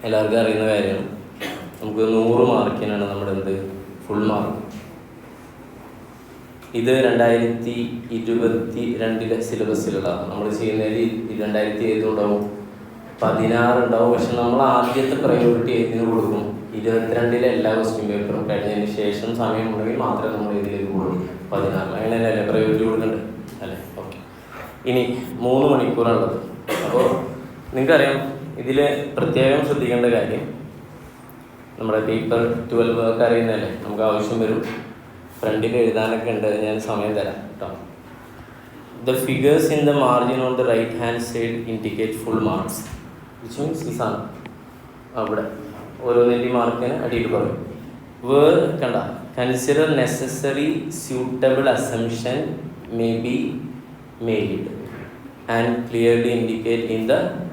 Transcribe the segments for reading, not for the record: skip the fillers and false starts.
എല്ലാവർക്കും അറിയുന്ന കാര്യമാണ്. നമുക്ക് 100 മാർക്കിനാണ് നമ്മുടെ ഫുൾ മാർക്ക്. ഇത് 2022 സിലബസിലുള്ളതാണ്. നമ്മൾ ചെയ്യുന്നതിൽ 2007 ഉണ്ടാവും, 16 ഉണ്ടാവും. പക്ഷെ നമ്മൾ ആദ്യത്തെ പ്രയോറിറ്റി ഏതിന് കൊടുക്കും? 22 എല്ലാ ക്വസ്റ്റ്യൻ പേപ്പറും കഴിഞ്ഞതിന് ശേഷം സമയമുണ്ടെങ്കിൽ മാത്രമേ നമ്മൾ ഇതിലേക്ക് കൊടുക്കും. 16 അങ്ങനെയല്ലേ പ്രയോറിറ്റി കൊടുക്കേണ്ടത് അല്ലേ? ഓക്കെ. ഇനി 3 മണിക്കൂറാണുള്ളത്. അപ്പോൾ നിങ്ങൾക്കറിയാം, ഇതിൽ പ്രത്യേകം ശ്രദ്ധിക്കേണ്ട കാര്യം, നമ്മുടെ പേപ്പർ 12 ഒക്കെ അറിയുന്നതല്ലേ, നമുക്ക് ആവശ്യം വരും. ഫ്രണ്ടിൽ എഴുതാനൊക്കെ ഉണ്ട്, ഞാൻ സമയം തരാം കേട്ടോ. The figures in the margin on the right hand side indicate full marks, which means ഈ സാധനം അവിടെ ഓരോന്നിൻ്റെ മാർക്കിന് അടിയിൽ പറയും. കണ്ട, consider necessary suitable assumption may be made and clearly indicate in the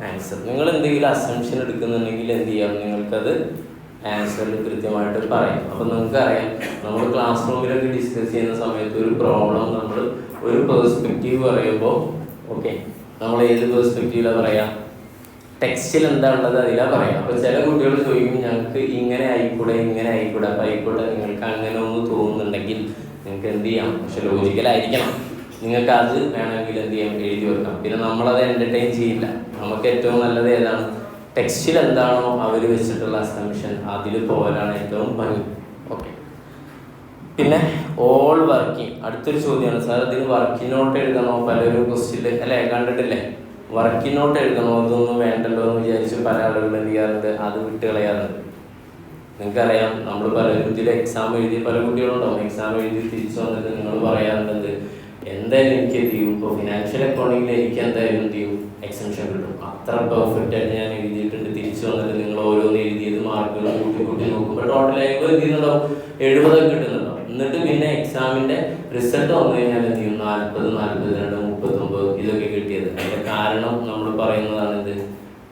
answer. നിങ്ങൾ എന്തെങ്കിലും അസംഷൻ എടുക്കുന്നുണ്ടെങ്കിൽ എന്ത് ചെയ്യാം? നിങ്ങൾക്കത് ആൻസറിൽ കൃത്യമായിട്ട് പറയാം. അപ്പം നിങ്ങൾക്കറിയാം, നമ്മൾ ക്ലാസ് റൂമിലൊക്കെ ഡിസ്കസ് ചെയ്യുന്ന സമയത്ത് ഒരു പ്രോബ്ലം നമ്മൾ ഒരു പേഴ്സ്പെക്റ്റീവ് പറയുമ്പോൾ, ഓക്കെ, നമ്മൾ ഏത് പേഴ്സ്പെക്റ്റീവിലാണ് പറയാം? ടെക്സ്റ്റിൽ എന്താ ഉള്ളത് അതിലാണ് പറയാം. അപ്പോൾ ചില കുട്ടികൾ ചോദിക്കും, ഞങ്ങൾക്ക് ഇങ്ങനെ ആയിക്കൂടെ, ഇങ്ങനെ ആയിക്കൂടെ. അപ്പോൾ ആയിക്കോട്ടെ, നിങ്ങൾക്ക് അങ്ങനെ ഒന്ന് തോന്നുന്നുണ്ടെങ്കിൽ നിങ്ങൾക്ക് എന്ത് ചെയ്യാം? പക്ഷെ ലോജിക്കലായിരിക്കണം. നിങ്ങൾക്ക് അത് വേണമെങ്കിൽ എന്ത് ചെയ്യാം? എഴുതി വെക്കാം. പിന്നെ നമ്മളത് എൻ്റർടൈൻ ചെയ്യില്ല. നമുക്ക് ഏറ്റവും നല്ലത് ഏതാണ്? ടെക്സ്റ്റിൽ എന്താണോ അവർ വെച്ചിട്ടുള്ള അസംഷൻ അതിൽ പോകലാണ് ഏറ്റവും ഭംഗി. ഓക്കെ. പിന്നെ ഓൾ വർക്കിംഗ്, അടുത്തൊരു ചോദ്യമാണ്. സാർ, ഇതിന് വർക്കിംഗ് നോട്ട് എഴുതണോ? പലരും ക്വസ്റ്റ്യൻ അല്ലേ കണ്ടിട്ടില്ലേ? വർക്കിംഗ് നോട്ട് എഴുതണോ? ഇതൊന്നും വേണ്ടല്ലോ എന്ന് വിചാരിച്ച് പല ആളുകളും എന്ത് ചെയ്യാറുണ്ട്? അത് വിട്ട് കളയാറുണ്ട്. നിങ്ങൾക്കറിയാം, നമ്മൾ പലരും ഇതിൽ എക്സാം എഴുതി പല കുട്ടികളുണ്ടാവും. എക്സാം എഴുതി തിരിച്ചു വന്നിട്ട് നിങ്ങൾ പറയാറുണ്ട്, എന്തായാലും എനിക്ക് എന്ത് ചെയ്യും? ഇപ്പോൾ ഫിനാൻഷ്യൽ അക്കൗണ്ടിങ്ങിൽ എനിക്ക് എന്തായാലും എന്ത് ചെയ്യും? എക്സംഷൻ കിട്ടും. അത്ര പെർഫെക്റ്റ് ആയിട്ട് ഞാൻ എഴുതിയിട്ടുണ്ട്. തിരിച്ചു വന്നിട്ട് നിങ്ങൾ ഓരോന്ന് എഴുതിയത് മാർക്കുകൾ കൂട്ടി നോക്കുമ്പോൾ ടോട്ടലായിട്ട് എന്ത് ചെയ്യുന്നുണ്ടാവും? 70 കിട്ടുന്നുണ്ടാവും. എന്നിട്ട് പിന്നെ എക്സാമിൻ്റെ റിസൾട്ട് വന്നു കഴിഞ്ഞാൽ എന്ത് ചെയ്യും? 40, 42, 39 ഇതൊക്കെ കിട്ടിയത്. അതിൻ്റെ കാരണം നമ്മൾ പറയുന്നതാണിത്,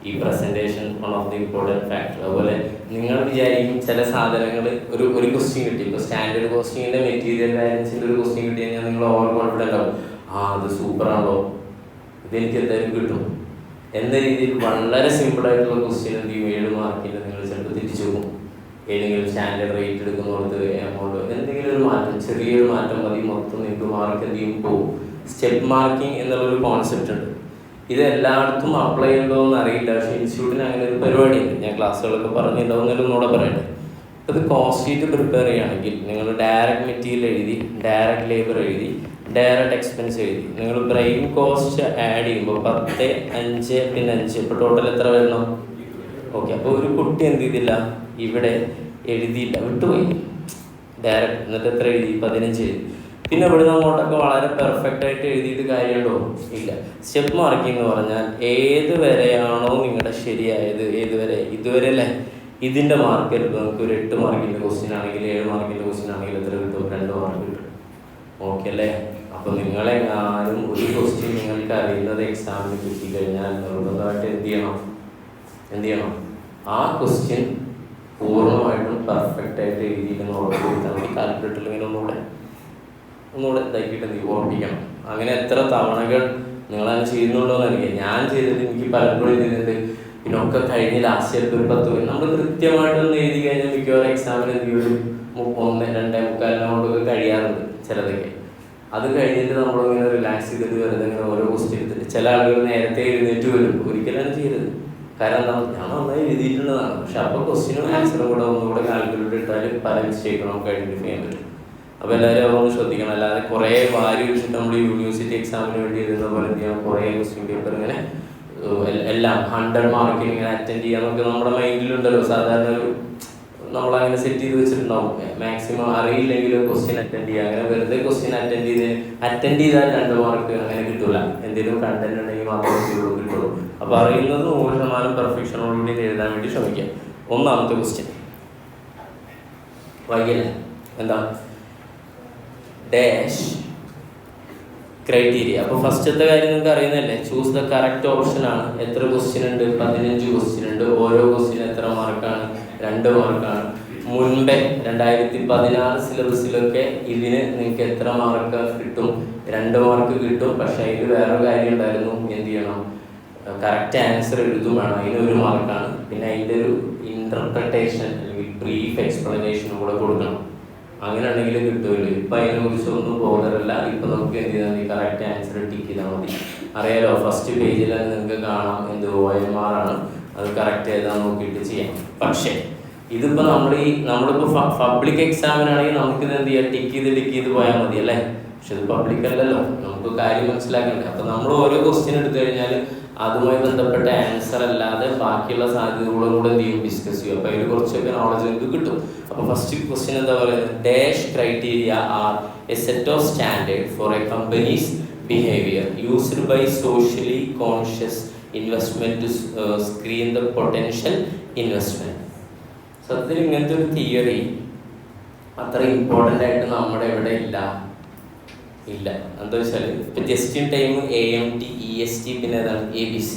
ഈ presentation one of the important factor. അതുപോലെ നിങ്ങൾ വിചാരിക്കും ചില സാധനങ്ങൾ ഒരു ക്വസ്റ്റ്യൻ കിട്ടി, ഇപ്പോൾ സ്റ്റാൻഡേർഡ് കോസ്റ്റിങ്ങിൻ്റെ മെറ്റീരിയൽ ബാലൻസിൻ്റെ ഒരു ക്വസ്റ്റ്യൻ കിട്ടി കഴിഞ്ഞാൽ നിങ്ങൾ ഓവർ കോൺഫിഡൻ്റ് ആവും. അത് സൂപ്പറാണല്ലോ, ഇതെനിക്ക് എന്തായാലും കിട്ടും എന്ന രീതിയിൽ വളരെ സിമ്പിളായിട്ടുള്ള ക്വസ്റ്റ്യൻ എന്ത് ചെയ്യും? 7 മാർക്കിൻ്റെ നിങ്ങൾ ചിലപ്പോൾ തിരിച്ചു പോകും. ഏതെങ്കിലും സ്റ്റാൻഡേർഡ് റേറ്റ് എടുക്കുന്നിടത്ത് എമൗണ്ട് എന്തെങ്കിലും ഒരു മാറ്റം, ചെറിയൊരു മാറ്റം മതി, മൊത്തം നിങ്ങൾക്ക് മാർക്ക് എന്ത് ചെയ്യും? പോകും. സ്റ്റെപ്പ് മാർക്കിംഗ് എന്നുള്ളൊരു കോൺസെപ്റ്റ് ഉണ്ട്. ഇത് എല്ലായിടത്തും അപ്ലൈ ചെയ്യണ്ടോ എന്ന് അറിയില്ല. പക്ഷേ ഇൻസ്റ്റിറ്റ്യൂട്ടിന് അങ്ങനെ ഒരു പരിപാടിയുണ്ട്. ഞാൻ ക്ലാസ്സുകളൊക്കെ പറഞ്ഞിട്ടുണ്ടാവുന്നതിലും ഒന്നുകൂടെ പറയട്ടെ. ഇത് കോസ്റ്റ് ഷീറ്റ് പ്രിപ്പയർ ചെയ്യുകയാണെങ്കിൽ നിങ്ങൾ ഡയറക്റ്റ് മെറ്റീരിയൽ എഴുതി, ഡയറക്റ്റ് ലേബർ എഴുതി, ഡയറക്റ്റ് എക്സ്പെൻസ് എഴുതി, നിങ്ങൾ ബ്രെയിൻ കോസ്റ്റ് ആഡ് ചെയ്യുമ്പോൾ 10, 5 പിന്നെ 5 ഇപ്പോൾ ടോട്ടൽ എത്ര വരണം? ഓക്കെ. അപ്പോൾ ഒരു കുട്ടി എന്ത് ചെയ്തില്ല? ഇവിടെ എഴുതിയില്ല, വിട്ടുപോയി ഡയറക്റ്റ്. എന്നിട്ട് എത്ര എഴുതി? 15 എഴുതി. പിന്നെ ഇവിടുന്ന് അങ്ങോട്ടൊക്കെ വളരെ പെർഫെക്റ്റ് ആയിട്ട് എഴുതിയിട്ട് കാര്യമുണ്ടോ? ഇല്ല. സ്റ്റെപ്പ് മാർക്കിംഗ് എന്ന് പറഞ്ഞാൽ ഏത് വരെയാണോ നിങ്ങളുടെ ശരിയായത്, ഏതുവരെ, ഇതുവരെ അല്ലേ, ഇതിൻ്റെ മാർക്ക് എടുക്കും. നമുക്ക് ഒരു 8 മാർക്കിൻ്റെ ക്വസ്റ്റ്യൻ ആണെങ്കിൽ, 7 മാർക്കിൻ്റെ ക്വസ്റ്റ്യൻ ആണെങ്കിൽ എത്ര കിട്ടും? 2 മാർക്ക് കിട്ടും. ഓക്കെ അല്ലേ? അപ്പോൾ നിങ്ങളെങ്ങാനും ഒരു ക്വസ്റ്റ്യൻ നിങ്ങൾക്ക് അറിയുന്നത് എക്സാമിന് കിട്ടിക്കഴിഞ്ഞാൽ നിർബന്ധമായിട്ട് എന്ത് ചെയ്യണം? ആ ക്വസ്റ്റ്യൻ പൂർണ്ണമായിട്ടും പെർഫെക്റ്റായിട്ട് എഴുതിയില്ലെന്ന് ഉറപ്പ് വരുത്താൻ വേണ്ടി കാൽക്കുലേറ്ററിൽ ഇങ്ങനെ ഒന്നുകൂടെ ഇതാക്കിയിട്ട് എന്ത് ഓർമ്മിക്കണം. അങ്ങനെ എത്ര തവണകൾ നിങ്ങളങ്ങനെ ചെയ്യുന്നുണ്ടോ എന്ന് എനിക്ക്, ഞാൻ ചെയ്തിട്ട് എനിക്ക് പലപ്പോഴും ചെയ്തിട്ടുണ്ട്. പിന്നെ ഒക്കെ കഴിഞ്ഞ് ലാസ്റ്റ് ചിലപ്പോൾ ഒരു 10 നമ്മൾ കൃത്യമായിട്ടൊന്ന് എഴുതി കഴിഞ്ഞാൽ മിക്കവാറും എക്സാമിന് എന്ത് ഒരു 1, 2, 3 കൊണ്ടൊക്കെ കഴിയാറുണ്ട് ചിലതൊക്കെ. അത് കഴിഞ്ഞിട്ട് നമ്മളിങ്ങനെ റിലാക്സ് ചെയ്തിട്ട് വെറുതെ ഇങ്ങനെ ഓരോ ക്വസ്റ്റ്യൻ എടുത്തിട്ട് ചില ആളുകൾ നേരത്തെ എഴുന്നേറ്റ് വരും. ഒരിക്കലും ചെയ്യരുത്. കാരണം എന്താ, ഞാൻ നന്നായി എഴുതിയിട്ടുള്ളതാണ്. പക്ഷെ അപ്പോൾ ക്വസ്റ്റ്യനും ആൻസറും കൂടെ ഒന്നുകൂടെ കാൽക്കുലേറ്റ് ഇട്ടാൽ പല മിസ്റ്റേക്കും നമുക്ക് ഐഡൻറ്റിഫൈ ചെയ്യാൻ പറ്റും. അപ്പോൾ എല്ലാവരും അതൊന്ന് ശ്രദ്ധിക്കണം. അല്ലാതെ കുറേ വാരി വെച്ചിട്ട് നമ്മൾ യൂണിവേഴ്സിറ്റി എക്സാമിന് വേണ്ടി എഴുതുന്ന പോലെ എന്ത് ചെയ്യാം? കുറേ ക്വസ്റ്റ്യൻ പേപ്പർ ഇങ്ങനെ എല്ലാം 100 മാർക്കിന് ഇങ്ങനെ അറ്റൻഡ് ചെയ്യാന്നൊക്കെ നമ്മുടെ മൈൻഡിലുണ്ടല്ലോ. സാധാരണ നമ്മളങ്ങനെ സെറ്റ് ചെയ്ത് വെച്ചിട്ടുണ്ടാവും. മാക്സിമം അറിയില്ലെങ്കിലും ക്വസ്റ്റ്യൻ അറ്റൻഡ് ചെയ്യുക. അങ്ങനെ വെറുതെ ക്വസ്റ്റ്യൻ അറ്റൻഡ് ചെയ്താൽ 2 മാർക്ക് അങ്ങനെ കിട്ടൂല. എന്തെങ്കിലും കണ്ടന്റ് ഉണ്ടെങ്കിൽ മാത്രമേ കിട്ടുള്ളൂ. അപ്പോൾ അറിയുന്നത് 100% പെർഫെക്ഷനോടുകൂടി എഴുതാൻ വേണ്ടി ശ്രമിക്കാം. ഒന്നാമത്തെ ക്വസ്റ്റ്യൻ വൈകല്ലേ, എന്താ? Dash criteria. അപ്പോൾ ഫസ്റ്റത്തെ കാര്യം നിങ്ങൾക്ക് അറിയുന്നതല്ലേ, ചൂസ് ദ കറക്റ്റ് ഓപ്ഷൻ ആണ്. എത്ര ക്വസ്റ്റ്യൻ ഉണ്ട്? 15 ക്വസ്റ്റ്യൻ ഉണ്ട്. ഓരോ ക്വസ്റ്റ്യൻ എത്ര മാർക്കാണ്? 2 മാർക്കാണ്. മുൻപേ 2016 സിലബസിലൊക്കെ ഇതിന് നിങ്ങൾക്ക് എത്ര മാർക്ക് കിട്ടും? 2 മാർക്ക് കിട്ടും. പക്ഷേ അതിൽ വേറെ കാര്യം ഉണ്ടായിരുന്നു, എന്ത് ചെയ്യണം? കറക്റ്റ് ആൻസർ എഴുതും വേണം, അതിനൊരു മാർക്കാണ്. പിന്നെ അതിൻ്റെ ഒരു ഇൻ്റർപ്രിട്ടേഷൻ അല്ലെങ്കിൽ ബ്രീഫ് എക്സ്പ്ലനേഷൻ കൂടെ കൊടുക്കണം. അങ്ങനെ ഉണ്ടെങ്കിൽ കിട്ടുമല്ലോ. ഇപ്പം അതിനെക്കുറിച്ചൊന്നും ബോധമല്ല. ഇപ്പം നമുക്ക് എന്ത് ചെയ്താൽ മതി, കറക്റ്റ് ആൻസർ ടിക്ക് ചെയ്താൽ മതി. അറിയാലോ, ഫസ്റ്റ് പേജിൽ നിങ്ങൾക്ക് കാണാം എന്ത് OMR ആണ്, അത് കറക്റ്റ് ചെയ്താൽ നോക്കിയിട്ട് ചെയ്യാം. പക്ഷേ ഇതിപ്പോൾ നമ്മളിപ്പോൾ പബ്ലിക് എക്സാമിനാണെങ്കിൽ നമുക്കിത് എന്ത് ചെയ്യാം, ടിക്ക് ചെയ്ത് പോയാൽ മതി അല്ലേ. പക്ഷെ ഇത് പബ്ലിക് അല്ലല്ലോ, നമുക്ക് കാര്യം മനസ്സിലാക്കണ്ടേ. അപ്പോൾ നമ്മൾ ഓരോ ക്വസ്റ്റ്യൻ എടുത്തു കഴിഞ്ഞാൽ അതുമായി ബന്ധപ്പെട്ട ആൻസർ അല്ലാതെ ബാക്കിയുള്ള സാധ്യതകളും കൂടെ എന്ത് ചെയ്യും, ഡിസ്കസ് ചെയ്യും. അപ്പോൾ അതിൽ കുറച്ചൊക്കെ നോളജ് നിങ്ങൾക്ക് കിട്ടും. അപ്പോൾ ഫസ്റ്റ് ക്വസ്റ്റ്യൻ എന്താ പറയുന്നത്, dash criteria are a set of standard for a company's behaviour used by socially conscious investment to screen the potential investment. സത്യത്തിൽ ഇങ്ങനത്തെ ഒരു തിയറി അത്ര ഇമ്പോർട്ടൻ്റ് ആയിട്ട് നമ്മുടെ ഇവിടെ ഇല്ല. എന്താ വെച്ചാൽ ഇപ്പം just in time AMT EST പിന്നെ ഏതാണ് ABC.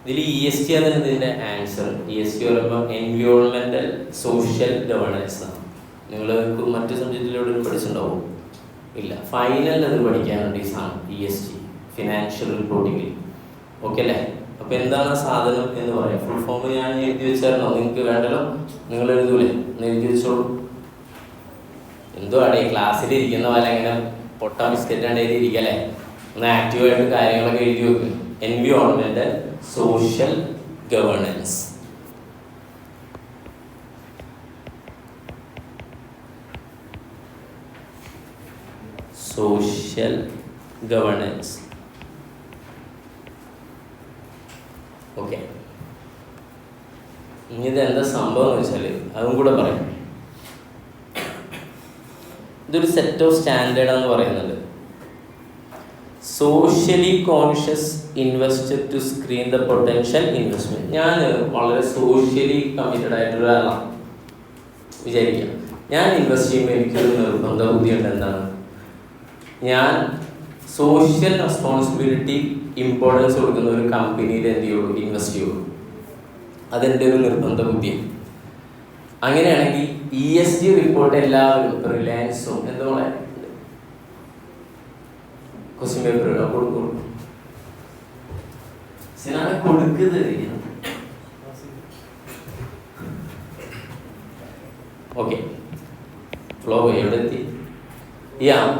ഇതിൽ EST ആണ് ഇതിൻ്റെ ആൻസർ. EST പറയുമ്പോൾ എൻവയോൺമെൻറ്റൽ സോഷ്യൽ ഗവേണൻസ് ആണ്. നിങ്ങൾ മറ്റു സബ്ജക്റ്റിലൂടെ പഠിച്ചിട്ടുണ്ടാവും ഇല്ല, ഫൈനൽ അത് പഠിക്കാനുണ്ട് ഈ സാധനം EST, ഫിനാൻഷ്യൽ റിപ്പോർട്ടിങ്ങിൽ. ഓക്കെ അല്ലേ. അപ്പോൾ എന്താണ് സാധനം എന്ന് പറയാം. ഫുൾ ഫോം ഞാൻ എഴുതി വെച്ചായിരുന്നോ, നിങ്ങൾക്ക് വേണ്ടല്ലോ, നിങ്ങൾ എഴുതൂലേ, ഒന്ന് എഴുതി വെച്ചോളൂ. എന്തോ അവിടെ ഈ ക്ലാസ്സിൽ ഇരിക്കുന്ന പോലെ ഇങ്ങനെ പൊട്ട ബിസ്ക്കറ്റ് എഴുതി ഇരിക്കല്ലേ, ഒന്ന് ആക്റ്റീവായിട്ട് കാര്യങ്ങളൊക്കെ എഴുതി വെക്കും. Environmental social governance. Social governance. Okay, ഇനി ഇതെന്താ സംഭവം എന്ന് വെച്ചാൽ അതും കൂടെ പറയാം. ഇതൊരു സെറ്റ് ഓഫ് സ്റ്റാൻഡേർഡ് എന്ന് പറയുന്നത് socially conscious investor to screen the potential investment. ഞാൻ വളരെ സോഷ്യലി കമ്മിറ്റഡ് ആയിട്ടുള്ള ഒരാളാണ് വിചാരിക്കാം. ഞാൻ ഇൻവെസ്റ്റ് ചെയ്യുമ്പോൾ എനിക്കൊരു നിർബന്ധ ബുദ്ധിയുണ്ട്. എന്താണ്, ഞാൻ സോഷ്യൽ റെസ്പോൺസിബിലിറ്റി ഇമ്പോർട്ടൻസ് കൊടുക്കുന്ന ഒരു കമ്പനിയിൽ എന്ത് ചെയ്യുള്ളൂ, ഇൻവെസ്റ്റ് ചെയ്യുള്ളൂ. അതെൻ്റെ ഒരു നിർബന്ധ ബുദ്ധിയാണ്. അങ്ങനെയാണെങ്കിൽ ESG റിപ്പോർട്ട് എല്ലാവരും റിലയൻസും എന്തുപോലെ ക്വസ്റ്റ്യൻ പേപ്പർ കൊടുക്കും. ഓക്കെ, ഫ്ലോ എവിടെ എത്തി?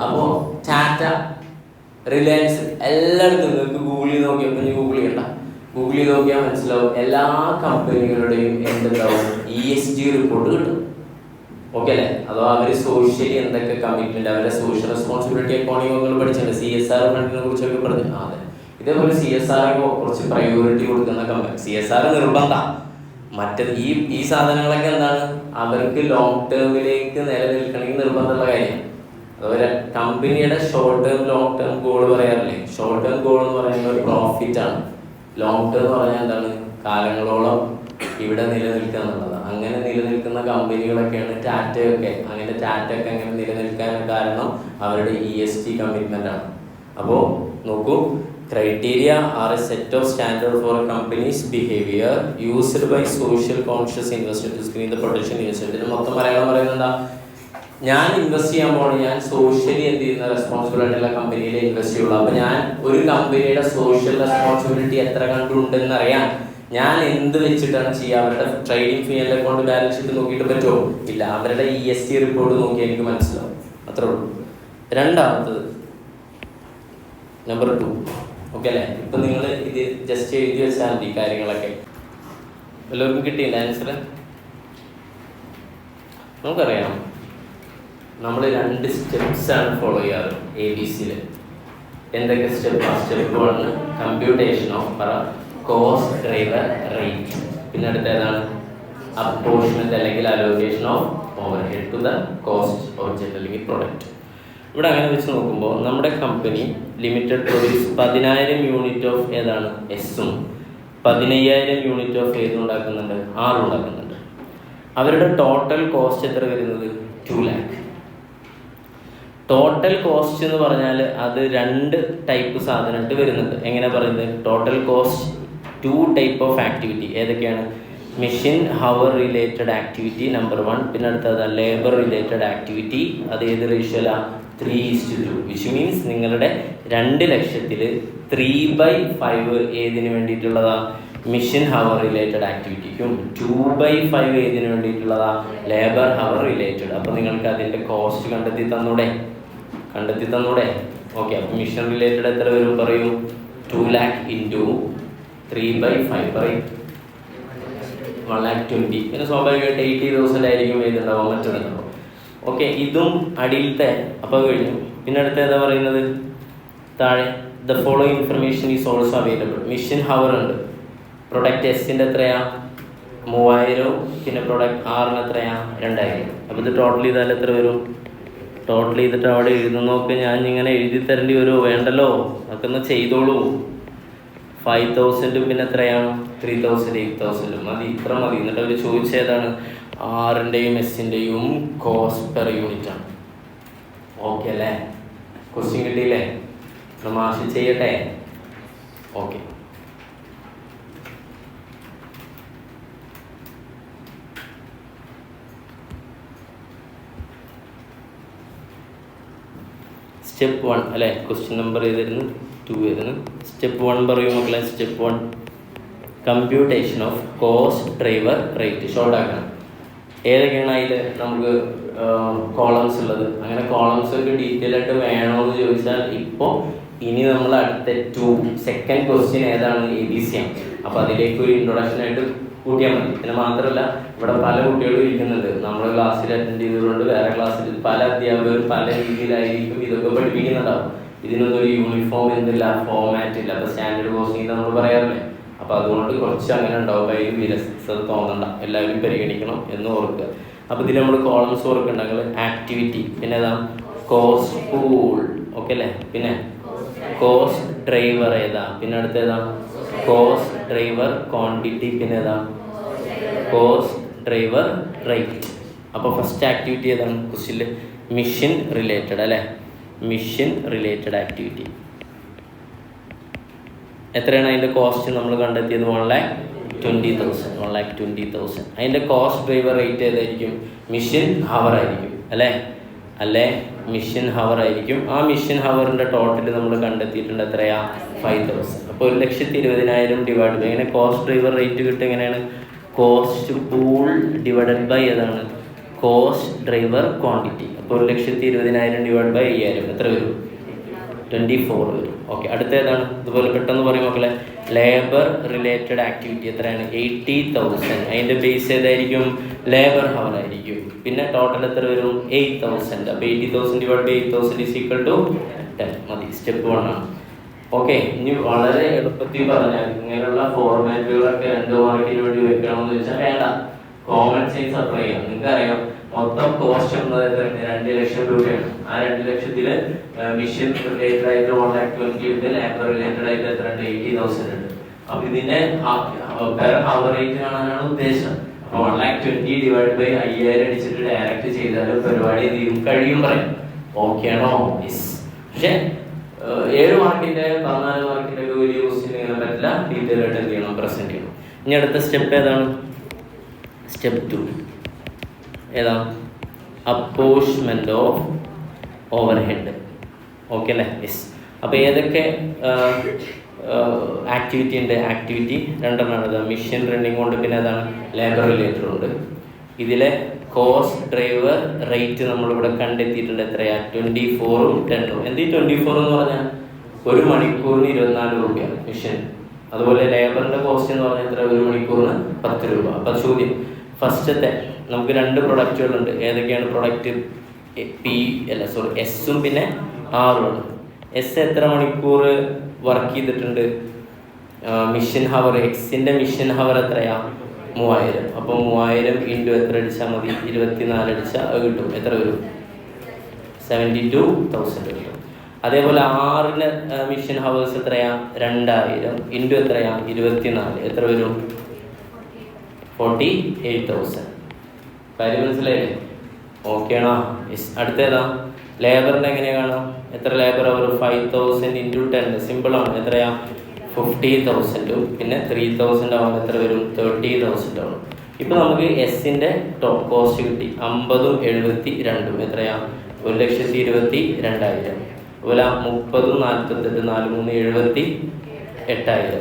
അപ്പോൾ ടാറ്റ, റിലയൻസ് എല്ലായിടത്തും നിങ്ങൾക്ക് ഗൂഗിൾ ചെയ്ത് നോക്കിയപ്പോൾ ഗൂഗിൾ ചെയ്യണ്ട, ഗൂഗിൾ ചെയ്ത് നോക്കിയാൽ മനസ്സിലാവും. എല്ലാ കമ്പനികളുടെയും എന്തുണ്ടാവും, ESG റിപ്പോർട്ട് കിട്ടും. ഓക്കെ അല്ലേ. അഥവാ അവർ സോഷ്യലി എന്തൊക്കെ കമ്മിറ്റ്മെൻറ്റ്, അവരുടെ സോഷ്യൽ റെസ്പോൺസിബിലിറ്റി അക്കൗണ്ടിങ് പഠിച്ചിട്ടുണ്ട്. CSR ഫണ്ടിനെ കുറിച്ചൊക്കെ പറഞ്ഞു. അതെ, ഇതേപോലെ CSR കുറച്ച് പ്രയോറിറ്റി കൊടുക്കുന്ന കമ്പനി. CSR നിർബന്ധം. മറ്റേത് ഈ സാധനങ്ങളൊക്കെ എന്താണ്, അവർക്ക് ലോങ് ടേമിലേക്ക് നിലനിൽക്കണമെങ്കിൽ നിർബന്ധമുള്ള കാര്യം. അതുപോലെ കമ്പനിയുടെ short term long term goal പറയാറില്ലേ. ഷോർട്ട് ടേം ഗോൾ എന്ന് പറയുന്നത് ഒരു പ്രോഫിറ്റാണ്. ലോങ് ടേം എന്ന് പറഞ്ഞാൽ എന്താണ്, കാലങ്ങളോളം ഇവിടെ നിലനിൽക്കുക എന്നുള്ളത്. അങ്ങനെ നിലനിൽക്കുന്ന കമ്പനികളൊക്കെയാണ് ടാറ്റയൊക്കെ. അങ്ങനെ ടാറ്റയൊക്കെ അങ്ങനെ നിലനിൽക്കാൻ കാരണം അവരുടെ ESG കമ്മിറ്റ്മെൻ്റ് ആണ്. അപ്പോൾ നോക്കൂ, criteria are a set of standard for company's behaviour used by social conscious investor to screen the potential investment. മൊത്തം മലയാളം പറയുന്നത് ഞാൻ ഇൻവെസ്റ്റ് ചെയ്യാൻ പോകണം, ഞാൻ സോഷ്യലി എന്ത് ചെയ്യുന്ന റെസ്പോൺസിബിൾ ആയിട്ടുള്ള കമ്പനിയിൽ ഇൻവെസ്റ്റ് ചെയ്യുള്ളൂ. അപ്പോൾ ഞാൻ ഒരു കമ്പനിയുടെ സോഷ്യൽ റെസ്പോൺസിബിലിറ്റി എത്ര കണ്ടുണ്ടെന്ന് അറിയാൻ ഞാൻ എന്ത് വെച്ചിട്ടാണ് ചെയ്യുക? അവരുടെ ട്രേഡിംഗ് ഫീ എല്ലാം കൊണ്ട് ബാലൻസ് ഷീറ്റ് നോക്കിയിട്ട് പറ്റുമോ? ഇല്ല, അവരുടെ ESG റിപ്പോർട്ട് നോക്കി എനിക്ക് മനസ്സിലാവും. അത്രേ ഉള്ളൂ. രണ്ടാമത്തത് നമ്പർ 2. ഓക്കെ അല്ലേ. ഇപ്പം നിങ്ങൾ ഇത് ജസ്റ്റ് എഴുതി വെച്ചാൽ മതി കാര്യങ്ങളൊക്കെ. എല്ലാവർക്കും കിട്ടിയില്ല ആൻസർ? നമുക്കറിയാം, നമ്മൾ 2 സ്റ്റെപ്സാണ് ഫോളോ ചെയ്യാറ് ABCയിൽ. എന്തൊക്കെ സ്റ്റെപ്പാണ്? Step 1 computation of cost driver rate. പിന്നെ അടുത്ത ഏതാണ്? അപ്പോർഷൻമെന്റ് അല്ലെങ്കിൽ allocation of overhead to the cost object അല്ലെങ്കിൽ പ്രൊഡക്റ്റ്. ഇവിടെ അങ്ങനെ വെച്ച് നോക്കുമ്പോൾ നമ്മുടെ company limited produce 10,000 unit of ഏതാണ് എസും 15,000 യൂണിറ്റ് ഓഫ് ഏതും ഉണ്ടാക്കുന്നുണ്ട്, ആറും ഉണ്ടാക്കുന്നുണ്ട്. അവരുടെ ടോട്ടൽ കോസ്റ്റ് എത്ര വരുന്നത്? 2 lakh. ടോട്ടൽ കോസ്റ്റ് എന്ന് പറഞ്ഞാൽ അത് 2 ടൈപ്പ് സാധനമായിട്ട് വരുന്നുണ്ട്. എങ്ങനെ പറയുന്നത്? Total cost 2 type of activity. ഏതൊക്കെയാണ്? Machine hour related activity number 1. പിന്നെ അടുത്തത് ലേബർ റിലേറ്റഡ് ആക്ടിവിറ്റി. അത് ഏത് റേഷ്യോയിലാണ്? 3:2. വിച്ച് മീൻസ് നിങ്ങളുടെ 2 ലക്ഷത്തിൽ 3/5 ഏതിന് വേണ്ടിയിട്ടുള്ളതാ? മിഷൻ ഹവർ റിലേറ്റഡ് ആക്ടിവിറ്റിക്കും. 2/5 ഏതിന് വേണ്ടിയിട്ടുള്ളതാ? Labour hour related. അപ്പോൾ നിങ്ങൾക്ക് അതിൻ്റെ കോസ്റ്റ് കണ്ടെത്തി തന്നൂടെ? ഓക്കെ. അപ്പോൾ മിഷൻ റിലേറ്റഡ് എത്ര വരും പറയൂ? 2 lakh ഇൻറ്റു 3/5 പറയും 1,20,000. പിന്നെ സ്വാഭാവികമായിട്ട് 80,000 ആയിരിക്കും ഏതുണ്ടാവും, മറ്റൊന്നുണ്ടാവും. ഓക്കെ, ഇതും അടിയിലത്തെ. അപ്പോൾ കഴിഞ്ഞു. പിന്നെ അടുത്ത ഏതാ പറയുന്നത്? താഴെ the following information is also available. Machine hour ഉണ്ട്. പ്രൊഡക്റ്റ് എസിൻ്റെ എത്രയാ? 3,000. പിന്നെ പ്രൊഡക്റ്റ് ആറിന് എത്രയാ? 2,000. അപ്പോൾ ഇത് ടോട്ടൽ ചെയ്താൽ എത്ര വരും? ടോട്ടൽ ചെയ്തിട്ട് അവിടെ എഴുതുന്ന നോക്ക്. ഞാൻ ഇങ്ങനെ എഴുതി തരേണ്ടി വരുമോ? വേണ്ടല്ലോ, അതൊക്കെ ഒന്ന് ചെയ്തോളൂ. 5,000 പിന്നെ എത്രയാണ്? 3,000, 8,000 മതി. ഇത്ര മതി. എന്നിട്ട് അവർ ചോദിച്ചതാണ് ആറിൻ്റെയും എസിൻ്റെയും കോസ്റ്റ് പെർ യൂണിറ്റ് ആണ്. ഓക്കെ അല്ലേ? ക്വസ്റ്റ്യൻ കിട്ടിയില്ലേ? മാഷ് ചെയ്യട്ടെ? ഓക്കെ. സ്റ്റെപ്പ് 1 അല്ലേ? ക്വസ്റ്റ്യൻ നമ്പർ ഏതായിരുന്നു? 2 ആയിരുന്നു. സ്റ്റെപ്പ് 1 പറയൂ മക്കളെ. Step 1 computation of cost driver rate. Short ആക്കണം. ഏതൊക്കെയാണ് അതിൽ നമുക്ക് കോളംസ് ഉള്ളത്? അങ്ങനെ കോളംസ് ഒക്കെ ഡീറ്റെയിൽ ആയിട്ട് വേണമെന്ന് ചോദിച്ചാൽ ഇപ്പോൾ ഇനി നമ്മൾ അടുത്ത സെക്കൻഡ് ക്വസ്റ്റ്യൻ ഏതാണ്? ABC ആണ്. അപ്പോൾ അതിലേക്ക് ഒരു ഇൻട്രൊഡക്ഷൻ ആയിട്ട് കൂട്ടിയാൽ മതി. പിന്നെ മാത്രമല്ല, ഇവിടെ പല കുട്ടികളും ഇരിക്കുന്നുണ്ട്. നമ്മുടെ ക്ലാസ്സിൽ അറ്റൻഡ് ചെയ്തതുകൊണ്ട് വേറെ ക്ലാസ്സിൽ പല അധ്യാപകരും പല രീതിയിലായിരിക്കും ഇതൊക്കെ പഠിപ്പിക്കുന്നുണ്ടാവും. ഇതിനൊന്നും ഒരു യൂണിഫോം എന്തില്ല, ഫോമാറ്റ് ഇല്ല. അപ്പോൾ സ്റ്റാൻഡേർഡ് കോസ്റ്റിംഗ് നമ്മൾ പറയാറില്ലേ? അപ്പോൾ അതുകൊണ്ട് കുറച്ച് അങ്ങനെ ഉണ്ടാവും. അതിൽ വിരസത തോന്നണ്ട, എല്ലാവരും പരിഗണിക്കണം എന്ന് ഓർക്കുക. അപ്പോൾ ഇതിൽ നമ്മൾ കോളംസ് ഓർക്കുന്നുണ്ടെങ്കിൽ ആക്ടിവിറ്റി, പിന്നെ ഏതാ? Cost pool. ഓക്കെ അല്ലേ? പിന്നെ കോസ്റ്റ് ഡ്രൈവർ ഏതാ? പിന്നെ അടുത്ത ഏതാ? Cost driver quantity. പിന്നെ ഏതാ? Cost driver rate. അപ്പോൾ ഫസ്റ്റ് ആക്ടിവിറ്റി ഏതാണ് ക്വസ്റ്റ്യനിൽ? മിഷൻ റിലേറ്റഡ് അല്ലേ? Mission related activity. എത്രയാണ് അതിൻ്റെ കോസ്റ്റ് നമ്മൾ കണ്ടെത്തിയത്? 1,20,000. അതിൻ്റെ കോസ്റ്റ് ഡ്രൈവർ റേറ്റ് ഏതായിരിക്കും? മിഷൻ ഹവർ ആയിരിക്കും അല്ലേ? മിഷൻ ഹവർ ആയിരിക്കും. ആ മിഷൻ ഹവറിൻ്റെ ടോട്ടൽ നമ്മൾ കണ്ടെത്തിയിട്ടുണ്ട് എത്രയാ? 5,000. അപ്പോൾ 1,20,000 ഡിവൈഡ് ബൈ ഇങ്ങനെ കോസ്റ്റ് ഡ്രൈവർ റേറ്റ് കിട്ടുക എങ്ങനെയാണ്? കോസ്റ്റ് പൂൾ ഡിവൈഡഡ് ബൈ ഏതാണ്? Cost driver quantity. അപ്പോൾ 1,20,000 ഡിവൈഡ് ബൈ 5,000 എത്ര വരും? 24 വരും. ഓക്കെ. അടുത്ത ഏതാണ്? ഇതുപോലെ പെട്ടെന്ന് പറയും മക്കളെ. ലേബർ റിലേറ്റഡ് ആക്ടിവിറ്റി എത്രയാണ്? 80,000. അതിൻ്റെ ബേസ് ഏതായിരിക്കും? ലേബർ ഹവർ ആയിരിക്കും. പിന്നെ ടോട്ടൽ എത്ര വരും? 8,000. അപ്പോൾ 80,000 divide by 8,000 is equal to 10 മതി. സ്റ്റെപ്പ് 1 ആണ്. ഓക്കെ. ഇനി വളരെ എളുപ്പത്തിൽ പറഞ്ഞാൽ ഇങ്ങനെയുള്ള ഫോർമാറ്റുകളൊക്കെ 2 മാർക്കിന് വേണ്ടി വെക്കണമെന്ന് ചോദിച്ചാൽ വേണ്ട, കോമൺ സെൻസ് അപ്ലൈ ചെയ്യാം. നിങ്ങൾക്കറിയാം മൊത്തം കോസ്റ്റ് എന്നത് 2 ലക്ഷം രൂപയാണ്. ആ 2 ലക്ഷത്തിൽ മിഷൻ റിലേറ്റഡ് ആയിട്ട് 1,20,000 ഉണ്ട്. ലേബർ റിലേറ്റഡ് ആയിട്ട് എത്ര ഉണ്ട്? 80,000 ഉണ്ട്. അപ്പൊ ഇതിന്റെ പെർ ഹവർ റേറ്റ് കാണാനാണ് ഉദ്ദേശം. അപ്പൊ 1,20,000 ഡിവൈഡ് ബൈ 5,000 അടിച്ചിട്ട് ഡയറക്റ്റ് ചെയ്താലും പരിപാടി എന്ത് കഴിയും പറയാം. ഓക്കെ ആണോ? പക്ഷെ 7 മാർക്കിന്റെ 14 മാർക്കിന്റെ ഒരു വലിയ ക്വസ്റ്റ്യൻ ഇങ്ങനെ പറ്റില്ല. ഡീറ്റെയിൽ ആയിട്ട് എന്ത് ചെയ്യണം? പ്രസന്റ് ചെയ്യണം. ഇനി അടുത്ത സ്റ്റെപ്പ് ഏതാണ്? സ്റ്റെപ്പ് 2 ഏതാ? അപ്പോഷ്മെന്റ് ഓഫ് ഓവർ ഹെഡ്. ഓക്കെ അല്ലേ? അപ്പോൾ ഏതൊക്കെ ആക്ടിവിറ്റി ഉണ്ട്? ആക്ടിവിറ്റി 2 എണ്ണമാണ്. മിഷൻ റണ്ണിങ് കൊണ്ട് പിന്നെ ഏതാണ്? ലേബർ റിലേറ്റഡ് ഉണ്ട്. ഇതിലെ കോസ്റ്റ് ഡ്രൈവർ റേറ്റ് നമ്മളിവിടെ കണ്ടെത്തിയിട്ടുണ്ട്. എത്രയാ? 24ഉം 10ഉം. എന്ത് 24 എന്ന് പറഞ്ഞാൽ 1 മണിക്കൂറിന് 24 രൂപയാണ് മിഷൻ. അതുപോലെ ലേബറിൻ്റെ കോസ്റ്റ് എന്ന് പറഞ്ഞാൽ എത്ര? 1 മണിക്കൂറിന് 10 രൂപ. അപ്പോൾ ചോദ്യം ഫസ്റ്റത്തെ നമുക്ക് 2 പ്രൊഡക്റ്റുകളുണ്ട്. ഏതൊക്കെയാണ് പ്രൊഡക്റ്റ്? എസും പിന്നെ ആറും. എസ് എത്ര മണിക്കൂർ വർക്ക് ചെയ്തിട്ടുണ്ട്? മിഷൻ ഹവർ എക്സിൻ്റെ മിഷൻ ഹവർ എത്രയാ? 3,000. അപ്പോൾ 3,000 ഇൻറ്റു എത്ര അടിച്ചാൽ മതി? 24 അടിച്ചാൽ അത് കിട്ടും. എത്ര വരും? 72,000 കിട്ടും. അതേപോലെ ആറിന് മിഷൻ ഹവേഴ്സ് എത്രയാ? 2,000 ഇൻറ്റു എത്രയാ? 24 എത്ര വരും? 48,000. കാര്യം മനസ്സിലായില്ലേ? ഓക്കെ ആണോ? അടുത്തേതാ? ലേബറിൻ്റെ എങ്ങനെയാണ് കാണാം? എത്ര ലേബർ അവർ? 5,000 ഇൻറ്റു 10. സിമ്പിളാണ്. എത്രയാ? 50,000. പിന്നെ 3,000 ആവുമ്പോൾ എത്ര വരും? 30,000 ആവും. ഇപ്പോൾ നമുക്ക് എസിൻ്റെ ടോപ്പ് കോസ്റ്റ് കിട്ടി. 50ഉം 72ഉം എത്രയാ? 1,22,000. അതുപോലെ 30, 48, 4, 3, 78,000.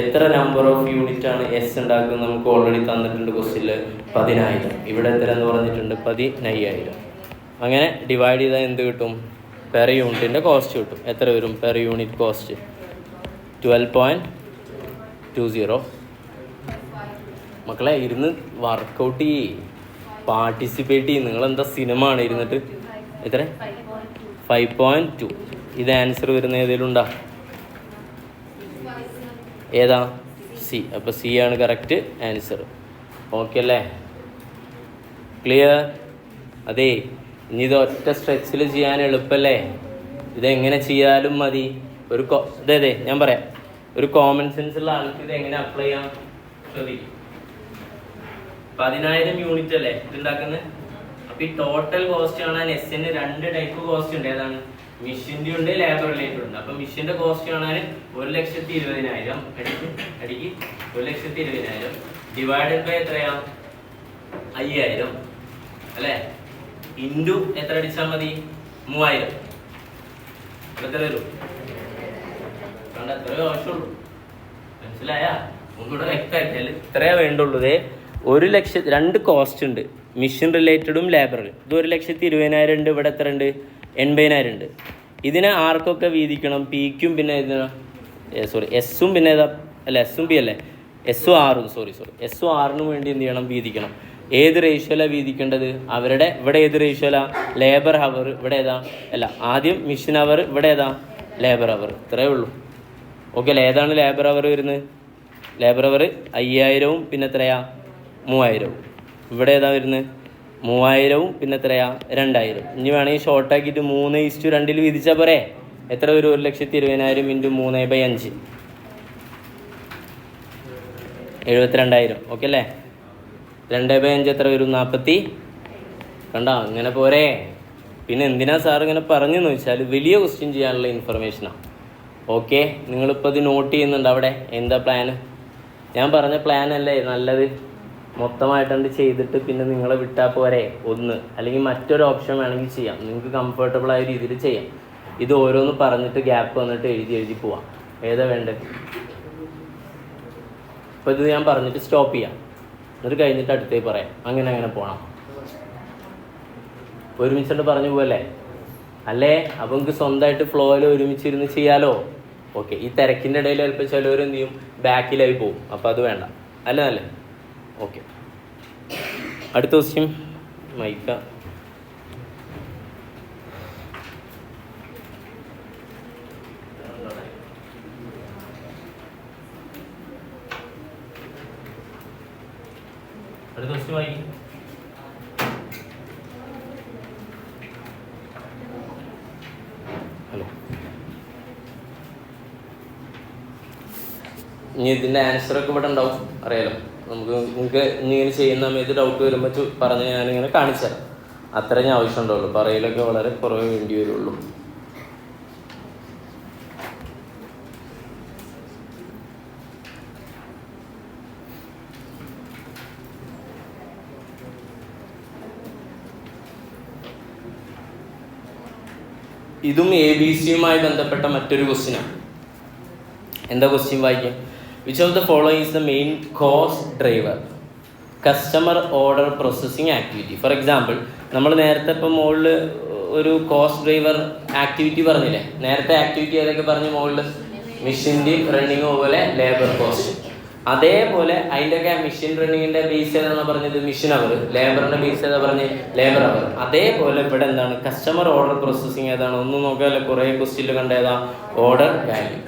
എത്ര നമ്പർ ഓഫ് യൂണിറ്റ് ആണ് എസ് ഉണ്ടാക്കുന്നത് നമുക്ക് ഓൾറെഡി തന്നിട്ടുണ്ട് ക്വസ്റ്റ്യനിൽ 10,000. ഇവിടെ എത്ര എന്ന് പറഞ്ഞിട്ടുണ്ട് 15,000. അങ്ങനെ ഡിവൈഡ് ചെയ്താൽ എന്ത് കിട്ടും? പെർ യൂണിറ്റിൻ്റെ കോസ്റ്റ് കിട്ടും. എത്ര വരും പെർ യൂണിറ്റ് കോസ്റ്റ്? 12.20. മക്കളെ ഇരുന്ന് വർക്കൗട്ട് ചെയ്യ്, പാർട്ടിസിപ്പേറ്റ് ചെയ്യും. നിങ്ങളെന്താ സിനിമ ആണ് ഇരുന്നിട്ട്? എത്ര? 5.2. ഇത് ആൻസർ വരുന്ന ഏതെങ്കിലും ഉണ്ടോ? ഏതാ? സി. അപ്പോൾ സി ആണ് കറക്റ്റ് ആൻസർ. ഓക്കെ അല്ലേ? ക്ലിയർ? അതെ, ഇനി ഇത് ഒറ്റ സ്ട്രെച്ചിൽ ചെയ്യാൻ എളുപ്പമല്ലേ? ഇതെങ്ങനെ ചെയ്യാലും മതി. അതെ ഞാൻ പറയാം, ഒരു കോമൺ സെൻസ് ഉള്ള ആൾക്ക് ഇത് എങ്ങനെ അപ്ലൈ ചെയ്യാം ശ്രദ്ധിക്കും. 10,000 യൂണിറ്റ് അല്ലേ ഇതുണ്ടാക്കുന്നത്. അപ്പോൾ ഈ ടോട്ടൽ കോസ്റ്റ് കാണാൻ എസ്സിന് 2 ടൈപ്പ് കോസ്റ്റ് ഉണ്ട്. ഏതാണ്? മിഷീൻ്റെ ഉണ്ട്, ലേബർ റിലേറ്റഡ് ഉണ്ട്. അപ്പം മിഷീൻ്റെ കോസ്റ്റ് കാണാൻ 1,20,000 അടിക്ക് 1,20,000 ഡിവൈഡഡ് ബൈ എത്രയാ? 5,000 അല്ലേ? ഇൻറ്റു എത്ര അടിച്ചാൽ മതി? 3,000. എത്ര വരും? കണ്ട എത്രയോ ആവശ്യമുള്ളൂ. മനസ്സിലായ? ഒന്നുകൂടെ വ്യക്തമാക്കിയാൽ ഇത്രയേ വേണ്ടുള്ളൂ. 1,00,000 2 കോസ്റ്റ് ഉണ്ട്, മിഷൻ റിലേറ്റഡും ലേബറും. ഇത് 1,20,000 ഉണ്ട്. ഇവിടെ എത്ര ഉണ്ട്? 80,000 ഉണ്ട്. ഇതിനെ ആർക്കൊക്കെ വീതിക്കണം? പിക്കും പിന്നെ എസ്സും പിന്നെ ഏതാ? അല്ല എസ്സും പി അല്ലേ? എസ്സും ആറും എസ്സും ആറിനും വേണ്ടി എന്ത് ചെയ്യണം? വീതിക്കണം. ഏത് റേഷ്യോയിലാണ് വീതിക്കേണ്ടത്? അവരുടെ ഇവിടെ ഏത് റേഷ്യോയിലാണ്? Labour hour. ഇവിടെ ഏതാ? അല്ല, ആദ്യം മിഷൻ അവർ, ഇവിടെ ഏതാ? Labour hour. ഇത്രയേ ഉള്ളൂ. ഓക്കെ അല്ലേ? ഏതാണ് ലേബർ അവർ വരുന്നത്? ലേബർ അവർ 5,000 പിന്നെ എത്രയാ? 3,000. ഇവിടെ ഏതാ വരുന്നത്? 3,000 പിന്നെ എത്രയാ? 2,000. ഇനി വേണമെങ്കിൽ ഷോർട്ടാക്കിയിട്ട് 3:2 വീതിച്ചാൽ പോരെ? എത്ര വരും? 1,20,000 ഇൻറ്റു 3/5 72,000. ഓക്കെ അല്ലേ? 2/5 എത്ര വരും? 40. കണ്ടോ? ഇങ്ങനെ പോരെ. പിന്നെ എന്തിനാ സാർ ഇങ്ങനെ പറഞ്ഞെന്ന് വെച്ചാൽ വലിയ ക്വസ്റ്റ്യൻ ചെയ്യാനുള്ള ഇൻഫർമേഷനാണ്. ഓക്കെ, നിങ്ങളിപ്പോൾ ഇത് നോട്ട് ചെയ്യുന്നുണ്ട് അവിടെ? എന്താ പ്ലാന്? ഞാൻ പറഞ്ഞ പ്ലാൻ അല്ലേ നല്ലത്? മൊത്തമായിട്ടുണ്ട് ചെയ്തിട്ട് പിന്നെ നിങ്ങളെ വിട്ടാൽ പോരെ? ഒന്ന് അല്ലെങ്കിൽ മറ്റൊരു ഓപ്ഷൻ വേണമെങ്കിൽ ചെയ്യാം. നിങ്ങൾക്ക് കംഫർട്ടബിൾ ആയ രീതിയിൽ ചെയ്യാം. ഇത് ഓരോന്ന് പറഞ്ഞിട്ട് ഗ്യാപ്പ് വന്നിട്ട് എഴുതി പോവാം. ഏതാ വേണ്ടത്? അപ്പോൾ ഇത് ഞാൻ പറഞ്ഞിട്ട് സ്റ്റോപ്പ് ചെയ്യാം, എന്നിട്ട് കഴിഞ്ഞിട്ട് അടുത്തേക്ക് പറയാം. അങ്ങനെ പോകണം. ഒരുമിച്ചിട്ട് പറഞ്ഞു പോവല്ലേ? അല്ലേ? അപ്പോൾ നിങ്ങൾക്ക് സ്വന്തമായിട്ട് ഫ്ലോയിൽ ഒരുമിച്ചിരുന്ന് ചെയ്യാലോ. ഓക്കെ, ഈ തിരക്കിൻ്റെ ഇടയിൽ ചിലപ്പോൾ ചിലവർ എന്ത് ചെയ്യും? ബാക്കിലായി പോകും. അപ്പോൾ അത് വേണ്ട. അല്ലേ? ഓക്കെ, അടുത്ത ക്വസ്റ്റ്യൻ മൈക്ക. അടുത്ത ക്വസ്റ്റ്യൻ വായിക്കും. ഹലോ, ഇനി ഇതിൻ്റെ ആൻസറൊക്കെ ഇവിടെ ഉണ്ടാവും, അറിയാലോ. നിങ്ങൾക്ക് ഇങ്ങനെ ചെയ്യുന്ന സമയത്ത് ഡൗട്ട് വരുമ്പോൾ പറഞ്ഞ് ഞാനിങ്ങനെ കാണിച്ചു തരാം. അത്ര ഞാൻ ആവശ്യമുണ്ടാവുള്ളൂ. പറയലൊക്കെ വളരെ കുറവേ വേണ്ടി വരുള്ളൂ. ഇതും ABC-യുമായി ബന്ധപ്പെട്ട മറ്റൊരു ക്വസ്റ്റ്യനാണ്. എന്താ ക്വസ്റ്റ്യൻ വായിക്കാം? Which of the following is the main cost driver? Customer order processing activity. For example, നമ്മൾ നേരത്തെ ഇപ്പം മുകളിൽ ഒരു കോസ്റ്റ് ഡ്രൈവർ ആക്ടിവിറ്റി പറഞ്ഞില്ലേ? നേരത്തെ ആക്ടിവിറ്റി ഏതൊക്കെ പറഞ്ഞു മുകളിൽ? മെഷീൻ്റെയും റണ്ണിങ്ങും അതുപോലെ ലേബർ കോസ്റ്റ്. അതേപോലെ അതിൻ്റെയൊക്കെ മെഷീൻ റണ്ണിങ്ങിൻ്റെ ബേസ് ഏതാണെന്ന് പറഞ്ഞത്? മിഷൻ അവർ. ലേബറിൻ്റെ ബേസ് ഏതാ പറഞ്ഞ്? Labour hour. അതേപോലെ ഇവിടെ എന്താണ്? കസ്റ്റമർ ഓർഡർ പ്രോസസ്സിങ് ഏതാണ്? ഒന്നും നോക്കാമല്ലോ, കുറേ ക്വസ്റ്റ്യനിൽ കണ്ട ഏതാ? Order value.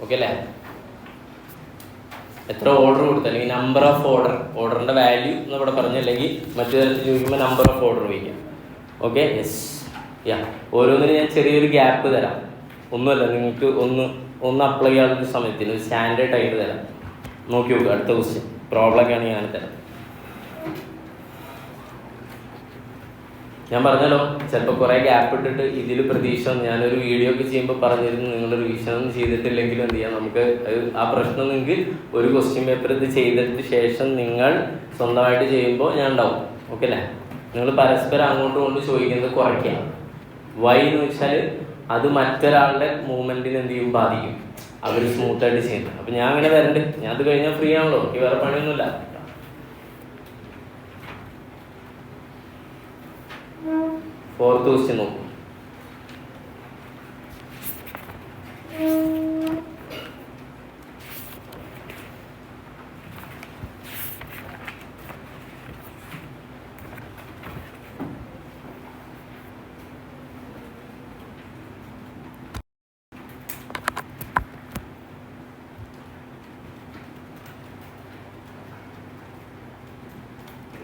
ഓക്കെ അല്ലേ? എത്ര ഓർഡർ കൊടുത്തു, അല്ലെങ്കിൽ നമ്പർ ഓഫ് ഓർഡറിൻ്റെ വാല്യൂ എന്ന് ഇവിടെ പറഞ്ഞു, അല്ലെങ്കിൽ മറ്റു തരത്തിൽ ചോദിക്കുമ്പോൾ നമ്പർ ഓഫ് ഓർഡർ വയ്ക്കാം. Okay, yes. ഓരോന്നിനും ഞാൻ ചെറിയൊരു ഗ്യാപ്പ് തരാം. ഒന്നുമല്ല, നിങ്ങൾക്ക് ഒന്ന് അപ്ലൈ ചെയ്യാനുള്ള സമയത്തിന് ഒരു സ്റ്റാൻഡേർഡ് ആയിട്ട് തരാം. നോക്കി നോക്കുക. അടുത്ത ക്വസ്റ്റ്യൻ പ്രോബ്ലമൊക്കെ ആണെങ്കിൽ ഞാൻ തരാം. ഞാൻ പറഞ്ഞല്ലോ, ചിലപ്പോൾ കുറേ ഗ്യാപ്പ് ഇട്ടിട്ട് ഇതിൽ പ്രതീക്ഷ ഞാനൊരു വീഡിയോ ഒക്കെ ചെയ്യുമ്പോൾ പറഞ്ഞിരുന്നു നിങ്ങൾ റിവിഷൻ ഒന്നും ചെയ്തിട്ടില്ലെങ്കിലും എന്ത് ചെയ്യാം, നമുക്ക് ആ പ്രശ്നം നിങ്ങൾക്ക് ഒരു ക്വസ്റ്റ്യൻ പേപ്പർ ഇത് ചെയ്തതിന് ശേഷം നിങ്ങൾ സ്വന്തമായിട്ട് ചെയ്യുമ്പോൾ ഞാൻ ഉണ്ടാവും. ഓക്കെ അല്ലേ? നിങ്ങൾ പരസ്പരം അങ്ങോട്ടും കൊണ്ട് ചോദിക്കുന്നത് കുറയ്ക്കാം. വൈ എന്ന് വെച്ചാൽ അത് മറ്റൊരാളുടെ മൂവ്മെന്റിന് എന്ത് ചെയ്യും, ബാധിക്കും. അവർ സ്മൂത്തായിട്ട് ചെയ്യുന്നത്. അപ്പം ഞാൻ അങ്ങനെ വരണ്ട്, ഞാൻ അത് കഴിഞ്ഞാൽ ഫ്രീ ആണല്ലോ, എനിക്ക് വേറെ പണിയൊന്നുമില്ല. 4th ക്വസ്റ്റ്യൻ നോക്കും.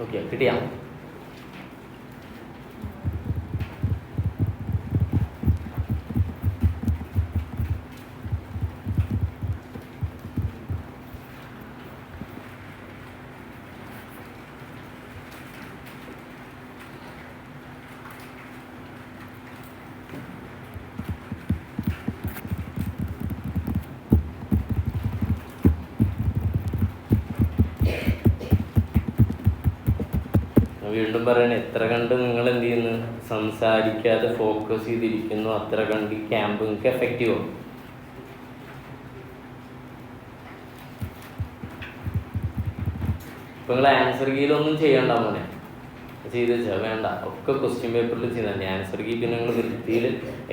ഓക്കെ, കിട്ടിയാ? വീണ്ടും പറയണേ, എത്ര കണ്ട് നിങ്ങൾ എന്ത് ചെയ്യുന്നു, സംസാരിക്കാതെ ഫോക്കസ് ചെയ്തിരിക്കുന്നു, അത്ര കണ്ട് ഈ ക്യാമ്പ് നിങ്ങൾക്ക് എഫക്റ്റീവ് ആവും. ഇപ്പൊ നിങ്ങൾ ആൻസർ കീയിലൊന്നും ചെയ്യണ്ട മോനെ, ചെയ്ത് വെച്ചാൽ വേണ്ട, ഒക്കെ ക്വസ്റ്റ്യൻ പേപ്പറിൽ ചെയ്താൽ ആൻസർ കീ പിന്നെ നിങ്ങൾ വൃത്തിയിൽ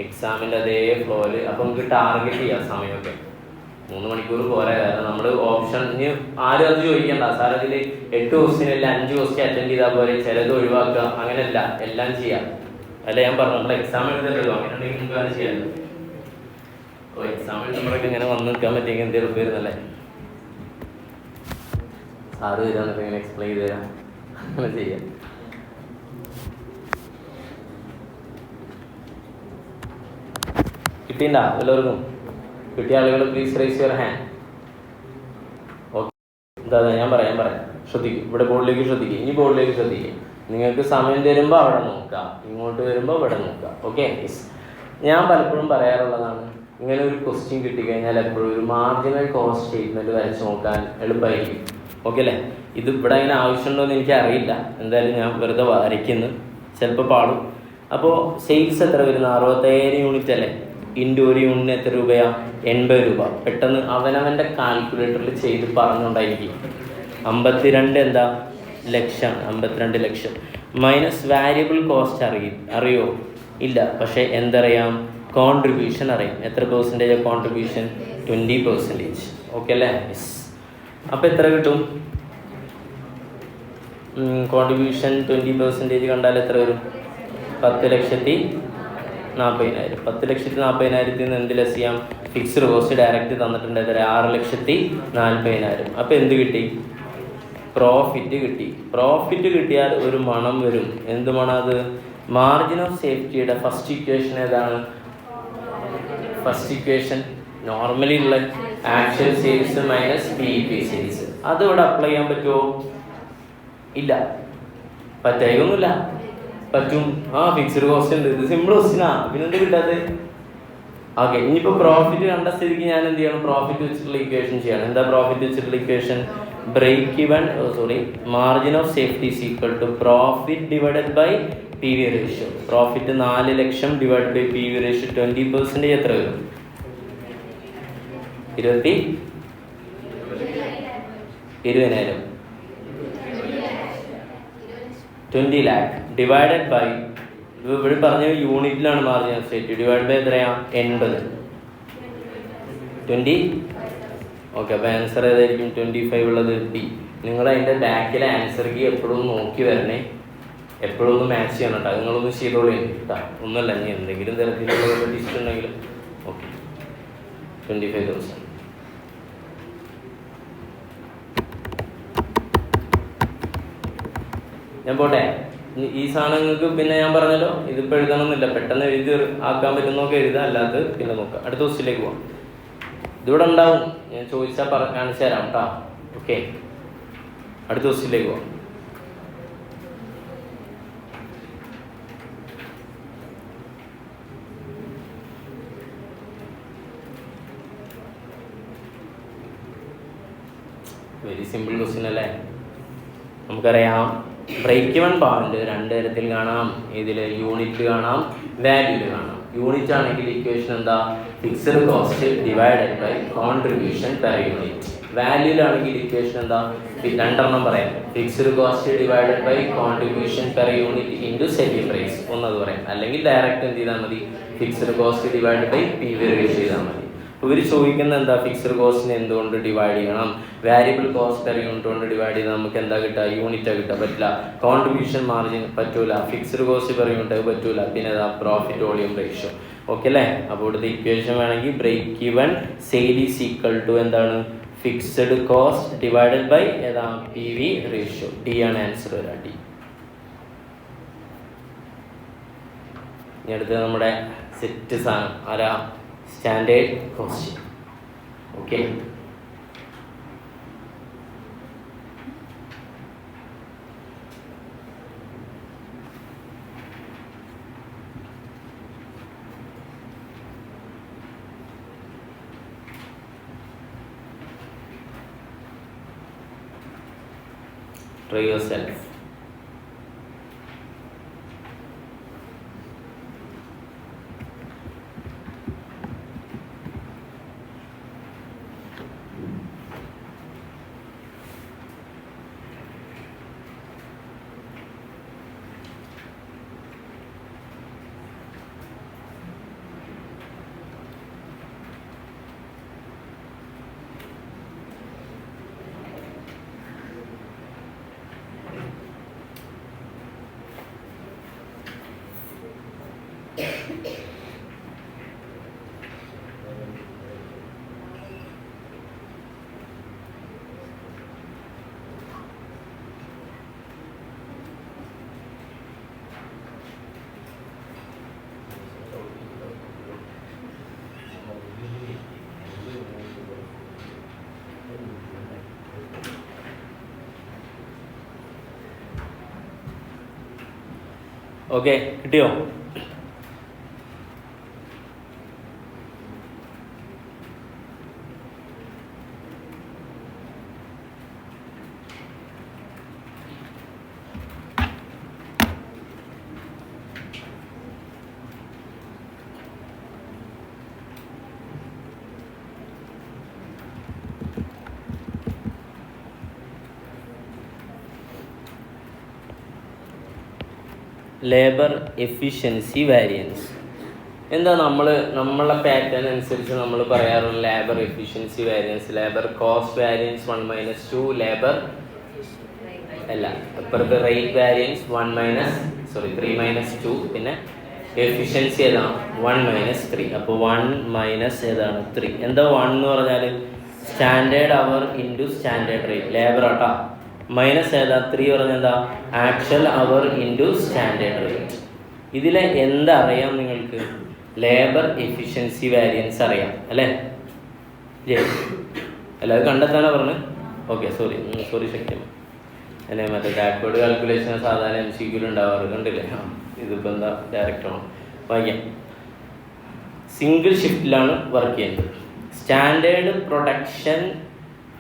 എക്സാമിൻ്റെ അതേ ഫ്ലോയിൽ. അപ്പോൾ നമുക്ക് ടാർഗറ്റ് ചെയ്യാം സമയമൊക്കെ. 3 മണിക്കൂർ പോരാ. കാരണം നമ്മൾ ഓപ്ഷൻ ഇനി ആരും അത് ചോദിക്കണ്ട, സാർ അതിൽ 8 ക്വസ്റ്റ്യൻ അല്ല 5 ക്വസ്റ്റ്യൻ അറ്റൻഡ് ചെയ്താൽ പോലെ, ചിലത് ഒഴിവാക്കുക, അങ്ങനെയല്ല, എല്ലാം ചെയ്യാം. അല്ല ഞാൻ പറഞ്ഞു, നമ്മൾ എക്സാം എഴുതല്ലോ, അങ്ങനെ ഉണ്ടെങ്കിൽ നമുക്ക് അത് ചെയ്യാമല്ലോ. അപ്പോൾ എക്സാം എഴുതുമ്പോഴൊക്കെ ഇങ്ങനെ വന്ന് നിൽക്കാൻ പറ്റിയെങ്കിൽ എന്ത് എളുപ്പം വരുന്നല്ലേ. സാറ് തരാന്നൊക്കെ ഇങ്ങനെ എക്സ്പ്ലെയിൻ ചെയ്ത് തരാം, അങ്ങനെ ചെയ്യാം. കിട്ടിയിട്ടുണ്ടോ എല്ലാവർക്കും? കിട്ടിയ ആളുകൾ please raise your hand. Okay, എന്താ ഞാൻ പറയാം ശ്രദ്ധിക്കും. ഇവിടെ ബോർഡിലേക്ക് ശ്രദ്ധിക്കുക, ഇനി ബോർഡിലേക്ക് ശ്രദ്ധിക്കുക. നിങ്ങൾക്ക് സമയം തരുമ്പോൾ അവിടെ നോക്കുക, ഇങ്ങോട്ട് വരുമ്പോൾ ഇവിടെ നോക്കുക. ഓക്കെ, ഞാൻ പലപ്പോഴും പറയാറുള്ളതാണ്, ഇങ്ങനെ ഒരു ക്വസ്റ്റ്യൻ കിട്ടിക്കഴിഞ്ഞാൽ എപ്പോഴും ഒരു മാർജിനൽ കോസ്റ്റ് സ്റ്റേറ്റ്മെൻറ്റ് വരച്ച് നോക്കാൻ എളുപ്പമായിരിക്കും. ഓക്കെ അല്ലേ? ഇത് ഇവിടെ അങ്ങനെ ആവശ്യമുണ്ടോ എന്ന് എനിക്ക് അറിയില്ല, എന്തായാലും ഞാൻ വെറുതെ വരയ്ക്കുന്നു, ചിലപ്പോൾ പാടും. അപ്പോൾ സെയിൽസ് എത്ര വരുന്നത്? 65 യൂണിറ്റ് അല്ലേ? ഇൻറ്റു ഒരു യൂണിറ്റിന് എത്ര രൂപയാണ്? 80 രൂപ. പെട്ടെന്ന് അവനവൻ്റെ കാൽക്കുലേറ്ററിൽ ചെയ്ത് പറഞ്ഞുകൊണ്ടായിരിക്കും. 52 എന്താ ലക്ഷമാണ്, 52 ലക്ഷം മൈനസ് വാരിയബിൾ കോസ്റ്റ് അറിയോ? ഇല്ല. പക്ഷേ എന്തറിയാം? കോൺട്രിബ്യൂഷൻ അറിയാം. എത്ര പെർസെൻറ്റേജ് കോൺട്രിബ്യൂഷൻ? 20%. ഓക്കെ അല്ലേ? യെസ്. അപ്പോൾ എത്ര കിട്ടും? കോൺട്രിബ്യൂഷൻ 20% കണ്ടാൽ എത്ര വരും? 10,40,000. 10,40,000 നിന്ന് എന്ത് ലെസ് ചെയ്യാം? ഫിക്സ്ഡ് കോസ്റ്റ് ഡയറക്റ്റ് തന്നിട്ടുണ്ട്. എത്ര? 6,40,000. അപ്പോൾ എന്ത് കിട്ടി? പ്രോഫിറ്റ് കിട്ടി. പ്രോഫിറ്റ് കിട്ടിയാൽ ഒരു മണം വരും. എന്ത് മണം അത്? മാർജിൻ ഓഫ് സേഫ്റ്റിയുടെ ഫസ്റ്റ് ഇക്വേഷൻ ഏതാണ്? ഫസ്റ്റ് ഇക്വേഷൻ നോർമലി ഉള്ള actual sales minus PEP sales. അത് ഇവിടെ അപ്ലൈ ചെയ്യാൻ പറ്റുമോ? ഇല്ല, പറ്റായൊന്നുമില്ല. പറ്റും. ഫിക്സ്ഡ് കോസ്റ്റ് ഉണ്ട്. ഇത് സിമ്പിൾ ക്വസ്റ്റ്യനാ, പിന്നെന്ത് കിട്ടാതെ? ഓക്കെ, ഇനിയിപ്പോൾ പ്രോഫിറ്റ് കണ്ട സ്ഥിതിക്ക് ഞാൻ എന്ത് ചെയ്യണം? പ്രോഫിറ്റ് വെച്ചിട്ടുള്ള ഇക്വേഷൻ ചെയ്യണം. എന്താ പ്രോഫിറ്റ് വെച്ചിട്ടുള്ള equation? Margin of safety is equal to profit divided by PV ratio. Profit 4 lakh divide by PV ratio 20% എത്ര വരും? 20,000. 20 lakh ഡിവൈഡഡ് ബൈ, ഇവിടെ പറഞ്ഞ യൂണിറ്റിലാണ് margin of safety, divide by എത്രയാണ്? 80. 20. ഓക്കെ, അപ്പോൾ ആൻസർ ഏതായിരിക്കും? 25 ഉള്ളത് D. നിങ്ങൾ അതിൻ്റെ ബാക്കിലെ ആൻസർ കീ എപ്പോഴും നോക്കി വരണേ, എപ്പോഴും ഒന്ന് മാച്ച് ചെയ്യണം കേട്ടോ. നിങ്ങളൊന്ന് ചെയ്തോളൂ കേട്ടോ, ഒന്നുമല്ല, ഇനി എന്തെങ്കിലും തരത്തിലുള്ള ലിസ്റ്റ് ഉണ്ടെങ്കിലും. ഓക്കെ, 25,000. ഞാൻ പോട്ടെ. ഈ സാധനങ്ങൾക്ക് പിന്നെ ഞാൻ പറഞ്ഞല്ലോ, ഇതിപ്പോൾ എഴുതണമെന്നില്ല, പെട്ടെന്ന് എഴുതി ആക്കാൻ പറ്റുന്നൊക്കെ എഴുതാം, അല്ലാതെ പിന്നെ നോക്കാം. അടുത്ത ക്വസ്റ്റ്യനിലേക്ക് പോവാം. ഇതിവിടെ ഉണ്ടാവും, ഞാൻ ചോദിച്ചാൽ കാണിച്ചു തരാം കേട്ടോ. ഓക്കെ, അടുത്ത ക്വസ്റ്റ്യനിലേക്ക് പോവാം. വെരി സിമ്പിൾ ക്വസ്റ്റ്യൻ അല്ലേ? നമുക്കറിയാം ബ്രേക്ക് ഇവൻ പോയിന്റ് 2 തരത്തിൽ കാണാം. ഇതിൽ യൂണിറ്റ് കാണാം, വാല്യൂല് കാണാം. യൂണിറ്റ് ആണെങ്കിൽ ഇക്വേഷൻ എന്താ? Fixed cost divided by contribution per unit. വാല്യൂലാണെങ്കിൽ ഇക്വേഷൻ എന്താ? രണ്ടെണ്ണം പറയാം. Fixed cost divided by contribution per unit into selling price ഒന്നത് പറയാം. അല്ലെങ്കിൽ ഡയറക്റ്റ് എന്ത് ചെയ്താൽ മതി? Fixed cost divide by P V ratio ചെയ്താൽ മതി. ഇവർ ചോദിക്കുന്നത് എന്താ? ഫിക്സഡ് കോസ്റ്റിനെ എന്തുകൊണ്ട് ഡിവൈഡ് ചെയ്യണം? വാരിയബിൾ കോസ്റ്റ് പെർ യൂണിറ്റ് കൊണ്ട് ഡിവൈഡ് ചെയ്താൽ നമുക്ക് എന്താ കിട്ടുക? യൂണിറ്റാണ് കിട്ടുക. പറ്റില്ല. കോൺട്രിബ്യൂഷൻ മാർജിൻ പറ്റൂല. ഫിക്സഡ് കോസ്റ്റ് പെർ യൂണിറ്റ് പറ്റൂല. പിന്നെ ഏതാ? Profit volume ratio. ഓക്കെ അല്ലേ? അപ്പോൾ ഇവിടുത്തെ ഇക്വേഷൻ വേണമെങ്കിൽ break even sale is equal to എന്താണ്? ഫിക്സഡ് കോസ്റ്റ് ഡിവൈഡഡ് ബൈ ഏതാ? P V ratio. ഡി ആണ് ആൻസർ വരാം. ഡി. ഇനി അടുത്തത് നമ്മുടെ സെറ്റ് സാധനം ആരാ? Standard cost. Okay, try yourself. Okay, കിട്ടിയോ? ലേബർ എഫിഷ്യൻസി വാരിയൻസ് എന്താ? നമ്മളെ പാറ്റേൺ അനുസരിച്ച് നമ്മൾ പറയാറുള്ള labour efficiency variance, labour cost variance 1 - 2, labour അല്ല ഇപ്പുറത്ത് റേറ്റ് വാരിയൻസ് 3 - 2, പിന്നെ എഫിഷ്യൻസി ഏതാണ്? 1 - 3. അപ്പോൾ 1 - ഏതാണ്? 3. എന്താ 1 എന്ന് പറഞ്ഞാൽ? Standard hour into standard rate, labour ആട്ടാ. മൈനസ് ഏതാ? 3 പറഞ്ഞാൽ എന്താ? Actual hour into standard rate. ഇതിലെ എന്തറിയാം നിങ്ങൾക്ക്? ലേബർ എഫിഷ്യൻസി വാരിയൻസ് അറിയാം അല്ലേ? അല്ല, അത് കണ്ടെത്താനാണ് പറഞ്ഞത്. ഓക്കെ, സോറി ശക്തി. അല്ലെ മറ്റേ ബാക്ക്വേർഡ് കാൽക്കുലേഷൻ സാധാരണ MCQ ഉണ്ടാവാറ് കണ്ടില്ലേ? ഇതിപ്പോൾ എന്താ? ഡയറക്റ്റാണോ? വായിക്കാം. സിംഗിൾ ഷിഫ്റ്റിലാണ് വർക്ക് ചെയ്യുന്നത്. സ്റ്റാൻഡേർഡ് പ്രൊഡക്ഷൻ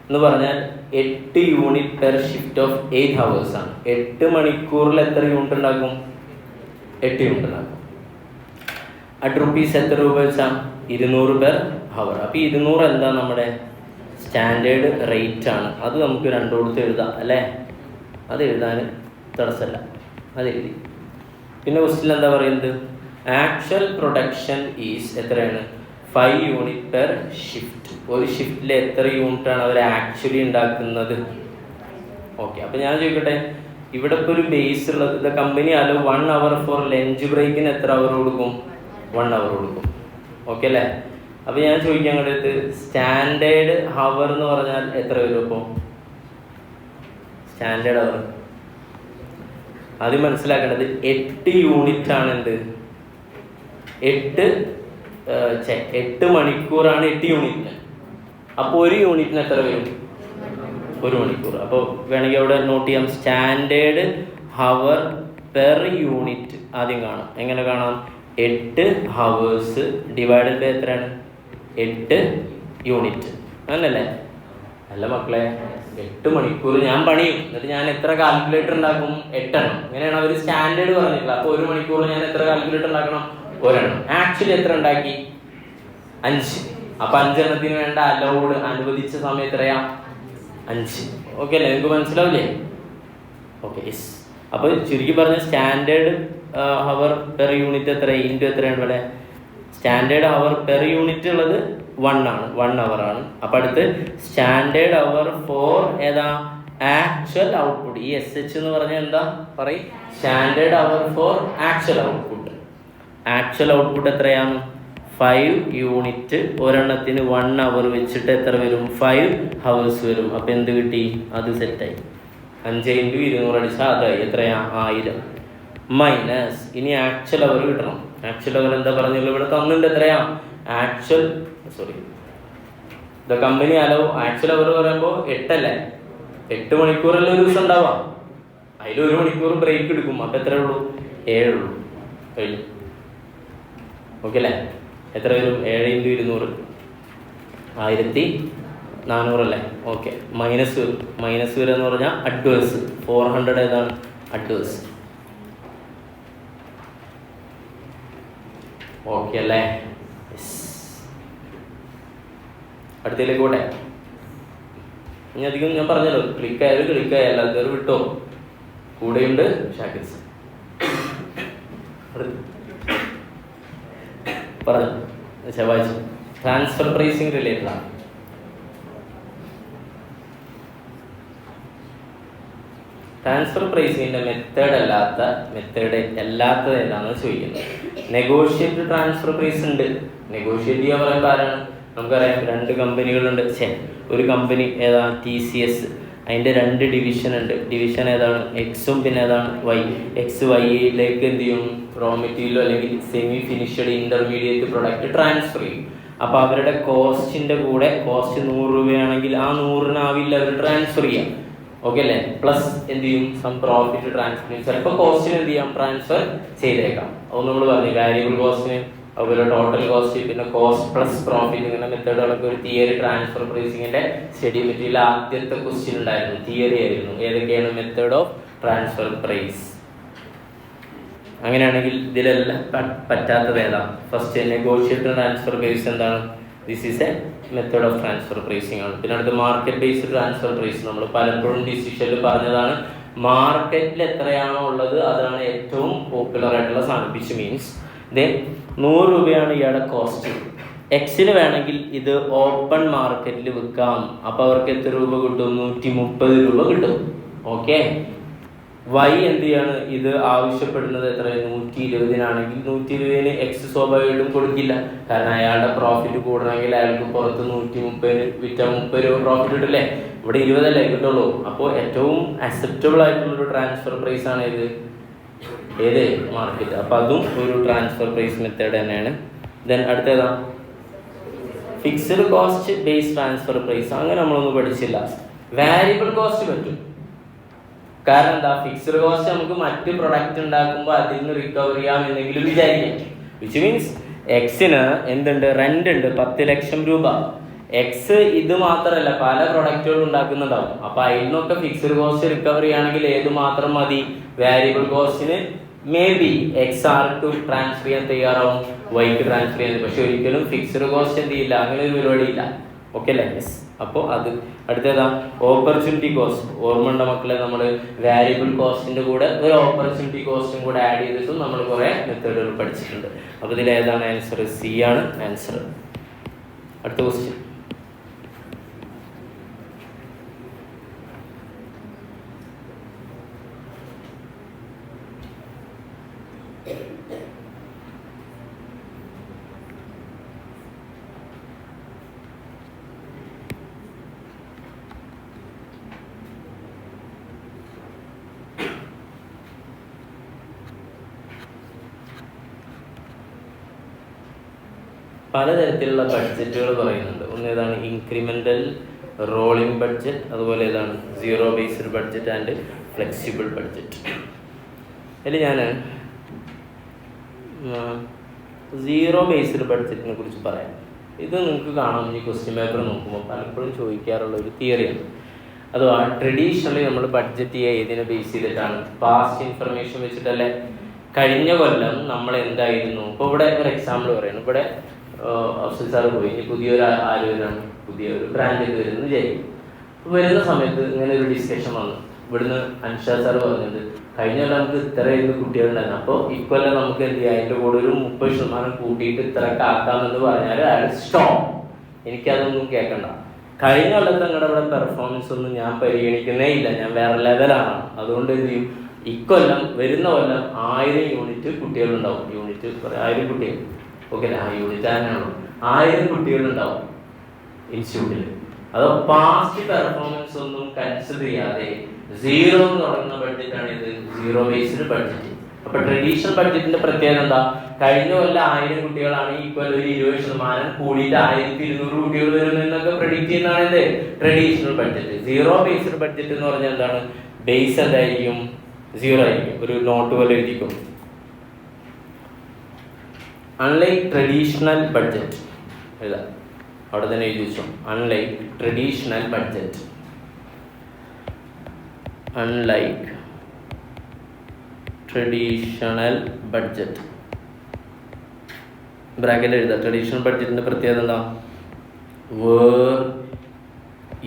എന്ന് പറഞ്ഞാൽ 8 unit per shift of 8 hours ആണ്. 8 മണിക്കൂറിൽ എത്ര യൂണിറ്റ് ഉണ്ടാക്കും? 8 യൂണിറ്റ് ഉണ്ടാക്കും. അറ്റ് റുപ്പീസ് എത്ര രൂപ വെച്ചാൽ? 200 പെർ ഹവർ. അപ്പോൾ 200 എന്താ? നമ്മുടെ സ്റ്റാൻഡേർഡ് റേറ്റ് ആണ്. അത് നമുക്ക് രണ്ടോടത്ത് എഴുതാം അല്ലേ? അത് എഴുതാൻ തടസ്സമല്ല, അത് എഴുതി. പിന്നെ ക്വസ്റ്റ്യൻ എന്താ പറയുന്നത്? ആക്ച്വൽ പ്രൊഡക്ഷൻ ഈസ് എത്രയാണ്? 5 യൂണിറ്റ് പെർ ഷിഫ്റ്റ്. ഒരു ഷിഫ്റ്റിൽ എത്ര യൂണിറ്റാണ് അവർ ആക്ച്വലി ഉണ്ടാക്കുന്നത്? ഓക്കെ, അപ്പോൾ ഞാൻ ചോദിക്കട്ടെ, ഇവിടെ ഇപ്പോൾ ഒരു ബേസ് ഉള്ളത് ഇത് കമ്പനി ആലോ 1 hour ഫോർ ലഞ്ച് ബ്രേക്കിന് എത്ര അവർ കൊടുക്കും? 1 hour കൊടുക്കും. ഓക്കെ അല്ലേ? അപ്പോൾ ഞാൻ ചോദിക്കാൻ കണ്ടത് സ്റ്റാൻഡേർഡ് ഹവർ എന്ന് പറഞ്ഞാൽ എത്ര വരും? അപ്പോൾ സ്റ്റാൻഡേർഡ് അവർ ആദ്യം മനസ്സിലാക്കേണ്ടത് 8 യൂണിറ്റ് ആണ്. എന്ത്? 8 മണിക്കൂറാണ് 8 യൂണിറ്റിന്. അപ്പോൾ ഒരു യൂണിറ്റിന് എത്ര വരും? 1 മണിക്കൂർ. അപ്പോൾ വേണമെങ്കിൽ അവിടെ നോട്ട് ചെയ്യാം. സ്റ്റാൻഡേർഡ് ഹവർ പെർ യൂണിറ്റ് ആദ്യം കാണാം. എങ്ങനെ കാണാം? 8 hours ഡിവൈഡഡ് ബൈ എത്രയാണ്? 8 യൂണിറ്റ്. അങ്ങനല്ലേ? അല്ല മക്കളെ, 8 മണിക്കൂർ ഞാൻ പണിയും, എന്നിട്ട് ഞാൻ എത്ര കാൽക്കുലേറ്റർ ഉണ്ടാക്കും? 8 എണ്ണം. ഇങ്ങനെയാണ് അവർ സ്റ്റാൻഡേർഡ് പറഞ്ഞിട്ടുള്ളത്. അപ്പോൾ 1 മണിക്കൂർ ഞാൻ എത്ര കാൽക്കുലേറ്റർ ഉണ്ടാക്കണം? ഒരെണ്ണം. ആക്ച്വലി എത്ര ഉണ്ടാക്കി? 5. അപ്പൊ 5 എണ്ണത്തിന് വേണ്ട അലൗഡ് അനുവദിച്ച സമയം എത്രയാ? 5. ഓക്കെ അല്ലേ? നിങ്ങൾക്ക് മനസ്സിലാവില്ലേ? Okay, yes. അപ്പൊ ചുരുക്കി പറഞ്ഞ സ്റ്റാൻഡേർഡ് ഹവർ പെർ യൂണിറ്റ് എത്ര ഇൻറ്റു എത്രയാണ് ഇവിടെ? സ്റ്റാൻഡേർഡ് ഹവർ പെർ യൂണിറ്റ് ഉള്ളത് 1 ആണ്, 1 അവർ ആണ്. അപ്പൊ അടുത്ത് സ്റ്റാൻഡേർഡ് ഹവർ ഫോർ ഏതാ? Actual output. ഈ SH എന്ന് പറഞ്ഞാൽ എന്താ പറയും? Standard hour for actual output. Actual output എത്രയാണ്? 5 യൂണിറ്റ്. ഒരെണ്ണത്തിന് 1 അവർ വെച്ചിട്ട് എത്ര വരും? 5 ഹവേഴ്സ് വരും. അപ്പൊ എന്ത് കിട്ടി? അത് സെറ്റായി. 5 × 200 അടിച്ചാൽ അതായി എത്രയാ? 1000 മൈനസ്. ഇനി ആക്ച്വൽ അവർ കിട്ടണം. ആക്ച്വൽ അവർ എന്താ പറഞ്ഞുള്ളൂ? ഇവിടെ തന്നിട്ടുണ്ട് എത്രയാ? ആക്ച്വൽ ദ കമ്പനി അലോ. ആക്ച്വൽ അവർ പറയുമ്പോൾ 8 അല്ലേ? 8 മണിക്കൂറല്ലേ ഒരു ദിവസം ഉണ്ടാവാം. അതിൽ 1 മണിക്കൂർ ബ്രേക്ക് എടുക്കും. അപ്പം എത്ര ഉള്ളൂ? 7 ഉള്ളൂ. കഴിഞ്ഞു. ഓക്കെ അല്ലേ? എത്ര വരും? 7 × 200 1400 അല്ലേ? ഓക്കെ. മൈനസ് വരും. മൈനസ് വരും എന്ന് പറഞ്ഞാൽ അഡ്വേഴ്സ്. 400 ഏതാണ്? അഡ്വേഴ്സ്. ഓക്കെ അല്ലേ? അടുത്തേക്ക് പോട്ടെ. ഇനി അധികം ഞാൻ പറഞ്ഞല്ലോ, ക്ലിക്കായാലും അല്ലാത്തവർ വിട്ടോ. കൂടെയുണ്ട് ഷാക്കിർസ്. പറഞ്ഞു വായിച്ചു. ട്രാൻസ്ഫർ പ്രൈസിങ് റിലേറ്റഡ് ആണ്. ട്രാൻസ്ഫർ പ്രൈസിങ്ങിന്റെ മെത്തേഡ് അല്ലാത്തത് ഏതാണെന്ന് ചോദിക്കുന്നത്. നെഗോഷിയേറ്റ് ട്രാൻസ്ഫർ പ്രൈസ് ഉണ്ട്. നെഗോഷിയേറ്റ് ചെയ്യാൻ പറയുമ്പോൾ ആരാണ്? നമുക്കറിയാം 2 കമ്പനികളുണ്ട്. ഒരു കമ്പനി ഏതാ? TCS. അതിൻ്റെ 2 ഡിവിഷൻ ഉണ്ട്. ഡിവിഷൻ ഏതാണ്? എക്സും പിന്നെ ഏതാണ്? വൈ. എക്സ് വൈയിലേക്ക് എന്ത് ചെയ്യും? റോ മെറ്റീരിയലോ അല്ലെങ്കിൽ semi finished intermediate product transfer ചെയ്യും. അപ്പോൾ അവരുടെ കോസ്റ്റിൻ്റെ കൂടെ കോസ്റ്റ് 100 രൂപയാണെങ്കിൽ ആ 100-നാവില്ല അവർ ട്രാൻസ്ഫർ ചെയ്യാം. ഓക്കെ അല്ലേ? പ്ലസ് എന്ത് ചെയ്യും? സം പ്രോഫിറ്റ് ട്രാൻസ്ഫർ ചെയ്യും. ചിലപ്പോൾ കോസ്റ്റിന് എന്ത് ചെയ്യാം? ട്രാൻസ്ഫർ ചെയ്തേക്കാം. അത് നമ്മൾ പറഞ്ഞു. വാരിയബിൾ കോസ്റ്റിന്, അതുപോലെ ടോട്ടൽ കോസ്റ്റ്, പിന്നെ കോസ്റ്റ് പ്ലസ് പ്രോഫിറ്റ്, ഇങ്ങനെ മെത്തേഡുകളൊക്കെ ഒരു തിയറി ട്രാൻസ്ഫർ പ്രൈസിങ്ങിന്റെ സ്റ്റഡി മെറ്റീരിയൽ ആദ്യത്തെ ക്വസ്റ്റ്യൻ ഉണ്ടായിരുന്നു. തിയറി ആയിരുന്നു. ഏതൊക്കെയാണ് മെത്തേഡ് ഓഫ് ട്രാൻസ്ഫർ പ്രൈസ്? അങ്ങനെയാണെങ്കിൽ ഇതിലെല്ലാം പറ്റാത്തത് ഏതാ? ഫസ്റ്റ് നെഗോഷിയേറ്റ് ട്രാൻസ്ഫർ പ്രൈസ് എന്താണ്? This is A method of transfer pricing ആണ്. പിന്നെ അടുത്ത് മാർക്കറ്റ് ബേസ്ഡ് ട്രാൻസ്ഫർ പ്രൈസ്. നമ്മൾ പലപ്പോഴും ഡിസിഷനിൽ പറഞ്ഞതാണ്, മാർക്കറ്റിൽ എത്രയാണോ ഉള്ളത് അതാണ് ഏറ്റവും പോപ്പുലർ ആയിട്ടുള്ള സാധനം. വിച്ച് മീൻസ് 100 രൂപയാണ് ഇയാളുടെ കോസ്റ്റ്. എക്സിന് വേണമെങ്കിൽ ഇത് ഓപ്പൺ മാർക്കറ്റിൽ വിൽക്കാം. അപ്പോൾ അവർക്ക് എത്ര രൂപ കിട്ടും? 130 രൂപ കിട്ടും. ഓക്കെ. വൈ എന്ത് ചെയ്യാണ്? ഇത് ആവശ്യപ്പെടുന്നത് എത്ര? 120-നാണെങ്കിൽ 120-ന് എക്സ് സ്വാഭാവികമായിട്ടും കൊടുക്കില്ല. കാരണം അയാളുടെ പ്രോഫിറ്റ് കൂടണമെങ്കിൽ അയാൾക്ക് പുറത്ത് 130-ന് വിറ്റാൽ 30 രൂപ പ്രോഫിറ്റ് കിട്ടില്ലേ? ഇവിടെ 20 അല്ലേ കിട്ടുള്ളൂ. അപ്പോൾ ഏറ്റവും അക്സെപ്റ്റബിൾ ആയിട്ടുള്ളൊരു ട്രാൻസ്ഫർ പ്രൈസ് ആണ് ഇത്. ഏത്? മാർക്കറ്റ്. അപ്പം അതും ഒരു ട്രാൻസ്ഫർ പ്രൈസ് മെത്തേഡ് തന്നെയാണ്. ദെൻ അടുത്തേതാ? Fixed cost base transfer price. അങ്ങനെ നമ്മളൊന്നും പഠിച്ചില്ല. വാരിയബിൾ കോസ്റ്റ് പറ്റും. കാരണം എന്താ? ഫിക്സ്ഡ് കോസ്റ്റ് നമുക്ക് മറ്റ് പ്രൊഡക്റ്റ് ഉണ്ടാക്കുമ്പോൾ അതിൽ നിന്ന് റിക്കവർ ചെയ്യാം എന്നെങ്കിലും വിചാരിക്കാം. വിച്ച് മീൻസ് എക്സിന് എന്തുണ്ട്? റെന്റ് ഉണ്ട് 10 ലക്ഷം രൂപ. എക്സ് ഇത് മാത്രമല്ല പല പ്രൊഡക്റ്റുകൾ ഉണ്ടാക്കുന്നുണ്ടാവും. അപ്പൊ അതിൽ നിന്നൊക്കെ ഫിക്സ്ഡ് കോസ്റ്റ് റിക്കവർ ചെയ്യുകയാണെങ്കിൽ ഏത് മാത്രം മതി? വാരിയബിൾ കോസ്റ്റിന് മേ ബി എക്സ് ആർക്ക് ട്രാൻസ്ഫർ ചെയ്യാൻ തയ്യാറാവും, വൈക്ക് ട്രാൻസ്ഫർ ചെയ്യാൻ. പക്ഷെ ഒരിക്കലും ഫിക്സ്ഡ് കോസ്റ്റ് എന്ത് ചെയ്യില്ല, അങ്ങനെ ഒരു പരിപാടിയില്ല. ഓക്കെ അല്ലേ? യെസ്. അപ്പോൾ അത് അടുത്തേതാ? Opportunity cost. ഓർമ്മയുണ്ട മക്കളെ? നമ്മൾ വാരിയബിൾ കോസ്റ്റിന്റെ കൂടെ ഒരു ഓപ്പർച്യൂണിറ്റി കോസ്റ്റും കൂടെ ആഡ് ചെയ്തിട്ടും നമ്മൾ കുറേ മെത്തേഡുകൾ പഠിച്ചിട്ടുണ്ട്. അപ്പോൾ ഇതിൽ ഏതാണ് ആൻസർ? സി ആണ് ആൻസർ. അടുത്ത ക്വസ്റ്റ്യൻ. പലതരത്തിലുള്ള ബഡ്ജറ്റുകൾ പറയുന്നുണ്ട്. ഒന്ന് ഏതാണ്? ഇൻക്രിമെൻ്റൽ, റോളിംഗ് ബഡ്ജറ്റ്, അതുപോലെ ഏതാണ്? Zero based budget and flexible budget. അതിൽ ഞാൻ സീറോ ബേസ്ഡ് ബഡ്ജറ്റിനെ കുറിച്ച് പറയാം. ഇത് നിങ്ങൾക്ക് കാണാം ഈ ക്വസ്റ്റ്യൻ പേപ്പർ നോക്കുമ്പോൾ പലപ്പോഴും ചോദിക്കാറുള്ള ഒരു തിയറിയാണ്. അഥവാ ട്രഡീഷണലി നമ്മൾ ബഡ്ജറ്റ് ചെയ്യുക ഏതിനെ ബേസ് ചെയ്തിട്ടാണ്? പാസ്റ്റ് ഇൻഫർമേഷൻ വെച്ചിട്ടല്ലേ? കഴിഞ്ഞ കൊല്ലം നമ്മൾ എന്തായിരുന്നു, ഇപ്പോൾ ഇവിടെ ഒരു എക്സാമ്പിൾ പറയുന്നു. ഇവിടെ അഫ്സൽ സാറ് പോയി, ഇനി പുതിയൊരു പുതിയൊരു ബ്രാൻഡ് വരുന്നത് വിചാരിക്കും. വരുന്ന സമയത്ത് ഇങ്ങനെ ഒരു ഡിസ്കഷൻ വന്നു. ഇവിടുന്ന് അൻഷാദ് സാർ പറഞ്ഞത് കഴിഞ്ഞ കൊല്ലം നമുക്ക് ഇത്രയായിരുന്നു കുട്ടികളുണ്ടായിരുന്നു, അപ്പോൾ ഇക്കൊല്ലം നമുക്ക് എന്ത് ചെയ്യാം, അതിൻ്റെ കൂടെ ഒരു 30% കൂട്ടിയിട്ട് ഇത്രയൊക്കെ ആക്കാമെന്ന് പറഞ്ഞാൽ അയാൾ സ്റ്റോപ്പ്. എനിക്കതൊന്നും കേൾക്കണ്ട. കഴിഞ്ഞ കൊല്ലത്തെ നിങ്ങളുടെ ഇവിടെ പെർഫോമൻസ് ഒന്നും ഞാൻ പരിഗണിക്കുന്നേ ഇല്ല, ഞാൻ വേറെ ലെവലാണ്. അതുകൊണ്ട് എന്ത് ചെയ്യും, ഇക്കൊല്ലം വരുന്ന കൊല്ലം 1000 യൂണിറ്റ് കുട്ടികളുണ്ടാവും. യൂണിറ്റ് 1000 കുട്ടികൾ, ഓക്കെ അല്ലേ? ആ യൂണിറ്റ് തന്നെയാണോ? 1000 കുട്ടികളുണ്ടാവും ഇൻസ്റ്റിറ്റ്യൂട്ടിൽ. അതോ പാസ്റ്റ് പെർഫോമൻസ് ഒന്നും കൺസിഡർ ചെയ്യാതെ 0 എന്ന് തുടങ്ങുന്ന ബഡ്ജറ്റാണ് ഇത്, സീറോ ബേസ്ഡ് ബഡ്ജറ്റ്. അപ്പൊ ട്രഡീഷണൽ ബഡ്ജറ്റിന്റെ പ്രത്യേകത എന്താ? കഴിഞ്ഞ കൊല്ലം 1000 കുട്ടികളാണ്, ഇക്കൊല്ലം ഒരു 20% കൂടിയിട്ട് 1200 കുട്ടികൾ വരുന്നതൊക്കെ പ്രഡിക്റ്റ് ചെയ്യുന്നതാണ് ഇത് traditional budget. Zero based budget എന്ന് പറഞ്ഞാൽ എന്താണ്? ബേസ് എന്തായിരിക്കും? 0 ആയിരിക്കും. ഒരു നോട്ട് പോലെ എഴുതിക്കും. അൺലൈക്ക് ട്രഡീഷണൽ ബഡ്ജറ്റ് എഴുതാം, അവിടെ തന്നെ എഴുതി വെച്ചോ. Unlike traditional budget, unlike traditional budget bracket എഴുതാം. ട്രഡീഷണൽ ബഡ്ജറ്റിന്റെ പ്രത്യേകത എന്താ? Where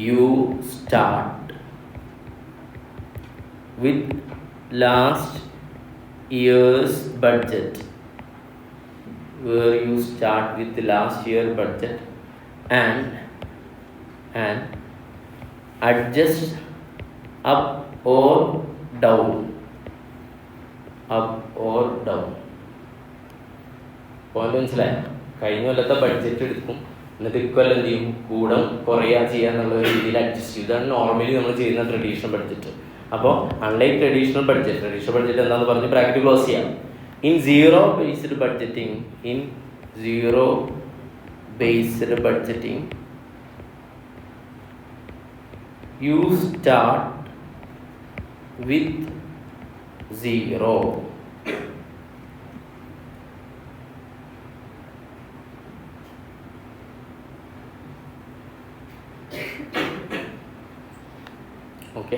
you start with last year's budget, where you start with the last year budget and adjust up or down, point മനസ്സിലായോ? കഴിഞ്ഞ കൊല്ലത്തെ ബഡ്ജറ്റ് എടുക്കും, എന്നിട്ട് ഇക്കൊല്ലം എന്ത് ചെയ്യും, കൂടം കുറയാ ചെയ്യാന്നുള്ള രീതിയിൽ അഡ്ജസ്റ്റ് ചെയ്യും. ഇതാണ് നോർമലി നമ്മൾ ചെയ്യുന്ന ട്രഡീഷണൽ ബഡ്ജറ്റ്. അപ്പോൾ അൺലൈക്ക് ട്രഡീഷണൽ ബഡ്ജറ്റ് എന്താണെന്ന് പറഞ്ഞ് ബ്രാക്കറ്റ് ക്ലോസ് ചെയ്യാം. In zero-based budgeting, you start with 0. Okay,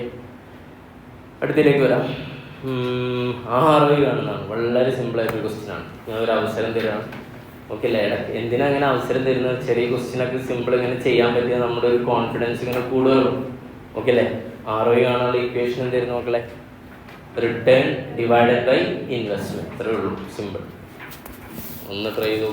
അടുത്തതിലേക്ക് വരാം. ROI കാണുന്നതാണ്. വളരെ സിമ്പിളായിട്ടൊരു ക്വസ്റ്റ്യനാണ്. ഞാൻ ഒരു അവസരം തരാണ്, ഓക്കെ അല്ലേ? എന്തിനാ അങ്ങനെ അവസരം തരുന്നത്? ചെറിയ ക്വസ്റ്റ്യനൊക്കെ സിമ്പിൾ ഇങ്ങനെ ചെയ്യാൻ പറ്റിയ നമ്മുടെ ഒരു കോൺഫിഡൻസ് ഇങ്ങനെ കൂടുതലും, ഓക്കെ അല്ലേ? ROI കാണാനുള്ള ഇക്വേഷൻ തരുന്ന മക്കളെ, റിട്ടേൺ ഡിവൈഡഡ് ബൈ ഇൻവെസ്റ്റ്മെന്റ്. അത്രേ ഉള്ളൂ, സിമ്പിൾ. ഒന്ന് ട്രൈ ചെയ്തു.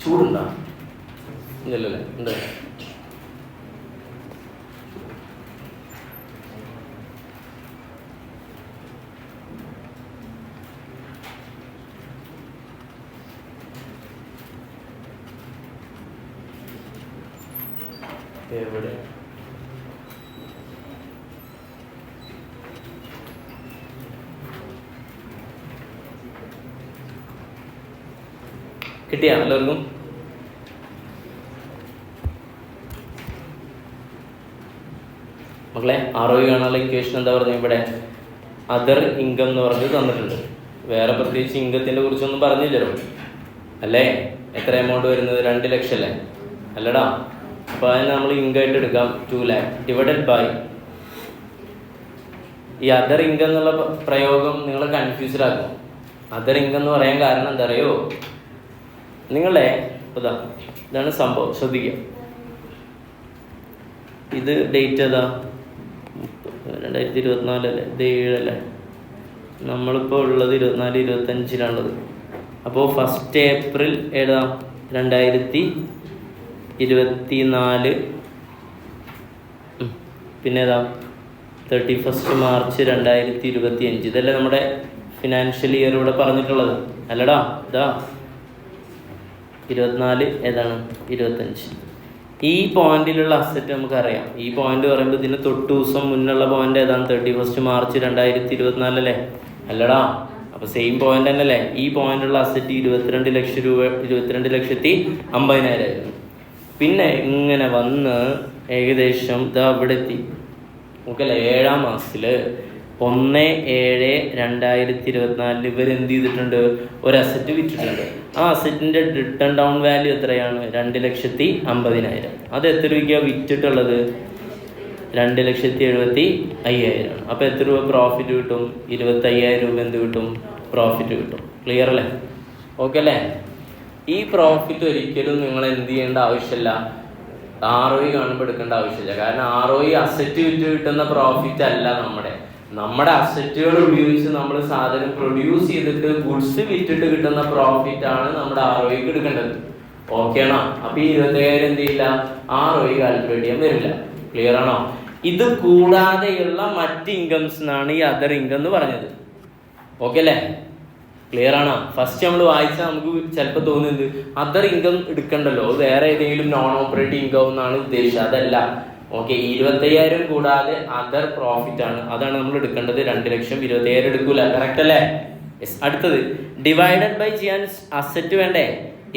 ചൂടുണ്ടോ? ഇല്ലല്ലേ, ഉണ്ട്. എവിടെ? കിട്ടിയാ എല്ലാവർക്കും? മക്കളെ, ROI കാണാനുള്ള ഇക്വേഷൻ എന്താ പറഞ്ഞത്? ഇവിടെ അതർ ഇൻകം എന്ന് പറഞ്ഞത് തന്നിട്ടുണ്ട്. വേറെ പ്രത്യേകിച്ച് ഇൻകത്തിൻ്റെ കുറിച്ചൊന്നും പറഞ്ഞില്ലല്ലോ അല്ലേ? എത്ര എമൗണ്ട് വരുന്നത്? 2 ലക്ഷം അല്ലേ? അല്ലടാ. അപ്പോൾ അതിന് നമ്മൾ ഇൻകമായിട്ട് എടുക്കാം 2 lakh ഡിവൈഡഡ് ബൈ. ഈ അതർ ഇൻകം എന്നുള്ള പ്രയോഗം നിങ്ങളെ കൺഫ്യൂസ്ഡ് ആക്കും. അതർ ഇൻകം എന്ന് പറയാൻ കാരണം എന്താ അറിയോ? നിങ്ങളെ ഇതാണ് സംഭവം, ശ്രദ്ധിക്കുക. ഇത് ഡേറ്റ് ഏതാ? 2024 അല്ലേ, ഇത് 7 അല്ലേ, നമ്മളിപ്പോൾ ഉള്ളത് 24-25 അപ്പോൾ 1 ഏപ്രിൽ ഏതാ 2024, പിന്നെ ഏതാ 31 മാർച്ച് 2025. ഇതല്ലേ നമ്മുടെ ഫിനാൻഷ്യൽ ഇയർ ഇവിടെ പറഞ്ഞിട്ടുള്ളത് അല്ലടാ. ഇതാ 24 ഏതാണ് 25. ഈ പോയിന്റിലുള്ള അസറ്റ് നമുക്കറിയാം. ഈ പോയിന്റ് പറയുമ്പോൾ ഇതിന് തൊട്ട് ദിവസം മുന്നുള്ള പോയിന്റ് ഏതാണ് 31 മാർച്ച് 2024 അല്ലേ, അല്ലടാ. അപ്പോൾ സെയിം പോയിന്റ് തന്നെ അല്ലേ. ഈ പോയിന്റുള്ള അസറ്റ് 22 ലക്ഷം രൂപ, 22,50,000 ആയിരുന്നു. പിന്നെ ഇങ്ങനെ വന്ന് ഏകദേശം ഇതാ ഇവിടെ എത്തി. ഓക്കെ അല്ലേ, 7-ാം മാസത്തിൽ 1/7/2024 ഇവരെന്ത് ചെയ്തിട്ടുണ്ട്, ഒരു അസറ്റ് വിറ്റിട്ടുണ്ട്. ആ അസറ്റിൻ്റെ റിട്ടേൺ ഡൗൺ വാല്യൂ എത്രയാണ് 2,50,000. അത് എത്ര രൂപയ്ക്കാണ് വിറ്റിട്ടുള്ളത് 2,75,000. അപ്പോൾ എത്ര രൂപ പ്രോഫിറ്റ് കിട്ടും 25,000 രൂപ എന്ത് കിട്ടും, പ്രോഫിറ്റ് കിട്ടും. ക്ലിയർ അല്ലേ? ഓക്കെ അല്ലേ? ഈ പ്രോഫിറ്റ് ഒരിക്കലും നിങ്ങൾ എന്ത് ചെയ്യേണ്ട ആവശ്യമില്ല, ROE കാണുമ്പോൾ എടുക്കേണ്ട ആവശ്യമില്ല. കാരണം ROE അസറ്റ് വിറ്റ് കിട്ടുന്ന പ്രോഫിറ്റ് അല്ല. നമ്മുടെ അസറ്റുകൾ ഉപയോഗിച്ച് നമ്മൾ സാധനം പ്രൊഡ്യൂസ് ചെയ്തിട്ട് ഗുഡ്സ് വിറ്റിട്ട് കിട്ടുന്ന പ്രോഫിറ്റ് ആണ് നമ്മുടെ ROEക്ക് എടുക്കേണ്ടത്. ഓക്കെ ആണോ? അപ്പോൾ ഈ 25,000 എന്ത് ചെയ്യില്ല, ROE കാൽക്കുലേറ്റ് ചെയ്യാൻ വരില്ല. ക്ലിയർ ആണോ? ഇത് കൂടാതെയുള്ള മറ്റ് ഇൻകംസ് എന്നാണ് ഈ അതർ ഇൻകം എന്ന് പറഞ്ഞത്. ഓക്കെ അല്ലേ? ക്ലിയർ ആണോ? ഫസ്റ്റ് നമ്മൾ വായിച്ചാൽ നമുക്ക് ചിലപ്പോൾ തോന്നുന്നത് അതർ ഇൻകം എടുക്കണ്ടല്ലോ, വേറെ ഏതെങ്കിലും നോൺ ഓപ്പറേറ്റിംഗ് ഇൻകം എന്നാണ് ഉദ്ദേശിച്ചത്. അതല്ല. ഓക്കെ, 25,000 കൂടാതെ അതർ പ്രോഫിറ്റ് ആണ്, അതാണ് നമ്മൾ എടുക്കേണ്ടത്. 2,25,000 എടുക്കൂല. കറക്റ്റ് അല്ലേ? യെസ്. അടുത്തത് ഡിവൈഡഡ് ബൈ ചെയ്യാൻ അസറ്റ് വേണ്ടേ?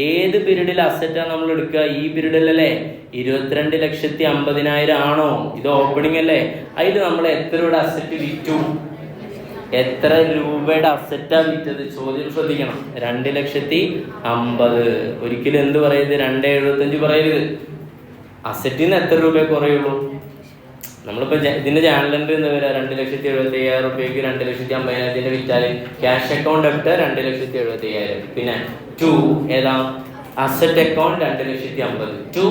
ഏത് പീരീഡിൽ അസറ്റാണ് നമ്മൾ എടുക്കുക? ഈ പീരീഡിലല്ലേ. 22,50,000 ആണോ? ഇത് ഓപ്പണിംഗ് അല്ലേ. അതിൽ നമ്മൾ എത്ര രൂപയുടെ അസറ്റ് വിറ്റു, എത്ര രൂപയുടെ അസറ്റാ വിറ്റത്? ചോദ്യം ശ്രദ്ധിക്കണം. 2,50,000. ഒരിക്കലും എന്ത് പറയരുത്, 2,75 പറയരുത്. അസറ്റിൽ നിന്ന് എത്ര രൂപയെ കുറയുള്ളൂ? നമ്മളിപ്പോൾ ഇതിൻ്റെ ചാനൽ എൻട്രി എന്താ വരിക, 2,75,000 രൂപയ്ക്ക് 2,50,000 വിറ്റാൽ ക്യാഷ് അക്കൗണ്ട് എടുത്ത് 2,75,000. പിന്നെ 2 ഏതാ asset account 2,50,000. 2